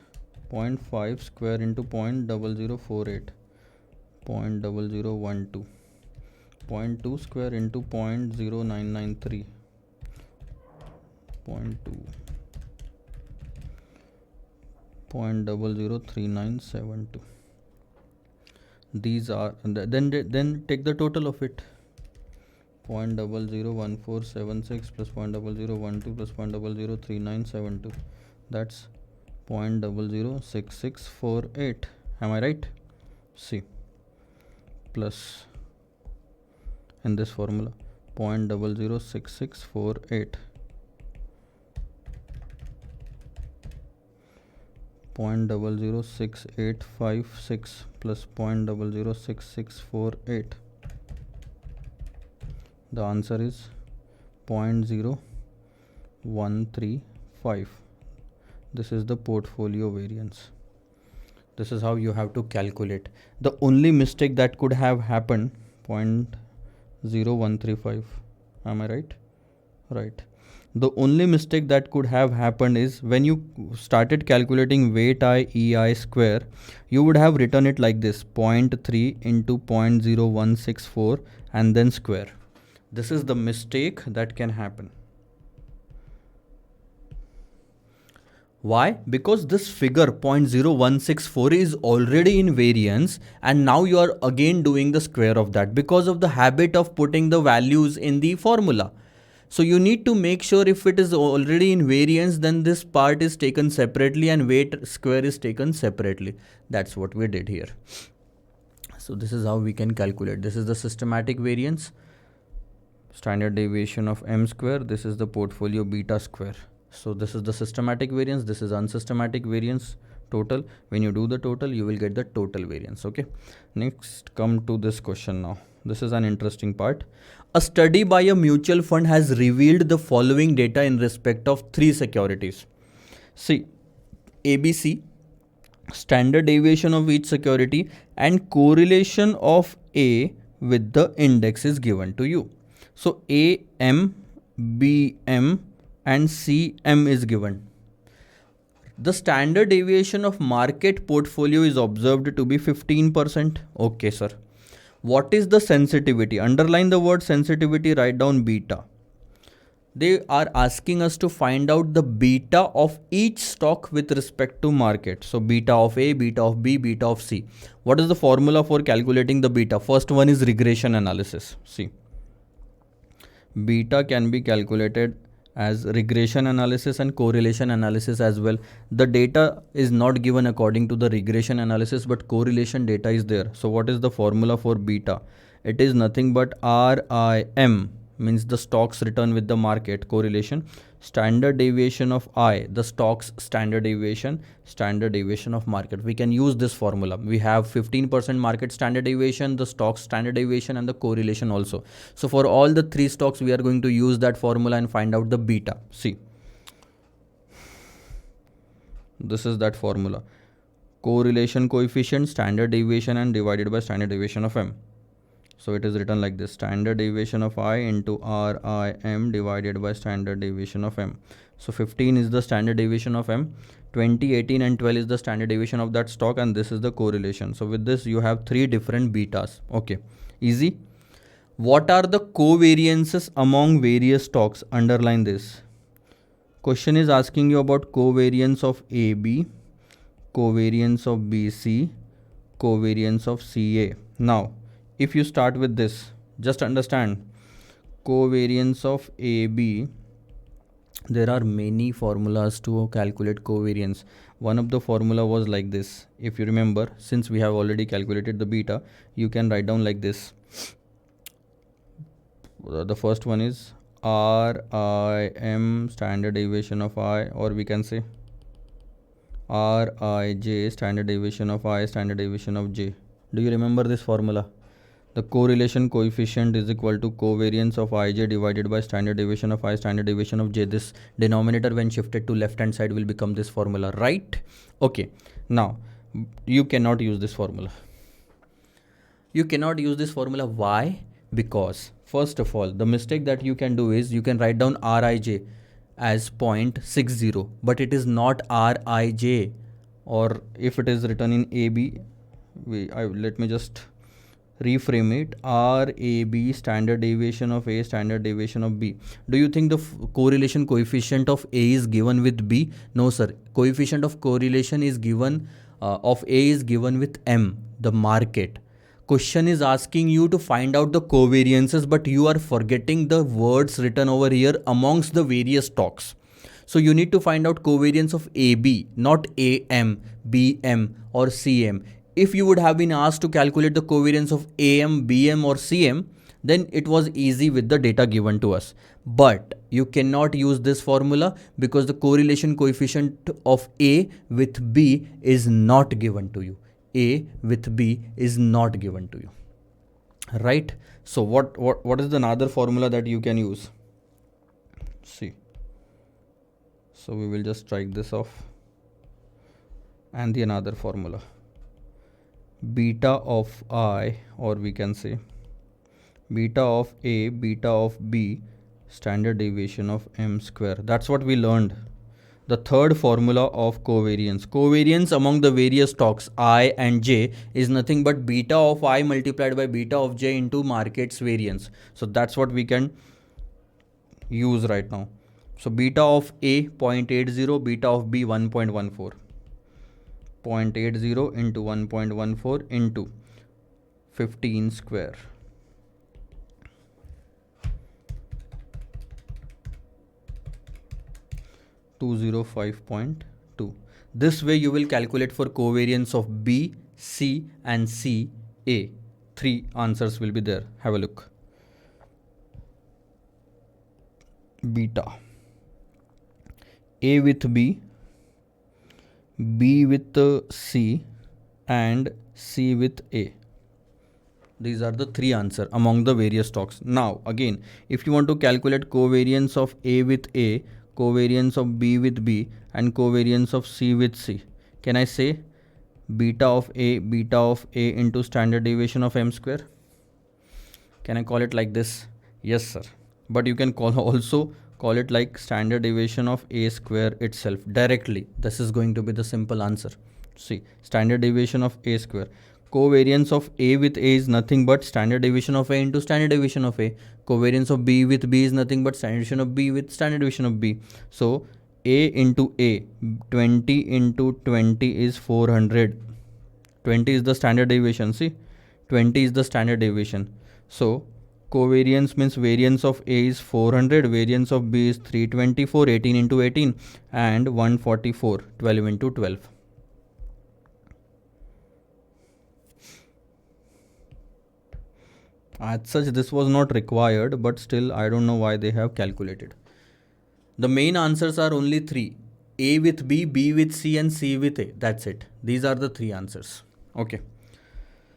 0.5 square into 0.0048, 0.0012, 0.2 square into 0.0993, 0.2, 0.003972. These are, then take the total of it. 0.001476 plus 0.0012 plus 0.003972. That's 0.006648. Am I right? See, plus in this formula 0.006648 0.006856 plus 0.006648. The answer is 0.0135. This is the portfolio variance. This is how you have to calculate. The only mistake that could have happened, 0.0135. Am I right? Right. The only mistake that could have happened is when you started calculating weight I EI square, you would have written it like this, 0.3 into 0.0164 and then square. This is the mistake that can happen. Why? Because this figure 0.0164 is already in variance and now you are again doing the square of that because of the habit of putting the values in the formula. So you need to make sure if it is already in variance, then this part is taken separately and weight square is taken separately. That's what we did here. So this is how we can calculate. This is the systematic variance, standard deviation of M square. This is the portfolio beta square. So this is the systematic variance. This is unsystematic variance total. When you do the total, you will get the total variance. Okay. Next, come to this question now. This is an interesting part. A study by a mutual fund has revealed the following data in respect of 3 securities. See, ABC, standard deviation of each security and correlation of A with the index is given to you. So AM, BM and CM is given. The standard deviation of market portfolio is observed to be 15%. Okay, sir. What is the sensitivity? Underline the word sensitivity, write down beta. They are asking us to find out the beta of each stock with respect to market. So beta of A, beta of B, beta of C. What is the formula for calculating the beta? First one is regression analysis. See, beta can be calculated as regression analysis and correlation analysis as well. The data is not given according to the regression analysis, but correlation data is there. So what is the formula for beta? It is nothing but RIM, means the stocks return with the market, correlation, standard deviation of I, the stocks standard deviation of market. We can use this formula. We have 15% market standard deviation, the stocks standard deviation and the correlation also. So for all the 3 stocks, we are going to use that formula and find out the beta. See, this is that formula. Correlation coefficient, standard deviation and divided by standard deviation of M. So it is written like this, standard deviation of I into RIM divided by standard deviation of M. So 15 is the standard deviation of M, 20, 18 and 12 is the standard deviation of that stock, and this is the correlation. So with this you have 3 different betas. Okay, easy. What are the covariances among various stocks? Underline this. Question is asking you about covariance of AB, covariance of BC, covariance of CA. Now, if you start with this, just understand, covariance of AB, there are many formulas to calculate covariance. One of the formula was like this. If you remember, since we have already calculated the beta, you can write down like this. The first one is RIM standard deviation of I, or we can say RIJ standard deviation of I, standard deviation of J. Do you remember this formula? The correlation coefficient is equal to covariance of Ij divided by standard deviation of I, standard deviation of J. This denominator when shifted to left hand side will become this formula, right? Okay. Now, you cannot use this formula. You cannot use this formula. Why? Because first of all, the mistake that you can do is you can write down Rij as 0.60, but it is not Rij. Or if it is written in AB, let me just reframe it, RAB standard deviation of A, standard deviation of B. Do you think the correlation coefficient of A is given with B? No, sir. Coefficient of correlation is given of A is given with M, the market. Question is asking you to find out the covariances, but you are forgetting the words written over here amongst the various stocks. So you need to find out covariance of AB, not AM, BM or CM. If you would have been asked to calculate the covariance of AM, BM or CM, then it was easy with the data given to us. But you cannot use this formula because the correlation coefficient of A with B is not given to you. A with B is not given to you. Right? So what is the another formula that you can use? See. So we will just strike this off. And the another formula. Beta of I, or we can say beta of A, beta of B, standard deviation of M square. That's what we learned. The third formula of covariance. Covariance among the various stocks I and J is nothing but beta of I multiplied by beta of J into market's variance. So that's what we can use right now. So beta of A 0.80, beta of B 1.14. 0.80 into 1.14 into 15 square. 205.2. This way you will calculate for covariance of B, C and C, A. 3 answers will be there. Have a look. Beta. A with B, B with C and C with A. These are the 3 answers among the various stocks. Now again, if you want to calculate covariance of A with A, covariance of B with B and covariance of C with C, can I say beta of A into standard deviation of M square? Can I call it like this? Yes sir. But you can also call it like standard deviation of A square itself directly. This is going to be the simple answer. See, standard deviation of A square. Covariance of A with A is nothing but standard deviation of A into standard deviation of A. Covariance of B with B is nothing but standard deviation of B with standard deviation of B. So A into A, 20 into 20 is 400. 20 is the standard deviation. See, 20 is the standard deviation. So covariance means variance of A is 400, variance of B is 324, 18 into 18 and 144, 12 into 12. As such, this was not required, but still I don't know why they have calculated. The main answers are only 3. A with B, B with C and C with A. That's it. These are the 3 answers. Okay.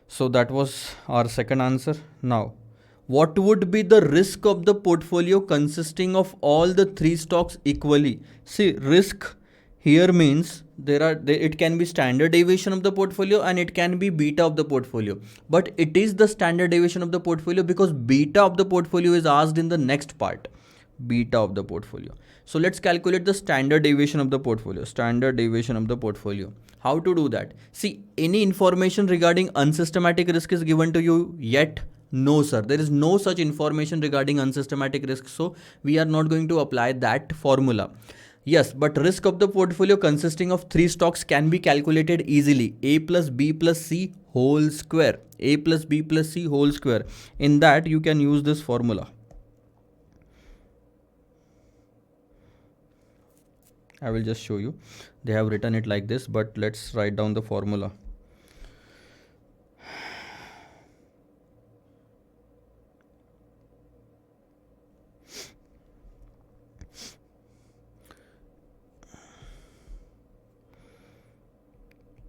So that was our second answer. Now, what would be the risk of the portfolio consisting of all the 3 stocks equally? See, risk here means it can be standard deviation of the portfolio and it can be beta of the portfolio. But it is the standard deviation of the portfolio because beta of the portfolio is asked in the next part. Beta of the portfolio. So let's calculate the standard deviation of the portfolio. Standard deviation of the portfolio. How to do that? See, any information regarding unsystematic risk is given to you yet? No sir, there is no such information regarding unsystematic risk, so we are not going to apply that formula. Yes, but risk of the portfolio consisting of 3 stocks can be calculated easily. A plus B plus C whole square. A plus B plus C whole square. In that you can use this formula. I will just show you. They have written it like this, but let's write down the formula.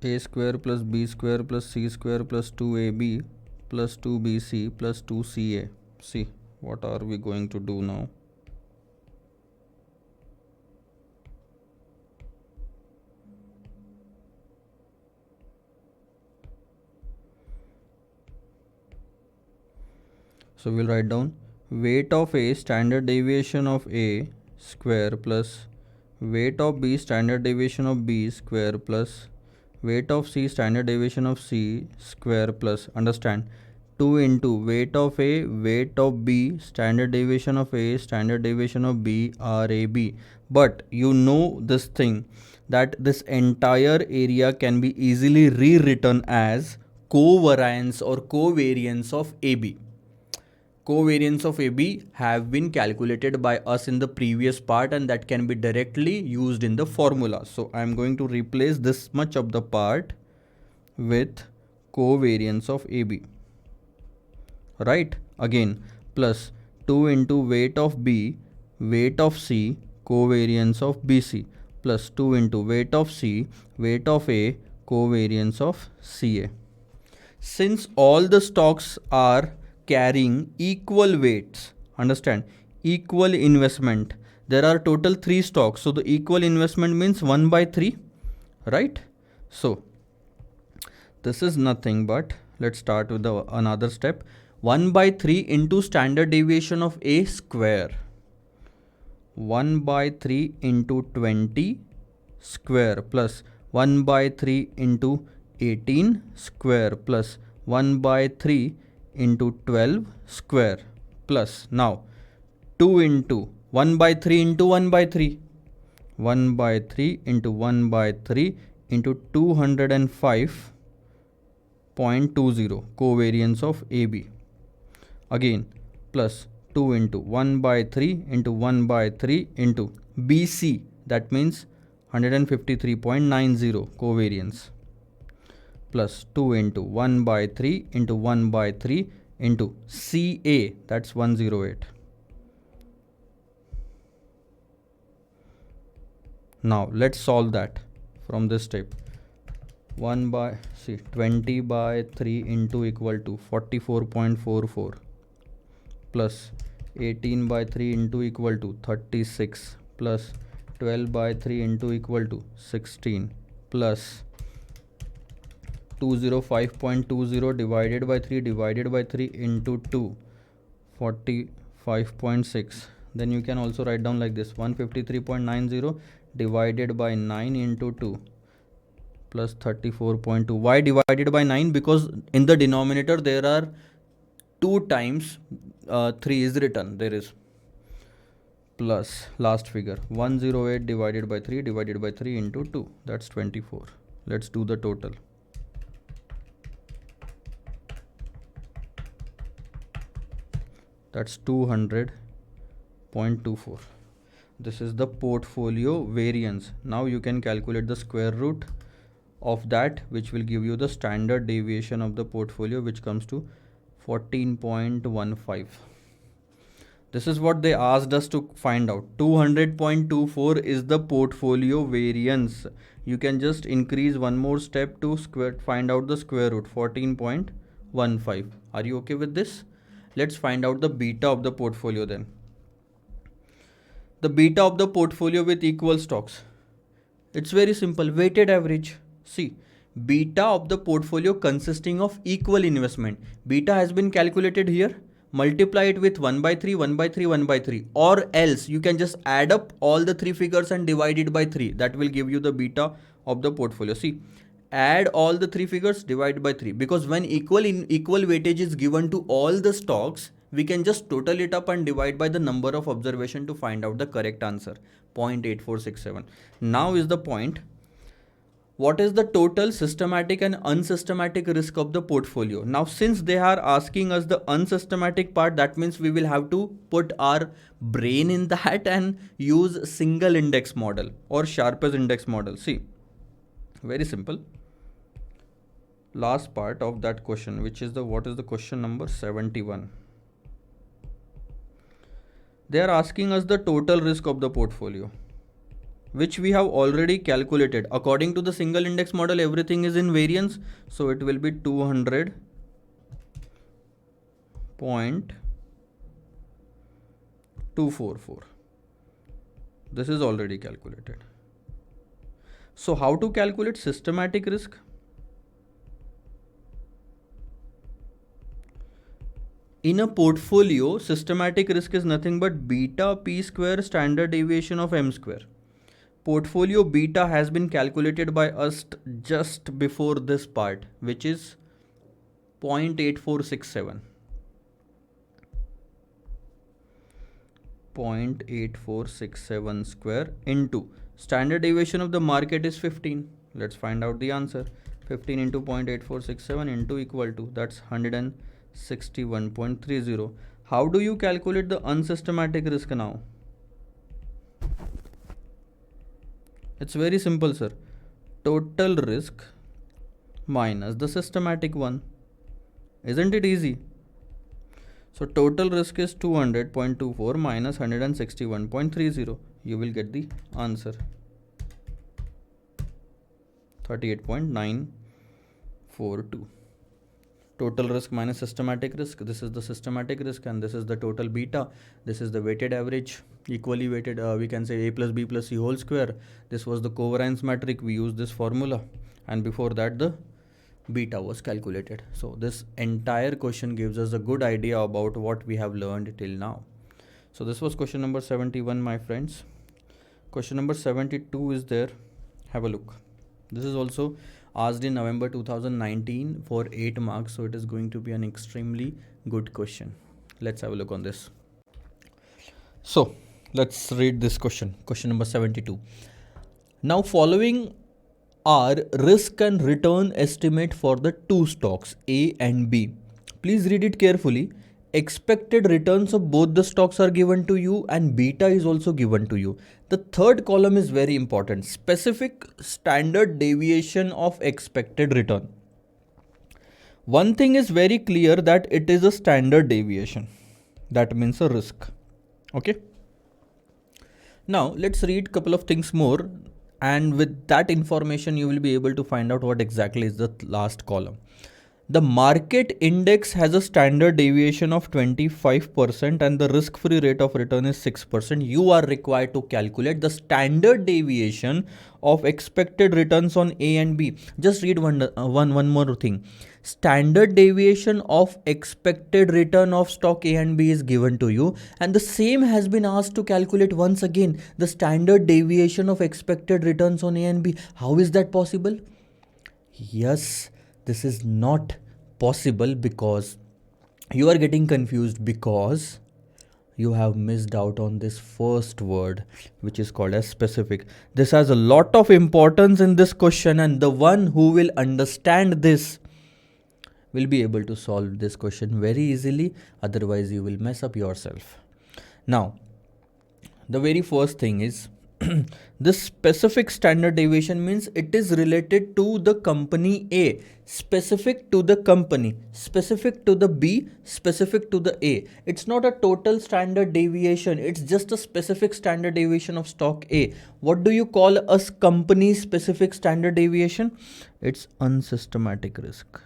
A square plus B square plus C square plus 2AB plus 2BC plus 2CA. See, what are we going to do now? So we'll write down weight of A standard deviation of A square plus weight of B standard deviation of B square plus weight of C standard deviation of C square plus, understand, 2 into weight of A, weight of B, standard deviation of A, standard deviation of B, RAB. But you know this thing that this entire area can be easily rewritten as covariance or covariance of AB. Covariance of AB have been calculated by us in the previous part and that can be directly used in the formula. So I am going to replace this much of the part with covariance of AB. right? Again, plus 2 into weight of B, weight of C, covariance of BC, plus 2 into weight of C, weight of A, covariance of CA. Since all the stocks are carrying equal weights, understand, equal investment, there are total 3 stocks, so the equal investment means 1 by 3, right? So this is nothing but, let's start with another step. 1 by 3 into standard deviation of A square. 1 by 3 into 20 square plus 1 by 3 into 18 square plus 1 by 3 into 12 square plus now 2 into 1 by 3 into 1 by 3. 1 by 3 into 1 by 3 into 205.20 covariance of AB. Again, plus 2 into 1 by 3 into 1 by 3 into BC, that means 153.90 covariance, plus 2 into 1 by 3 into 1 by 3 into CA, that's 108. Now let's solve that from this step. 1 by 20 by 3 into equal to 44.44 plus 18 by 3 into equal to 36 plus 12 by 3 into equal to 16 plus 205.20 divided by 3 into 2, 45.6. Then you can also write down like this, 153.90 divided by 9 into 2 plus 34.2. Why divided by 9? Because in the denominator there are 2 times 3 is written. There is plus last figure 108 divided by 3 into 2, that's 24. Let's do the total. That's 200.24. This is the portfolio variance. Now you can calculate the square root of that, which will give you the standard deviation of the portfolio, which comes to 14.15. This is what they asked us to find out. 200.24 is the portfolio variance. You can just increase one more step to find out the square root, 14.15. Are you okay with this? Let's find out the beta of the portfolio then. The beta of the portfolio with equal stocks. It's very simple, weighted average. See, beta of the portfolio consisting of equal investment. Beta has been calculated here. Multiply it with 1 by 3, 1 by 3, 1 by 3. Or else you can just add up all the 3 figures and divide it by 3. That will give you the beta of the portfolio. See, add all the 3 figures, divide by 3. Because when equal weightage is given to all the stocks, we can just total it up and divide by the number of observation to find out the correct answer, 0.8467. Now is the point. What is the total systematic and unsystematic risk of the portfolio? Now, since they are asking us the unsystematic part, that means we will have to put our brain in that and use single index model or sharpest index model. See, very simple. Last part of that question, which is what is the question number 71. They are asking us the total risk of the portfolio, which we have already calculated. According to the single index model, everything is in variance. So it will be 200.244. This is already calculated. So how to calculate systematic risk? In a portfolio, systematic risk is nothing but beta p square standard deviation of m square. Portfolio beta has been calculated by us just before this part, which is 0.8467. 0.8467 square into standard deviation of the market is 15. Let's find out the answer. 15 into 0.8467 into equal to, that's 161.30. How do you calculate the unsystematic risk now? It's very simple, sir. Total risk minus the systematic one. Isn't it easy? So total risk is 200.24 minus 161.30. You will get the answer 38.942. Total risk minus systematic risk. This is the systematic risk and this is the total beta. This is the weighted average, equally weighted. We can say A plus B plus C whole square. This was the covariance metric. We used this formula, and before that the beta was calculated. So this entire question gives us a good idea about what we have learned till now. So this was question number 71, my friends. Question number 72 is there. Have a look. This is also asked in November 2019 for 8 marks. So it is going to be an extremely good question. Let's have a look on this. So let's read this question. Question number 72. Now following are risk and return estimate for the two stocks A and B. Please read it carefully. Expected returns of both the stocks are given to you and beta is also given to you. The third column is very important. Specific standard deviation of expected return. One thing is very clear, that it is a standard deviation. That means a risk. Okay. Now let's read a couple of things more. And with that information, you will be able to find out what exactly is the last column. The market index has a standard deviation of 25% and the risk-free rate of return is 6%. You are required to calculate the standard deviation of expected returns on A and B. Just read one more thing. Standard deviation of expected return of stock A and B is given to you, and the same has been asked to calculate once again the standard deviation of expected returns on A and B. How is that possible? Yes, this is not possible because you are getting confused, because you have missed out on this first word, which is called as specific. This has a lot of importance in this question, and the one who will understand this will be able to solve this question very easily. Otherwise, you will mess up yourself. Now, the very first thing is this specific standard deviation means it is related to the company A, specific to the company, specific to the B, specific to the A. It's not a total standard deviation. It's just a specific standard deviation of stock A. What do you call a company specific standard deviation? It's unsystematic risk.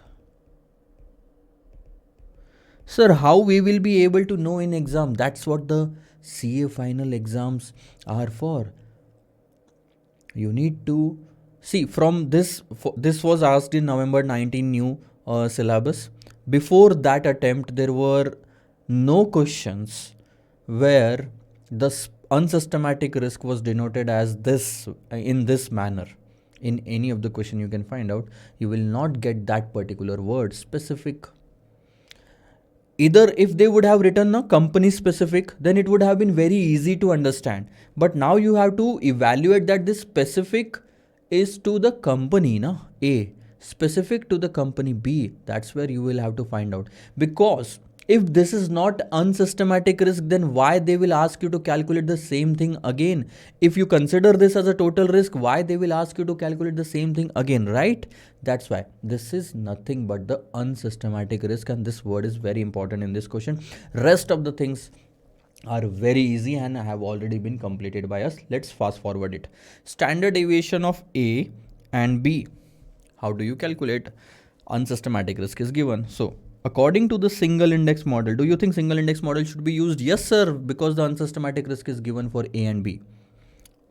Sir, how we will be able to know in exam? That's what the CA final exams are for. You need to see from this. This was asked in November 19 new syllabus. Before that attempt, there were no questions where the unsystematic risk was denoted as this in this manner. In any of the question you can find out, you will not get that particular word specific. Either if they would have written a company specific, then it would have been very easy to understand. But now you have to evaluate that this specific is to the company, na? A. Specific to the company B. That's where you will have to find out. Because if this is not unsystematic risk, then why they will ask you to calculate the same thing again? If you consider this as a total risk, why they will ask you to calculate the same thing again, right? That's why this is nothing but the unsystematic risk, and this word is very important in this question. Rest of the things are very easy and have already been completed by us. Let's fast forward it. Standard deviation of A and B. How do you calculate? Unsystematic risk is given. So according to the single index model, do you think single index model should be used? Yes, sir, because the unsystematic risk is given for A and B.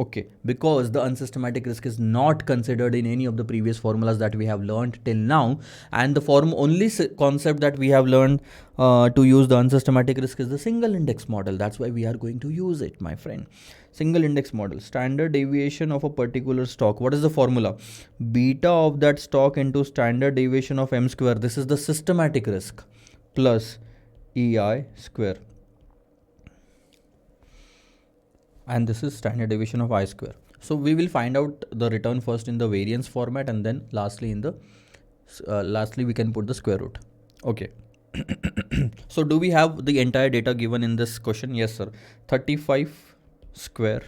Okay, because the unsystematic risk is not considered in any of the previous formulas that we have learned till now, and the only concept that we have learned to use the unsystematic risk is the single index model. That's why we are going to use it, my friend. Single index model, standard deviation of a particular stock. What is the formula? Beta of that stock into standard deviation of M square. This is the systematic risk, plus EI square. And this is standard deviation of I square. So we will find out the return first in the variance format, and then lastly in the lastly we can put the square root. Okay. So do we have the entire data given in this question? Yes, sir. 35 square,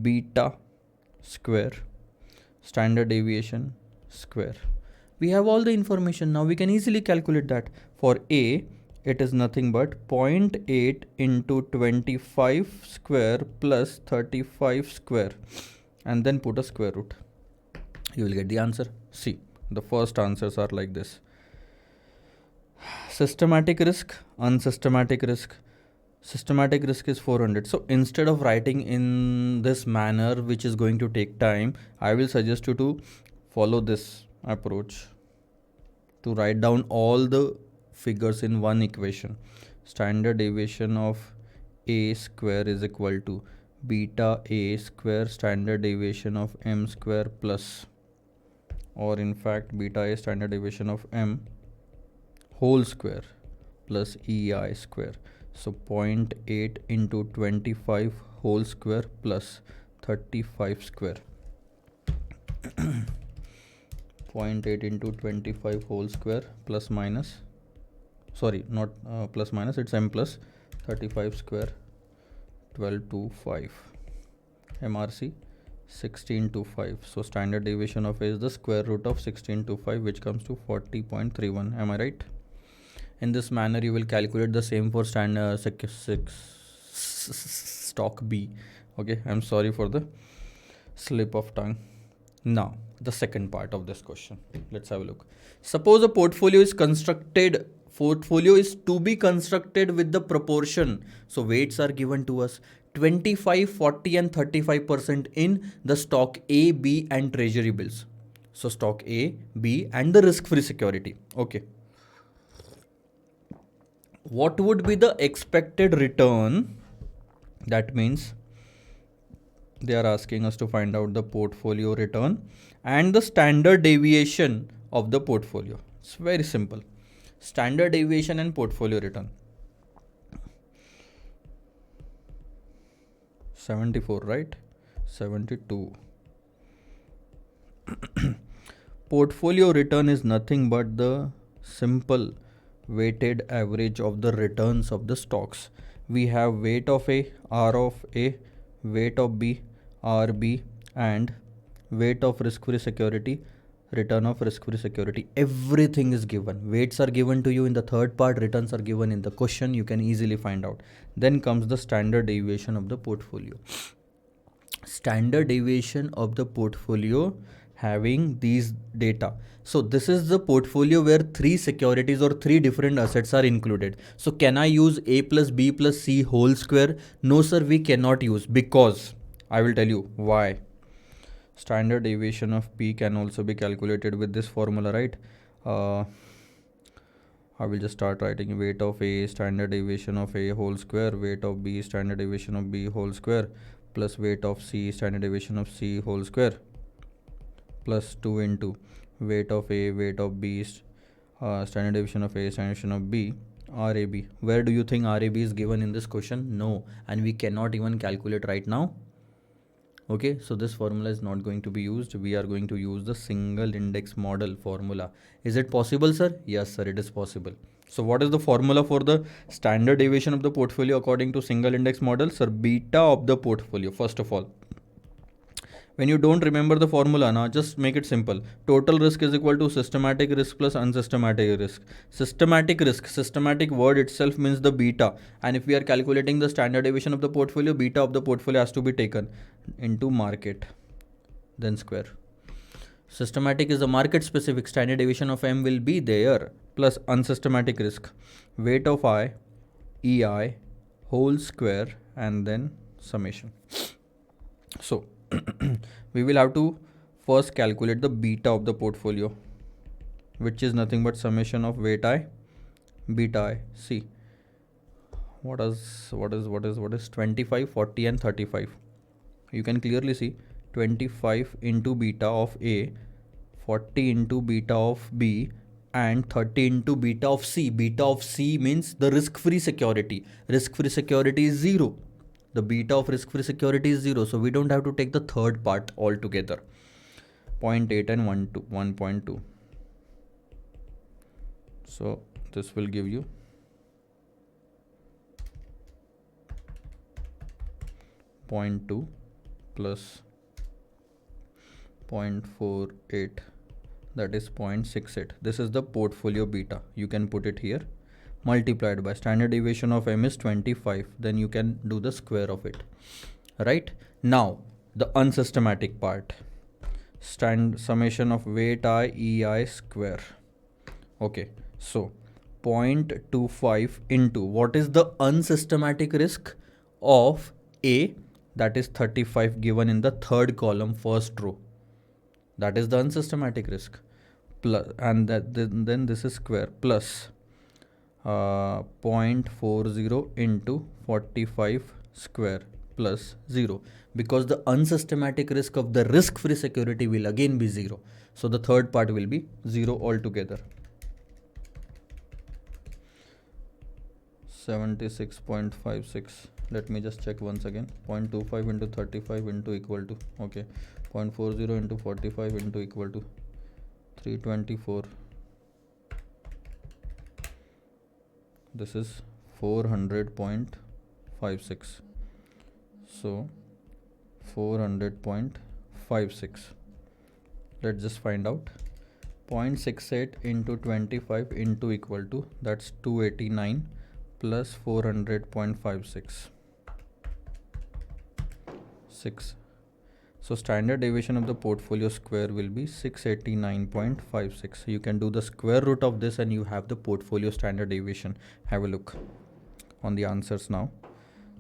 beta square, standard deviation square. We have all the information. Now we can easily calculate that. For A, it is nothing but 0.8 into 25 square plus 35 square, and then put a square root. You will get the answer. See, the first answers are like this: systematic risk, unsystematic risk. Systematic risk is 400. So instead of writing in this manner, which is going to take time, I will suggest you to follow this approach to write down all the figures in one equation. Standard deviation of a square is equal to beta a square standard deviation of m square plus, or in fact beta a standard deviation of m whole square plus ei square. So 0.8 into 25 whole square plus 35 square. 0.8 into 25 whole square plus minus, sorry, not plus minus, it's m plus 35 square, 12 to 5, MRC 16 to 5. So standard deviation of a is the square root of 16 to 5, which comes to 40.31. Am I right? In this manner, you will calculate the same for standard stock B. Okay, I'm sorry for the slip of tongue. Now, the second part of this question. Let's have a look. Suppose a portfolio is to be constructed with the proportion. So weights are given to us: 25, 40 and 35% in the stock A, B and treasury bills. So stock A, B and the risk-free security. Okay. What would be the expected return? That means they are asking us to find out the portfolio return and the standard deviation of the portfolio. It's very simple. Standard deviation and portfolio return. 74, right? 72. Portfolio return is nothing but the simple weighted average of the returns of the stocks. We have weight of A, R of A, weight of B, RB, and weight of risk-free security, return of risk-free security. Everything is given. Weights are given to you in the third part, returns are given in the question. You can easily find out. Then comes the standard deviation of the portfolio. Standard deviation of the portfolio having these data. So this is the portfolio where 3 securities or 3 different assets are included. So can I use A plus B plus C whole square? No sir, we cannot use, because I will tell you why. Standard deviation of P can also be calculated with this formula, right? I will just start writing weight of A standard deviation of A whole square, weight of B standard deviation of B whole square, plus weight of C standard deviation of C whole square, plus 2 into weight of A, weight of B, standard deviation of A, standard deviation of B, RAB. Where do you think RAB is given in this question? No, and we cannot even calculate right now. Okay, so this formula is not going to be used. We are going to use the single index model formula. Is it possible, sir? Yes, sir, it is possible. So what is the formula for the standard deviation of the portfolio according to single index model? Sir, beta of the portfolio. First of all, when you don't remember the formula, now just make it simple. Total risk is equal to systematic risk plus unsystematic risk. Systematic risk, systematic word itself means the beta, and if we are calculating the standard deviation of the portfolio, beta of the portfolio has to be taken into market, then square. Systematic is a market specific, standard deviation of M will be there, plus unsystematic risk, weight of I, EI, whole square, and then summation. So we will have to first calculate the beta of the portfolio, which is nothing but summation of weight I, beta I. See, what is 25, 40 and 35. You can clearly see 25 into beta of A, 40 into beta of B, and 30 into beta of C. Beta of C means the risk-free security. Risk-free security is 0. The beta of risk-free security is 0. So we don't have to take the third part altogether. 0.8 and 1.2. So this will give you 0.2 plus 0.48, that is 0.68. This is the portfolio beta. You can put it here. multiplied by standard deviation of m is 25, then you can do the square of it, right? Now the unsystematic part, summation of weight I ei square. Okay, so 0.25 into what is the unsystematic risk of A, that is 35 given in the third column first row, that is the unsystematic risk, plus, and then this is square, plus 0.40 into 45 square plus 0, because the unsystematic risk of the risk-free security will again be 0. So the third part will be 0 altogether. 76.56. Let me just check once again. 0.25 into 35 into equal to, okay, 0.40 into 45 into equal to 324. This is 400.56. So 400.56. Let's just find out. 0.68 into 25 into equal to, that's 289 plus 400.56. 6. So standard deviation of the portfolio square will be 689.56. You can do the square root of this and you have the portfolio standard deviation. Have a look on the answers now.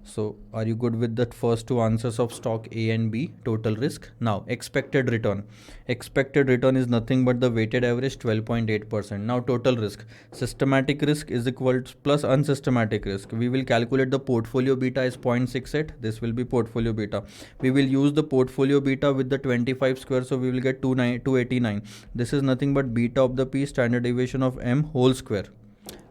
So are you good with the first two answers of stock A and B, total risk? Now expected return. Expected return is nothing but the weighted average 12.8%. Now total risk. Systematic risk is equal to plus unsystematic risk. We will calculate the portfolio beta is 0.68. This will be portfolio beta. We will use the portfolio beta with the 25 square. So we will get 289. This is nothing but beta of the P, standard deviation of M whole square.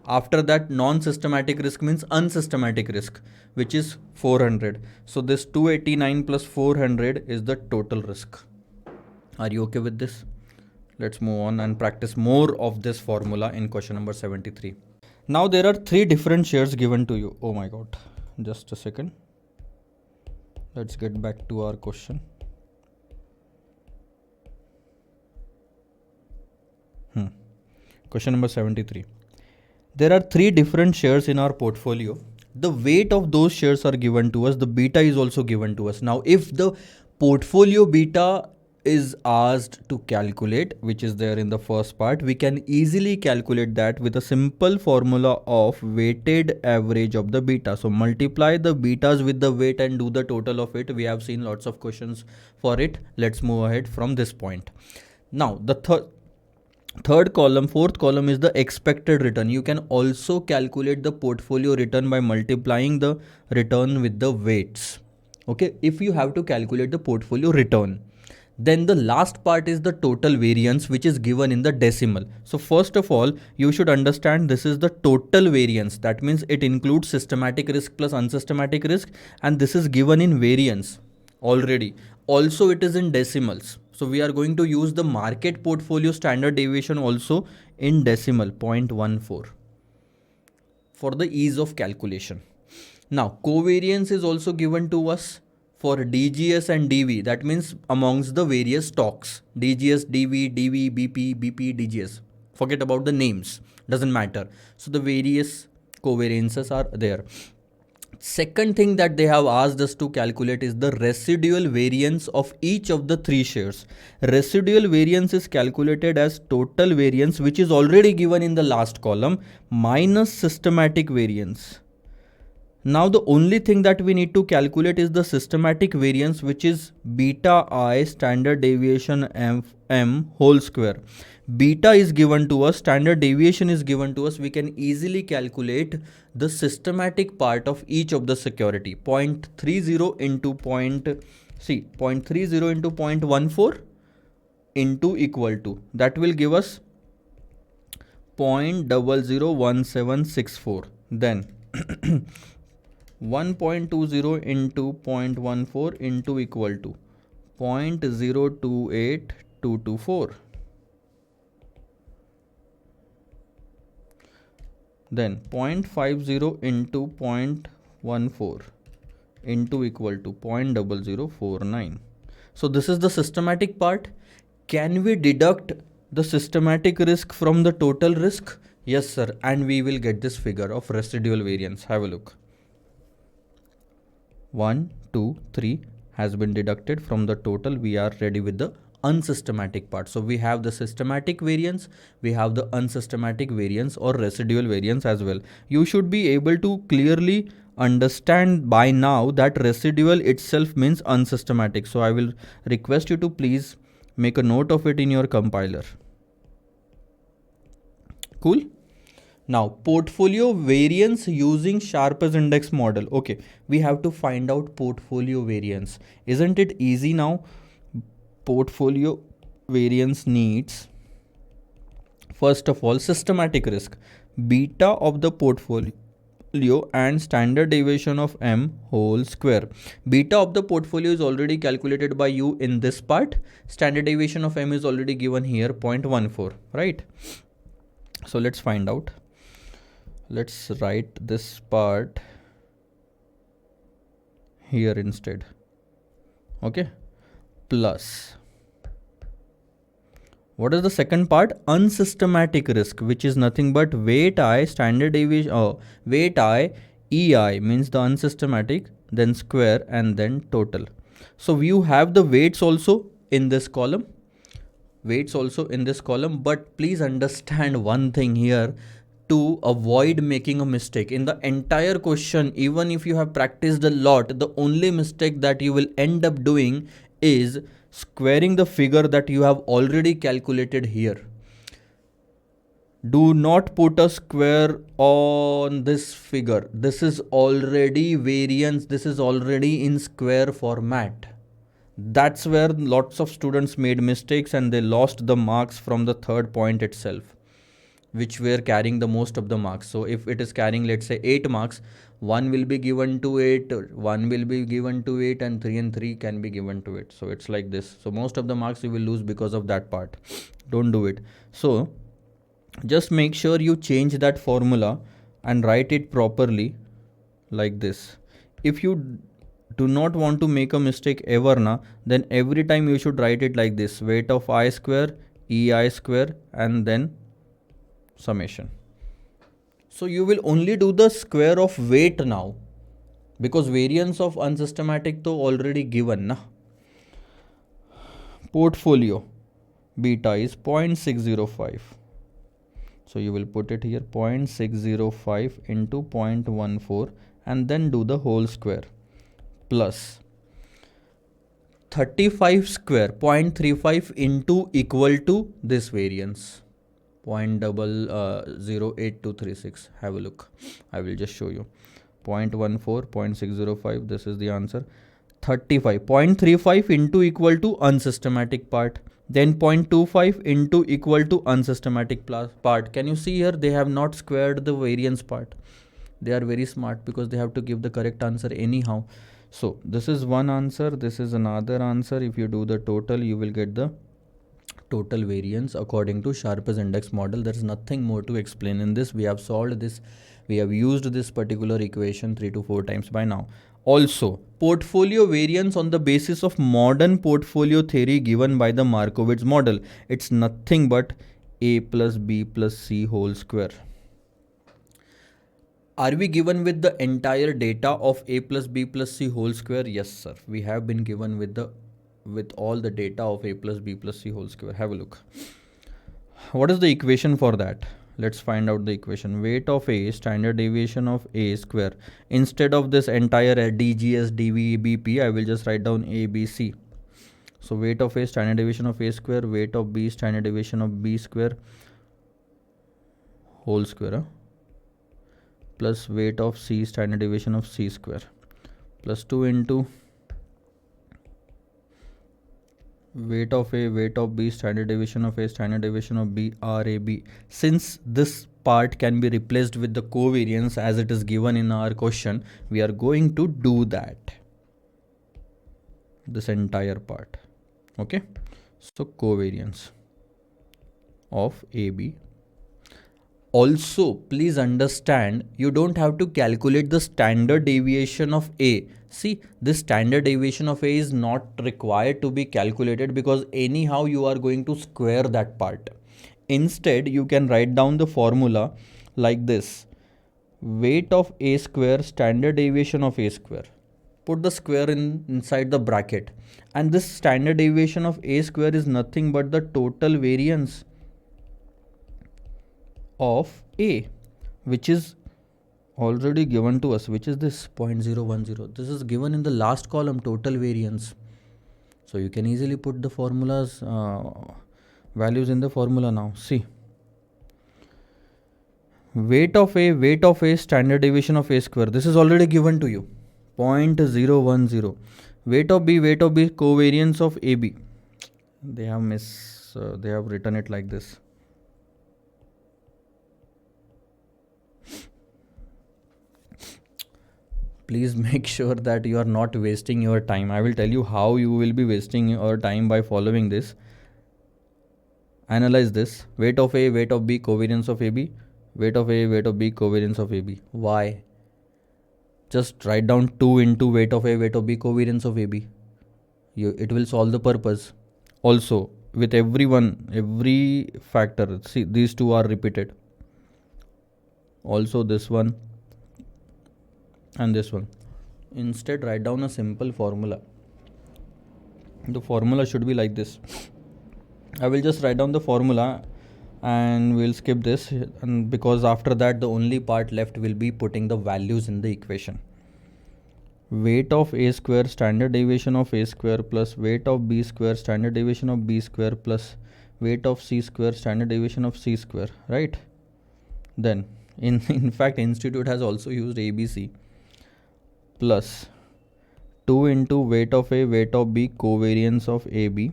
After that, non-systematic risk means unsystematic risk, which is 400. So this 289 plus 400 is the total risk. Are you okay with this? Let's move on and practice more of this formula in question number 73. Now there are three different shares given to you. Oh my God, just a second. Let's get back to our question. Question number 73. There are three different shares in our portfolio. The weight of those shares are given to us. The beta is also given to us. Now, if the portfolio beta is asked to calculate, which is there in the first part, we can easily calculate that with a simple formula of weighted average of the beta. So multiply the betas with the weight and do the total of it. We have seen lots of questions for it. Let's move ahead from this point. Now, the fourth column is the expected return. You can also calculate the portfolio return by multiplying the return with the weights. Okay, if you have to calculate the portfolio return, then the last part is the total variance, which is given in the decimal. So first of all, you should understand this is the total variance. That means it includes systematic risk plus unsystematic risk, and this is given in variance already. Also, it is in decimals. So we are going to use the market portfolio standard deviation also in decimal 0.14 for the ease of calculation. Now covariance is also given to us for DGS and DV. That means amongst the various stocks, DGS, DV, DV, BP, BP, DGS. Forget about the names, doesn't matter. So the various covariances are there. Second thing that they have asked us to calculate is the residual variance of each of the three shares. Residual variance is calculated as total variance, which is already given in the last column, minus systematic variance. Now the only thing that we need to calculate is the systematic variance, which is beta I standard deviation m whole square. Beta is given to us, standard deviation is given to us. We can easily calculate the systematic part of each of the security. 0.30 into 0.30 into 0.14 into equal to, that will give us 0.001764. Then 1.20 into 0.14 into equal to 0.028224. Then 0.50 into 0.14 into equal to 0.0049. So this is the systematic part. Can we deduct the systematic risk from the total risk? Yes, sir. And we will get this figure of residual variance. Have a look. 1, 2, 3 has been deducted from the total. We are ready with the unsystematic part. So we have the systematic variance, we have the unsystematic variance or residual variance as well. You should be able to clearly understand by now that residual itself means unsystematic. So I will request you to please make a note of it in your compiler. Cool. Now, portfolio variance using Sharpe's index model. Okay, we have to find out portfolio variance. Isn't it easy now? Portfolio variance needs, first of all, systematic risk, beta of the portfolio and standard deviation of m whole square. Beta of the portfolio is already calculated by you in this part. Standard deviation of m is already given here, 0.14, right? So let's find out. Let's write this part here instead. Okay, plus, what is the second part? Unsystematic risk, which is nothing but weight I standard deviation, weight I EI means the unsystematic, then square and then total. So you have the weights also in this column, but please understand one thing here. To avoid making a mistake in the entire question, even if you have practiced a lot, the only mistake that you will end up doing is squaring the figure that you have already calculated here. Do not put a square on this figure. This is already variance, this is already in square format. That's where lots of students made mistakes and they lost the marks from the third point itself, which were carrying the most of the marks. So if it is carrying, let's say 8 marks, 1 will be given to 8, 1 will be given to 8, and 3 and 3 can be given to it. So it's like this. So most of the marks you will lose because of that part. Don't do it. So just make sure you change that formula and write it properly like this. If you do not want to make a mistake ever na, then every time you should write it like this: weight of I square, EI square, and then summation. So you will only do the square of weight now, because variance of unsystematic to already given na. Portfolio beta is 0.605. So you will put it here 0.605 into 0.14 and then do the whole square, plus 35 square, 0.35 into equal to this variance, 0.008236. Have a look. I will just show you. 0.14, 0.605. This is the answer. 35. 0.35 into equal to unsystematic part. Then 0.25 into equal to unsystematic part. Can you see here? They have not squared the variance part. They are very smart because they have to give the correct answer anyhow. So this is one answer. This is another answer. If you do the total, you will get the total variance according to Sharpe's index model. There is nothing more to explain in this. We have solved this. We have used this particular equation 3 to 4 times by now. Also, portfolio variance on the basis of modern portfolio theory given by the Markowitz model. It's nothing but A plus B plus C whole square. Are we given with the entire data of A plus B plus C whole square? Yes, sir. We have been given with all the data of A plus B plus C whole square. Have a look. What is the equation for that? Let's find out the equation. Weight of A, standard deviation of A square. Instead of this entire DGS, DV, BP, I will just write down ABC. So weight of A, standard deviation of A square, weight of B, standard deviation of B square, whole square, plus weight of C, standard deviation of C square, plus 2 into weight of A, weight of B, standard deviation of A, standard deviation of B, RAB. Since this part can be replaced with the covariance as it is given in our question, we are going to do that. This entire part. Okay. So covariance of AB. Also, please understand, you don't have to calculate the standard deviation of A. See, this standard deviation of A is not required to be calculated because anyhow you are going to square that part. Instead, you can write down the formula like this: weight of a square, standard deviation of a square. Put the square inside the bracket, and this standard deviation of a square is nothing but the total variance of a, which is already given to us, which is this 0.010. This is given in the last column, total variance. So you can easily put the formulas values in the formula now. See, weight of a, standard deviation of a square, this is already given to you, 0.010. Weight of b, covariance of ab. They have written it like this. Please make sure that you are not wasting your time. I will tell you how you will be wasting your time by following this. Analyze this: weight of a, weight of b, covariance of ab. Weight of a, weight of b, covariance of ab. Why? Just write down 2 into weight of a, weight of b, covariance of ab. It will solve the purpose. Also, with every factor, see, these two are repeated. Also this one and this one. Instead, write down a simple formula. The formula should be like this. I will just write down the formula and we'll skip this, and because after that the only part left will be putting the values in the equation. Weight of a square, standard deviation of a square, plus weight of b square, standard deviation of b square, plus weight of c square, standard deviation of c square, right? Then in fact institute has also used ABC, plus 2 into weight of a, weight of b, covariance of AB,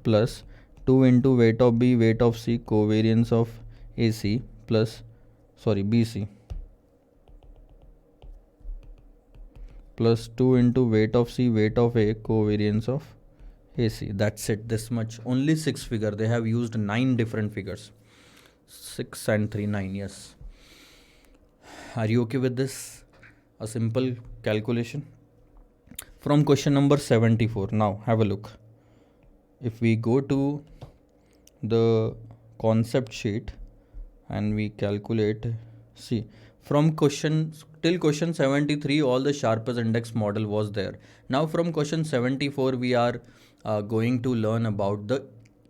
plus 2 into weight of b, weight of c, covariance of AC, plus BC, plus 2 into weight of c, weight of a, covariance of AC. That's it. This much. Only 6 figure. They have used 9 different figures. 6 and 3, 9. Yes. Are you okay with this? A simple calculation from question number 74. Now have a look. If we go to the concept sheet and we calculate, see, from question till question 73 all the sharpest index model was there. Now from question 74 we are going to learn about the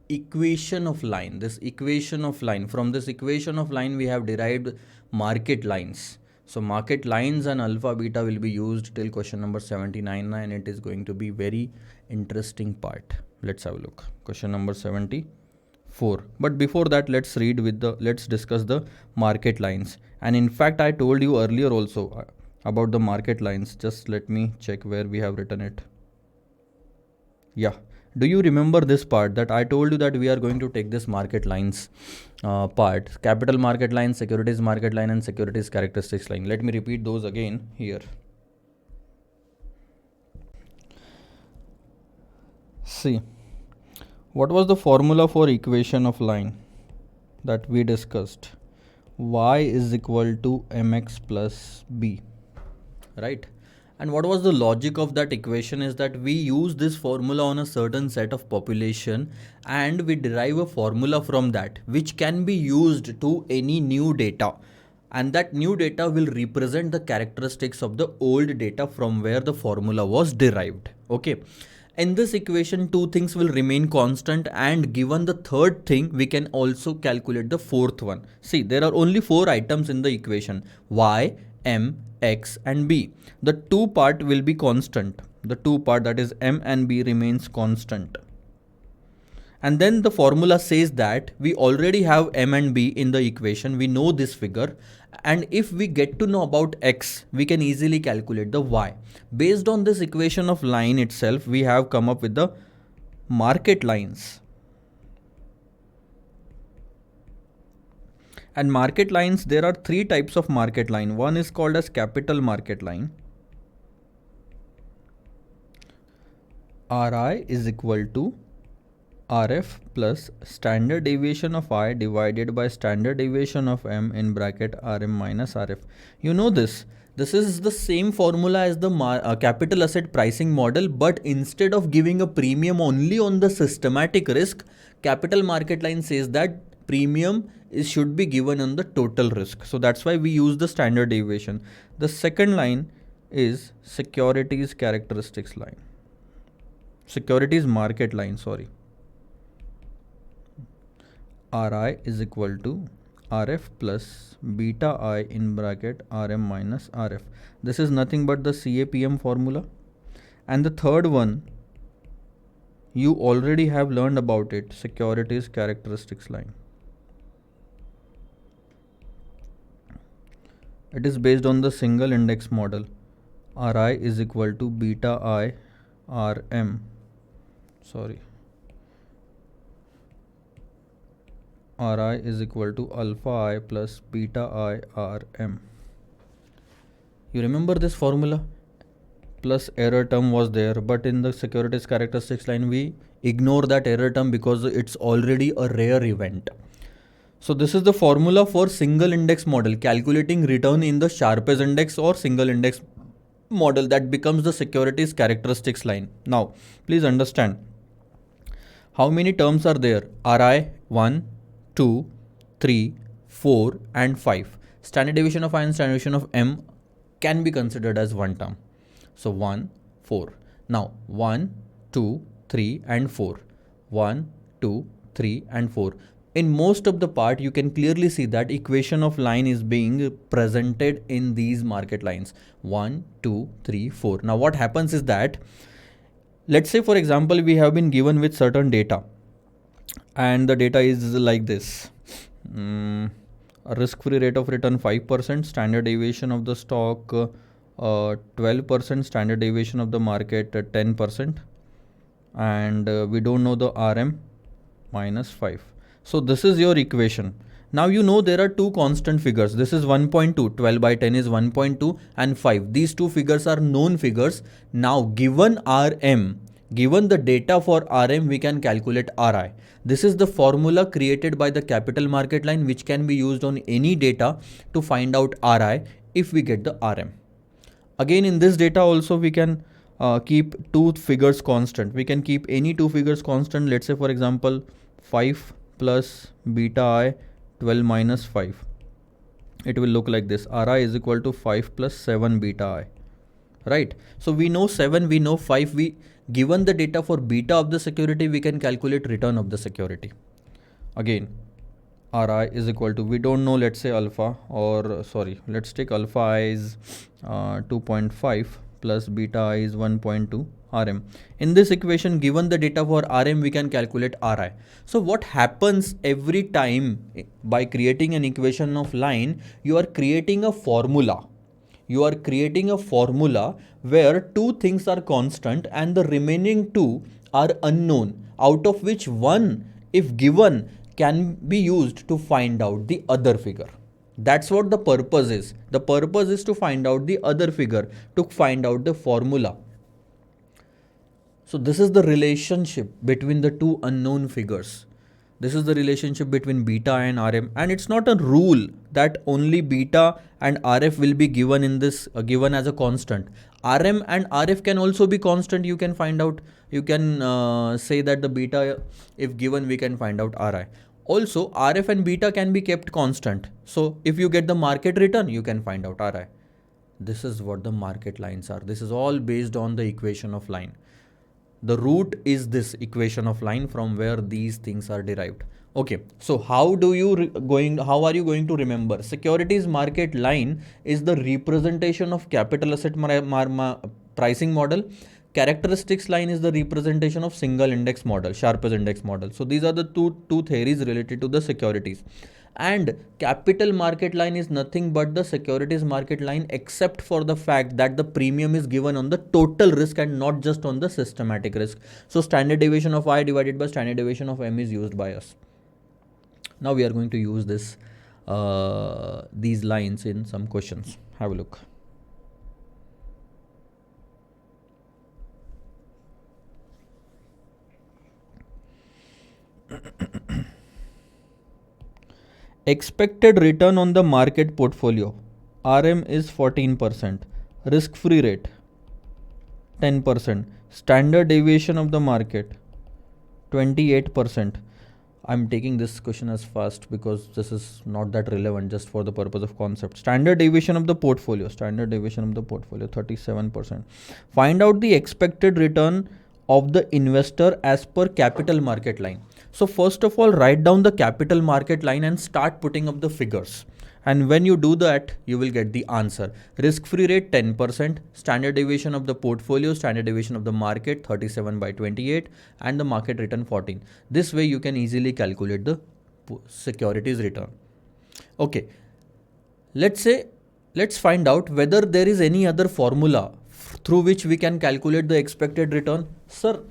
equation of line. This equation of line, from this equation of line we have derived market lines. So market lines and alpha beta will be used till question number 79, and it is going to be very interesting part. Let's have a look. Question number 74. But before that, let's discuss the market lines. And in fact, I told you earlier also about the market lines. Just let me check where we have written it. Yeah. Do you remember this part that I told you that we are going to take this market lines part? Capital market line, securities market line, and securities characteristics line. Let me repeat those again here. See, what was the formula for equation of line that we discussed? Y is equal to mx plus b, right? And what was the logic of that equation is that we use this formula on a certain set of population and we derive a formula from that which can be used to any new data, and that new data will represent the characteristics of the old data from where the formula was derived. Okay. In this equation, 2 things will remain constant, and given the third thing, we can also calculate the fourth one. See, there are only 4 items in the equation: y, m, x and b. The 2 part will be constant. The 2 part, that is m and b, remains constant. And then the formula says that we already have m and b in the equation. We know this figure. And if we get to know about x, we can easily calculate the y. Based on this equation of line itself, we have come up with the market lines. And market lines, there are 3 types of market line. One is called as capital market line. Ri is equal to Rf plus standard deviation of I divided by standard deviation of M in bracket Rm minus Rf. You know this. This is the same formula as the capital asset pricing model, but instead of giving a premium only on the systematic risk, capital market line says that premium should be given on the total risk. So that's why we use the standard deviation. The second line is securities characteristics line. Securities market line, sorry. Ri is equal to Rf plus beta I in bracket Rm minus Rf. This is nothing but the CAPM formula. And the third one, you already have learned about it, securities characteristics line. It is based on the single index model. Ri is equal to beta I Rm. Sorry. Ri is equal to alpha I plus beta I Rm. You remember this formula? Plus error term was there, but in the securities characteristics line we ignore that error term because it's already a rare event. So this is the formula for single index model, calculating return in the sharpest index or single index model. That becomes the securities characteristics line. Now please understand how many terms are there. Ri 1, 2, 3, 4 and 5. Standard deviation of I and standard deviation of M can be considered as one term. So 1, 4. Now 1, 2, 3 and 4. 1, 2, 3 and 4. In most of the part you can clearly see that equation of line is being presented in these market lines. 1, 2, 3, 4. Now what happens is that, let's say for example we have been given with certain data and the data is like this. A risk-free rate of return 5%, standard deviation of the stock 12%, standard deviation of the market 10%, and we don't know the RM minus 5. So this is your equation. Now you know there are two constant figures. This is 1.2, 12 by 10 is 1.2 and 5. These two figures are known figures. Now given RM, given the data for RM, we can calculate Ri. This is the formula created by the capital market line which can be used on any data to find out Ri if we get the RM. Again in this data also we can keep two figures constant. We can keep any two figures constant. Let's say for example 5 plus beta I 12 minus 5. It will look like this. Ri is equal to 5 plus 7 beta I. Right. So we know 7, we know 5. Given the data for beta of the security, we can calculate return of the security. Again, Ri is equal to, we don't know, let's say alpha, or sorry, let's take alpha I is 2.5 plus beta I is 1.2 Rm. In this equation, given the data for Rm, we can calculate Ri. So what happens every time by creating an equation of line, you are creating a formula. You are creating a formula where two things are constant and the remaining two are unknown, out of which one, if given, can be used to find out the other figure. That's what the purpose is. The purpose is to find out the other figure, to find out the formula. So this is the relationship between the two unknown figures. This is the relationship between beta and Rm, and it's not a rule that only beta and Rf will be given in this given as a constant. Rm and Rf can also be constant. You can find out, you can say that the beta, if given, we can find out Ri. Also Rf and beta can be kept constant. So if you get the market return, you can find out Ri. This is what the market lines are. This is all based on the equation of line. The root is this equation of line from where these things are derived. Okay, so how are you going to remember? Securities market line is the representation of capital asset pricing model. Characteristics line is the representation of single index model, sharpest index model. So these are the two theories related to the securities. And capital market line is nothing but the securities market line, except for the fact that the premium is given on the total risk and not just on the systematic risk. So standard deviation of I divided by standard deviation of M is used by us. Now we are going to use this these lines in some questions. Have a look. Expected return on the market portfolio, RM is 14%, risk-free rate 10%, standard deviation of the market 28%. I'm taking this question as fast because this is not that relevant, just for the purpose of concept. Standard deviation of the portfolio. Standard deviation of the portfolio, 37%. Find out the expected return of the investor as per capital market line. So first of all, write down the capital market line and start putting up the figures. And when you do that, you will get the answer. Risk-free rate 10%, standard deviation of the portfolio, standard deviation of the market 37 by 28, and the market return 14. This way you can easily calculate the securities return. Okay, let's find out whether there is any other formula through which we can calculate the expected return. Sir,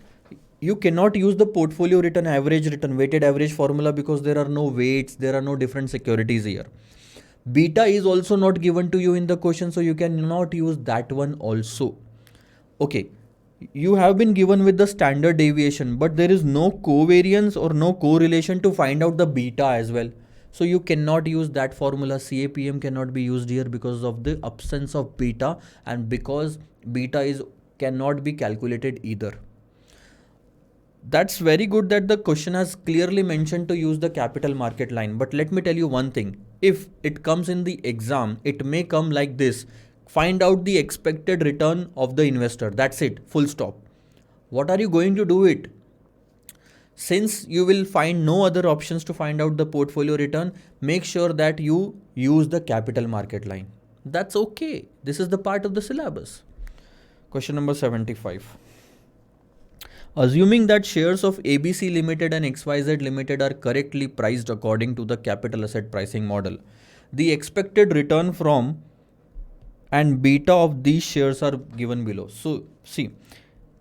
you cannot use the portfolio return, average return, weighted average formula because there are no weights, there are no different securities here. Beta is also not given to you in the question, so you cannot use that one also. Okay, you have been given with the standard deviation, but there is no covariance or no correlation to find out the beta as well. So you cannot use that formula. CAPM cannot be used here because of the absence of beta, and because beta cannot be calculated either. That's very good that the question has clearly mentioned to use the capital market line. But let me tell you one thing. If it comes in the exam, it may come like this. Find out the expected return of the investor. That's it. Full stop. What are you going to do it? Since you will find no other options to find out the portfolio return, make sure that you use the capital market line. That's okay. This is the part of the syllabus. Question number 75. Assuming that shares of ABC Limited and XYZ Limited are correctly priced according to the capital asset pricing model, the expected return from and beta of these shares are given below. So see,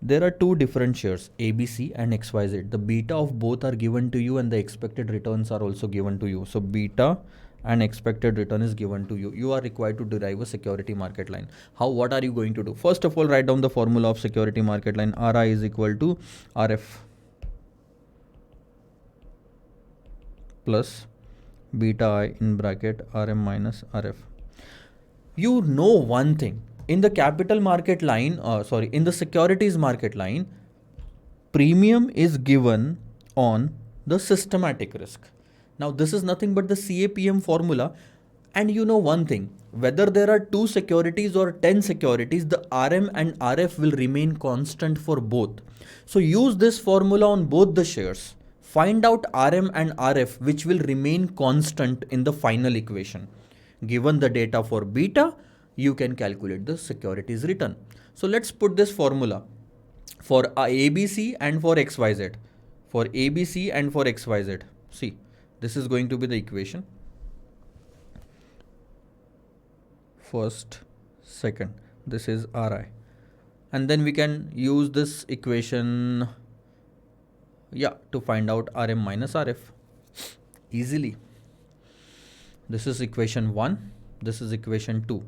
there are two different shares, ABC and XYZ. The beta of both are given to you and the expected returns are also given to you. So beta and expected return is given to you. You are required to derive a security market line. What are you going to do? First of all, write down the formula of security market line. RI is equal to RF plus beta I in bracket RM minus RF. You know one thing. In the capital market line, in the securities market line, premium is given on the systematic risk. Now this is nothing but the CAPM formula, and you know one thing, whether there are 2 securities or 10 securities, the RM and RF will remain constant for both. So use this formula on both the shares. Find out RM and RF which will remain constant in the final equation. Given the data for beta, you can calculate the securities return. So let's put this formula for ABC and for XYZ. For ABC and for XYZ. See. This is going to be the equation. First, second, this is RI. And then we can use this equation to find out RM minus RF easily. This is equation 1. This is equation 2.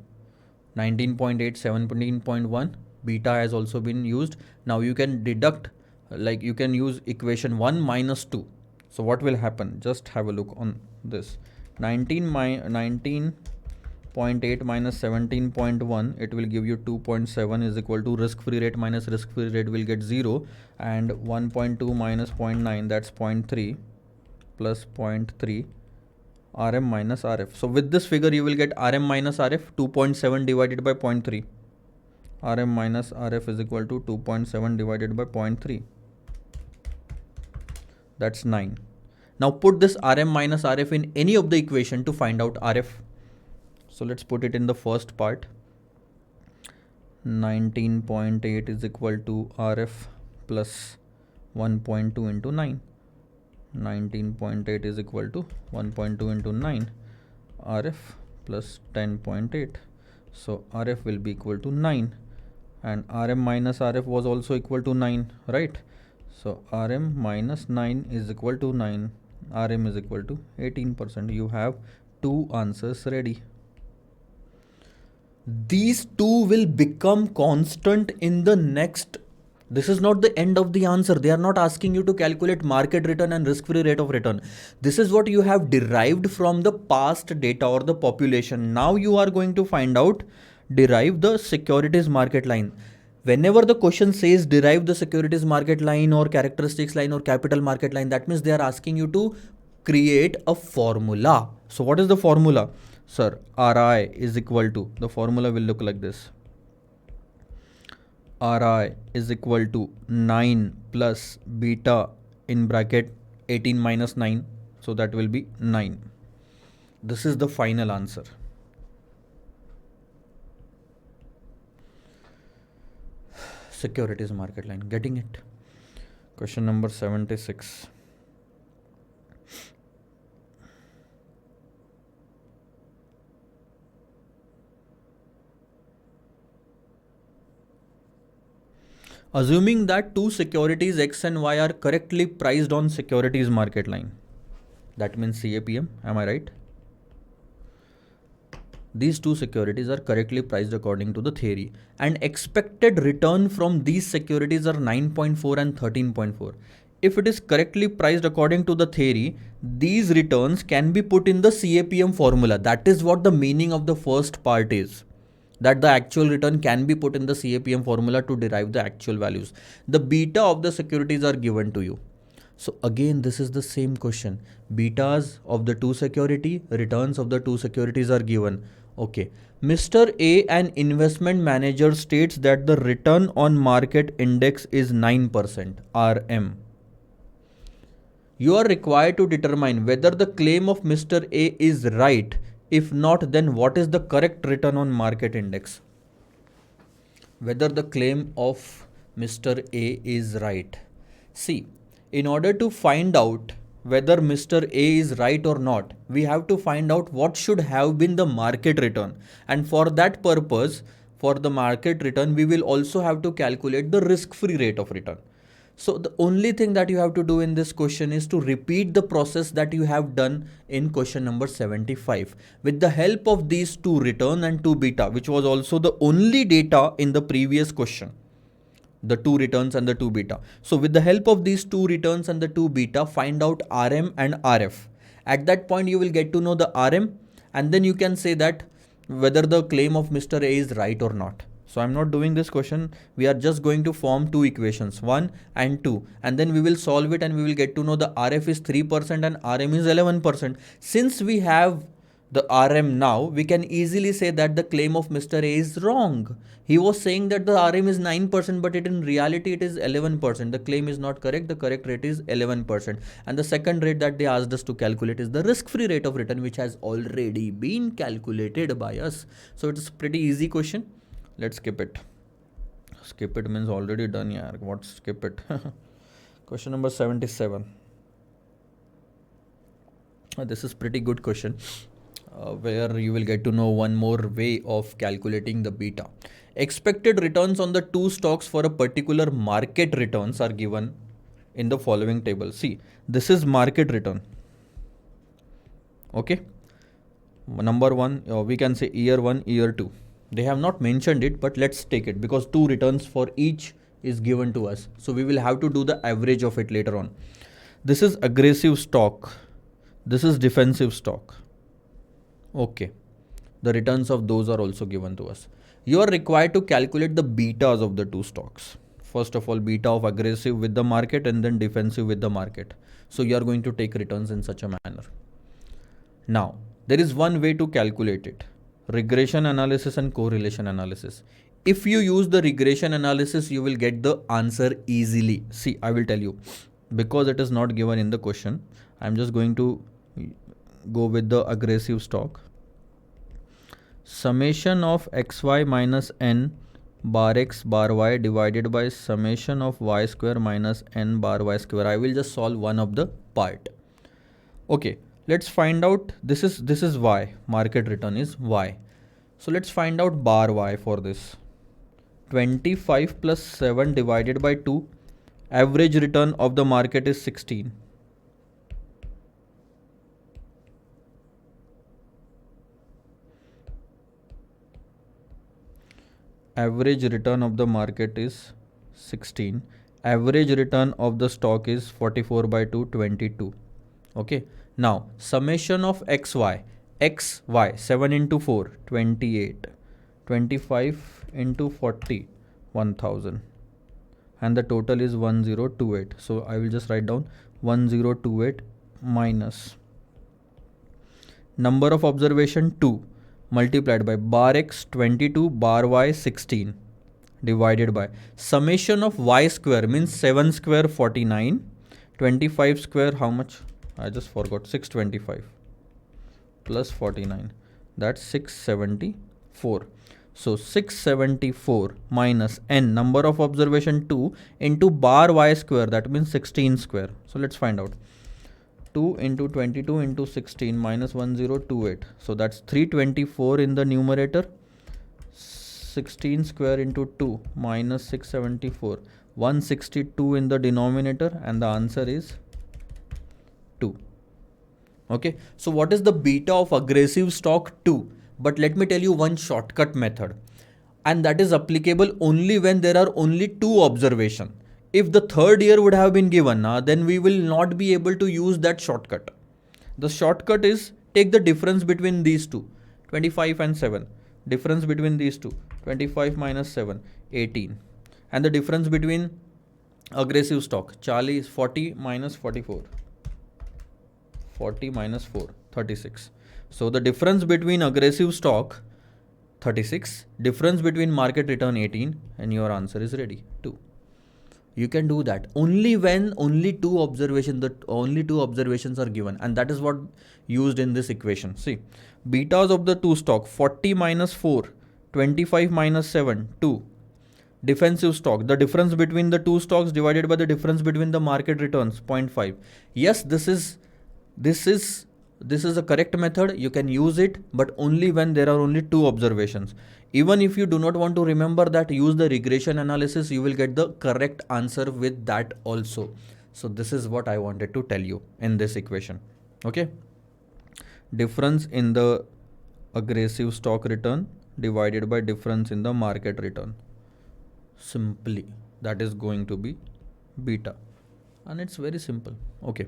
19.8, 17.1. Beta has also been used. Now you can deduct, you can use equation 1 minus 2. So what will happen? Just have a look on this. 19.8 minus 17.1, it will give you 2.7 is equal to risk-free rate minus risk-free rate will get 0, and 1.2 minus 0.9, that's 0.3 plus 0.3 RM minus RF. So with this figure you will get RM minus RF 2.7 divided by 0.3. RM minus RF is equal to 2.7 divided by 0.3. That's 9. Now put this RM minus RF in any of the equation to find out RF. So let's put it in the first part. 19.8 is equal to RF plus 1.2 into 9. 19.8 is equal to 1.2 into 9. RF plus 10.8. So RF will be equal to 9. And RM minus RF was also equal to 9, right? So RM minus 9 is equal to 9. RM is equal to 18%. You have 2 answers ready. These 2 will become constant in the next. This is not the end of the answer. They are not asking you to calculate market return and risk-free rate of return. This is what you have derived from the past data or the population. Now you are going to derive the securities market line. Whenever the question says derive the securities market line or characteristics line or capital market line, that means they are asking you to create a formula. So what is the formula? Sir, Ri is equal to, the formula will look like this. Ri is equal to 9 plus beta in bracket 18 minus 9. So that will be 9. This is the final answer. Securities market line. Getting it? Question number 76. Assuming that two securities X and Y are correctly priced on securities market line. That means CAPM. Am I right? These two securities are correctly priced according to the theory, and expected return from these securities are 9.4 and 13.4. If it is correctly priced according to the theory, these returns can be put in the CAPM formula. That is what the meaning of the first part is, that the actual return can be put in the CAPM formula to derive the actual values. The beta of the securities are given to you. So again, this is the same question. Betas of the two security, returns of the two securities are given. Okay. Mr. A, an investment manager, states that the return on market index is 9%, RM. You are required to determine whether the claim of Mr. A is right. If not, then what is the correct return on market index? Whether the claim of Mr. A is right. See, in order to find out whether Mr. A is right or not, we have to find out what should have been the market return. And for that purpose, for the market return, we will also have to calculate the risk-free rate of return. So the only thing that you have to do in this question is to repeat the process that you have done in question number 75. With the help of these two, return and two beta, which was also the only data in the previous question, the two returns and the two beta. So with the help of these two returns and the two beta, find out RM and RF. At that point, you will get to know the RM, and then you can say that whether the claim of Mr. A is right or not. So I'm not doing this question. We are just going to form two equations, 1 and 2, and then we will solve it and we will get to know the RF is 3% and RM is 11%. Since we have the RM now, we can easily say that the claim of Mr. A is wrong. He was saying that the RM is 9%, but in reality it is 11%. The claim is not correct. The correct rate is 11%. And the second rate that they asked us to calculate is the risk-free rate of return, which has already been calculated by us. So it's a pretty easy question. Let's skip it. Skip it means already done, yeah. What skip it? Question number 77. This is pretty good question. Where you will get to know one more way of calculating the beta. Expected returns on the two stocks for a particular market returns are given in the following table. See, this is market return. Okay. Number one, we can say year 1, year 2. They have not mentioned it, but let's take it because two returns for each is given to us. So we will have to do the average of it later on. This is aggressive stock. This is defensive stock. Okay. The returns of those are also given to us. You are required to calculate the betas of the two stocks. First of all, beta of aggressive with the market and then defensive with the market. So you are going to take returns in such a manner. Now, there is one way to calculate it. Regression analysis and correlation analysis. If you use the regression analysis, you will get the answer easily. See, I will tell you, because it is not given in the question, I'm just going to go with the aggressive stock. Summation of xy minus n bar x bar y divided by summation of y square minus n bar y square. I will just solve one of the part. Okay. Let's find out, this is y, market return is y. So let's find out bar y for this. 25 plus 7 divided by 2, average return of the market is 16. Average return of the market is 16. Average return of the stock is 44 by 2, 22. Okay. Now, summation of xy, 7 into 4, 28, 25 into 40, 1000, and the total is 1028. So I will just write down 1028 minus number of observation 2 multiplied by bar x 22 bar y 16 divided by summation of y square means 7 square 49, 25 square how much? I just forgot. 625 plus 49, that's 674. So 674 minus n number of observation 2 into bar y square, that means 16 square. So let's find out. 2 into 22 into 16 minus 1028. So that's 324 in the numerator. 16 square into 2 minus 674. 162 in the denominator, and the answer is 2. Okay, so what is the beta of aggressive stock? 2. But let me tell you one shortcut method, and that is applicable only when there are only 2 observations. If the third year would have been given, then we will not be able to use that shortcut. The shortcut is take the difference between these two, 25 and 7. Difference between these two, 25 minus 7, 18. And the difference between aggressive stock, Charlie is 40 minus 44. 40 minus 4, 36. So the difference between aggressive stock, 36. Difference between market return, 18. And your answer is ready, 2. You can do that only when only two observations are given, and that is what used in this equation. See, betas of the two stock, 40 minus 4, 25 minus 7, 2. Defensive stock, the difference between the two stocks divided by the difference between the market returns, 0.5. Yes, this is a correct method. You can use it, but only when there are only two observations. Even if you do not want to remember that, use the regression analysis. You will get the correct answer with that also. So this is what I wanted to tell you in this equation. Okay. Difference in the aggressive stock return divided by difference in the market return. Simply, that is going to be beta. And it's very simple. Okay.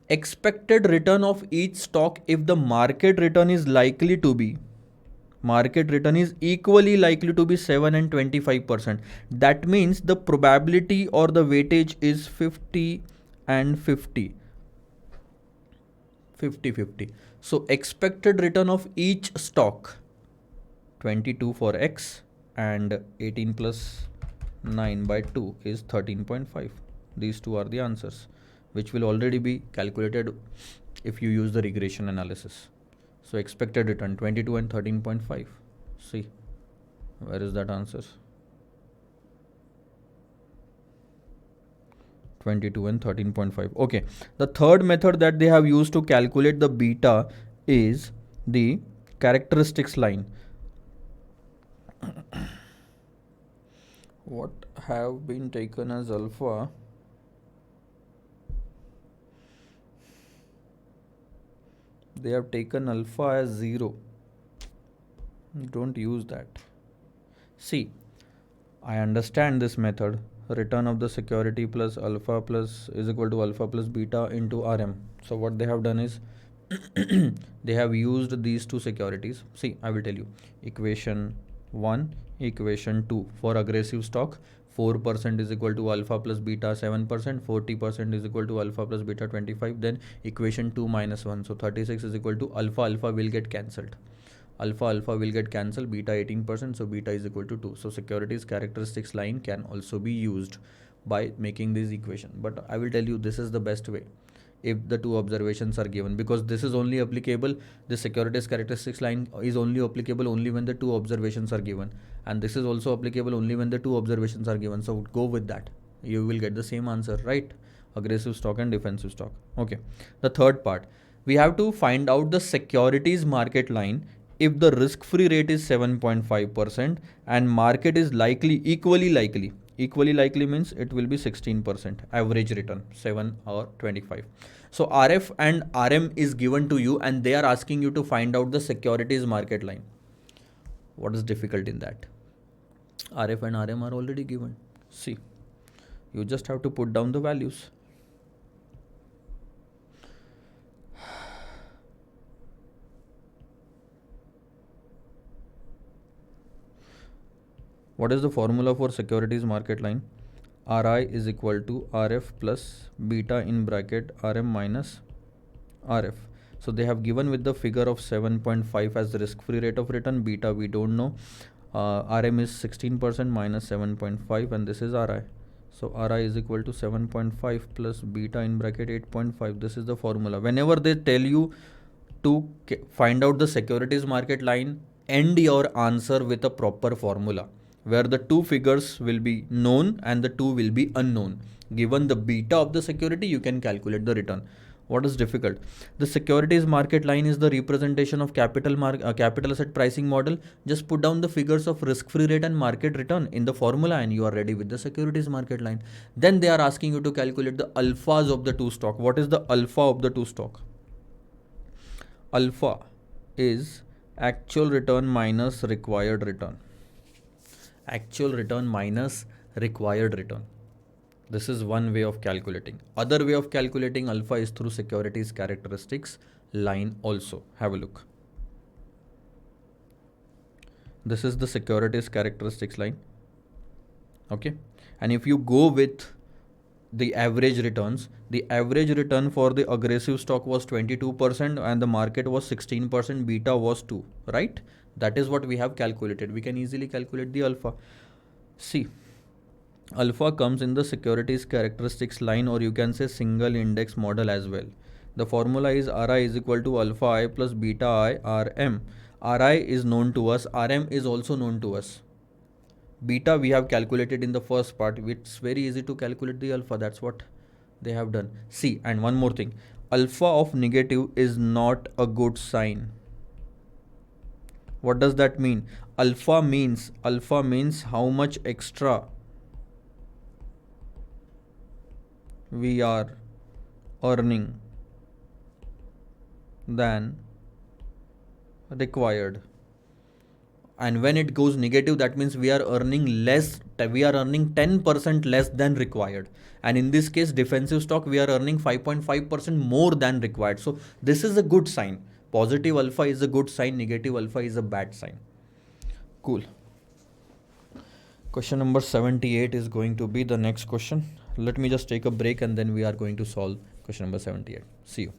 Expected return of each stock if the market return is equally likely to be 7 and 25%. That means the probability or the weightage is 50 and 50. 50-50. So expected return of each stock, 22 for X and 18 plus 9 by 2 is 13.5. These two are the answers, which will already be calculated if you use the regression analysis. So expected return 22 and 13.5. See, where is that answer? 22 and 13.5. Okay. The third method that they have used to calculate the beta is the characteristics line. What have been taken as alpha? They have taken alpha as 0. Don't use that. See, I understand this method. Return of the security plus alpha plus is equal to alpha plus beta into RM. So what they have done is they have used these two securities. See, I will tell you. Equation 1, equation 2 for aggressive stock. 4% is equal to alpha plus beta 7%, 40% is equal to alpha plus beta 25. Then equation 2 minus 1. So 36 is equal to alpha will get cancelled. Alpha will get cancelled, beta 18%, so beta is equal to 2. So securities characteristics line can also be used by making this equation. But I will tell you this is the best way if the two observations are given, because this is only applicable, the securities characteristics line is only applicable only when the two observations are given, and this is also applicable only when the two observations are given. So go with that, you will get the same answer, right? Aggressive stock and defensive stock. Okay, the third part, we have to find out the securities market line if the risk-free rate is 7.5% and market is equally likely means it will be 16%, average return 7 or 25. So RF and RM is given to you and they are asking you to find out the securities market line. What is difficult in that? RF and RM are already given. See, you just have to put down the values. What is the formula for securities market line? Ri is equal to Rf plus beta in bracket Rm minus Rf. So they have given with the figure of 7.5 as the risk-free rate of return. Beta we don't know. Rm is 16% minus 7.5 and this is Ri. So Ri is equal to 7.5 plus beta in bracket 8.5. This is the formula. Whenever they tell you to find out the securities market line, end your answer with a proper formula where the two figures will be known and the two will be unknown. Given the beta of the security, you can calculate the return. What is difficult? The securities market line is the representation of capital asset pricing model. Just put down the figures of risk-free rate and market return in the formula and you are ready with the securities market line. Then they are asking you to calculate the alphas of the two stock. What is the alpha of the two stock? Alpha is actual return minus required return. Actual return minus required return. This is one way of calculating. Other way of calculating alpha is through securities characteristics line also. Have a look. This is the securities characteristics line. Okay. And if you go with the average returns, the average return for the aggressive stock was 22% and the market was 16%, beta was 2, right? That is what we have calculated. We can easily calculate the alpha. See, alpha comes in the securities characteristics line, or you can say single index model as well. The formula is Ri is equal to alpha I plus beta I Rm. Ri is known to us, Rm is also known to us. Beta we have calculated in the first part. It's very easy to calculate the alpha. That's what they have done. See, and one more thing. Alpha of negative is not a good sign. What does that mean? Alpha means how much extra we are earning than required. And when it goes negative, that means we are earning less, we are earning 10% less than required. And in this case, defensive stock, we are earning 5.5% more than required. So this is a good sign. Positive alpha is a good sign, negative alpha is a bad sign. Cool. Question number 78 is going to be the next question. Let me just take a break and then we are going to solve question number 78. See you.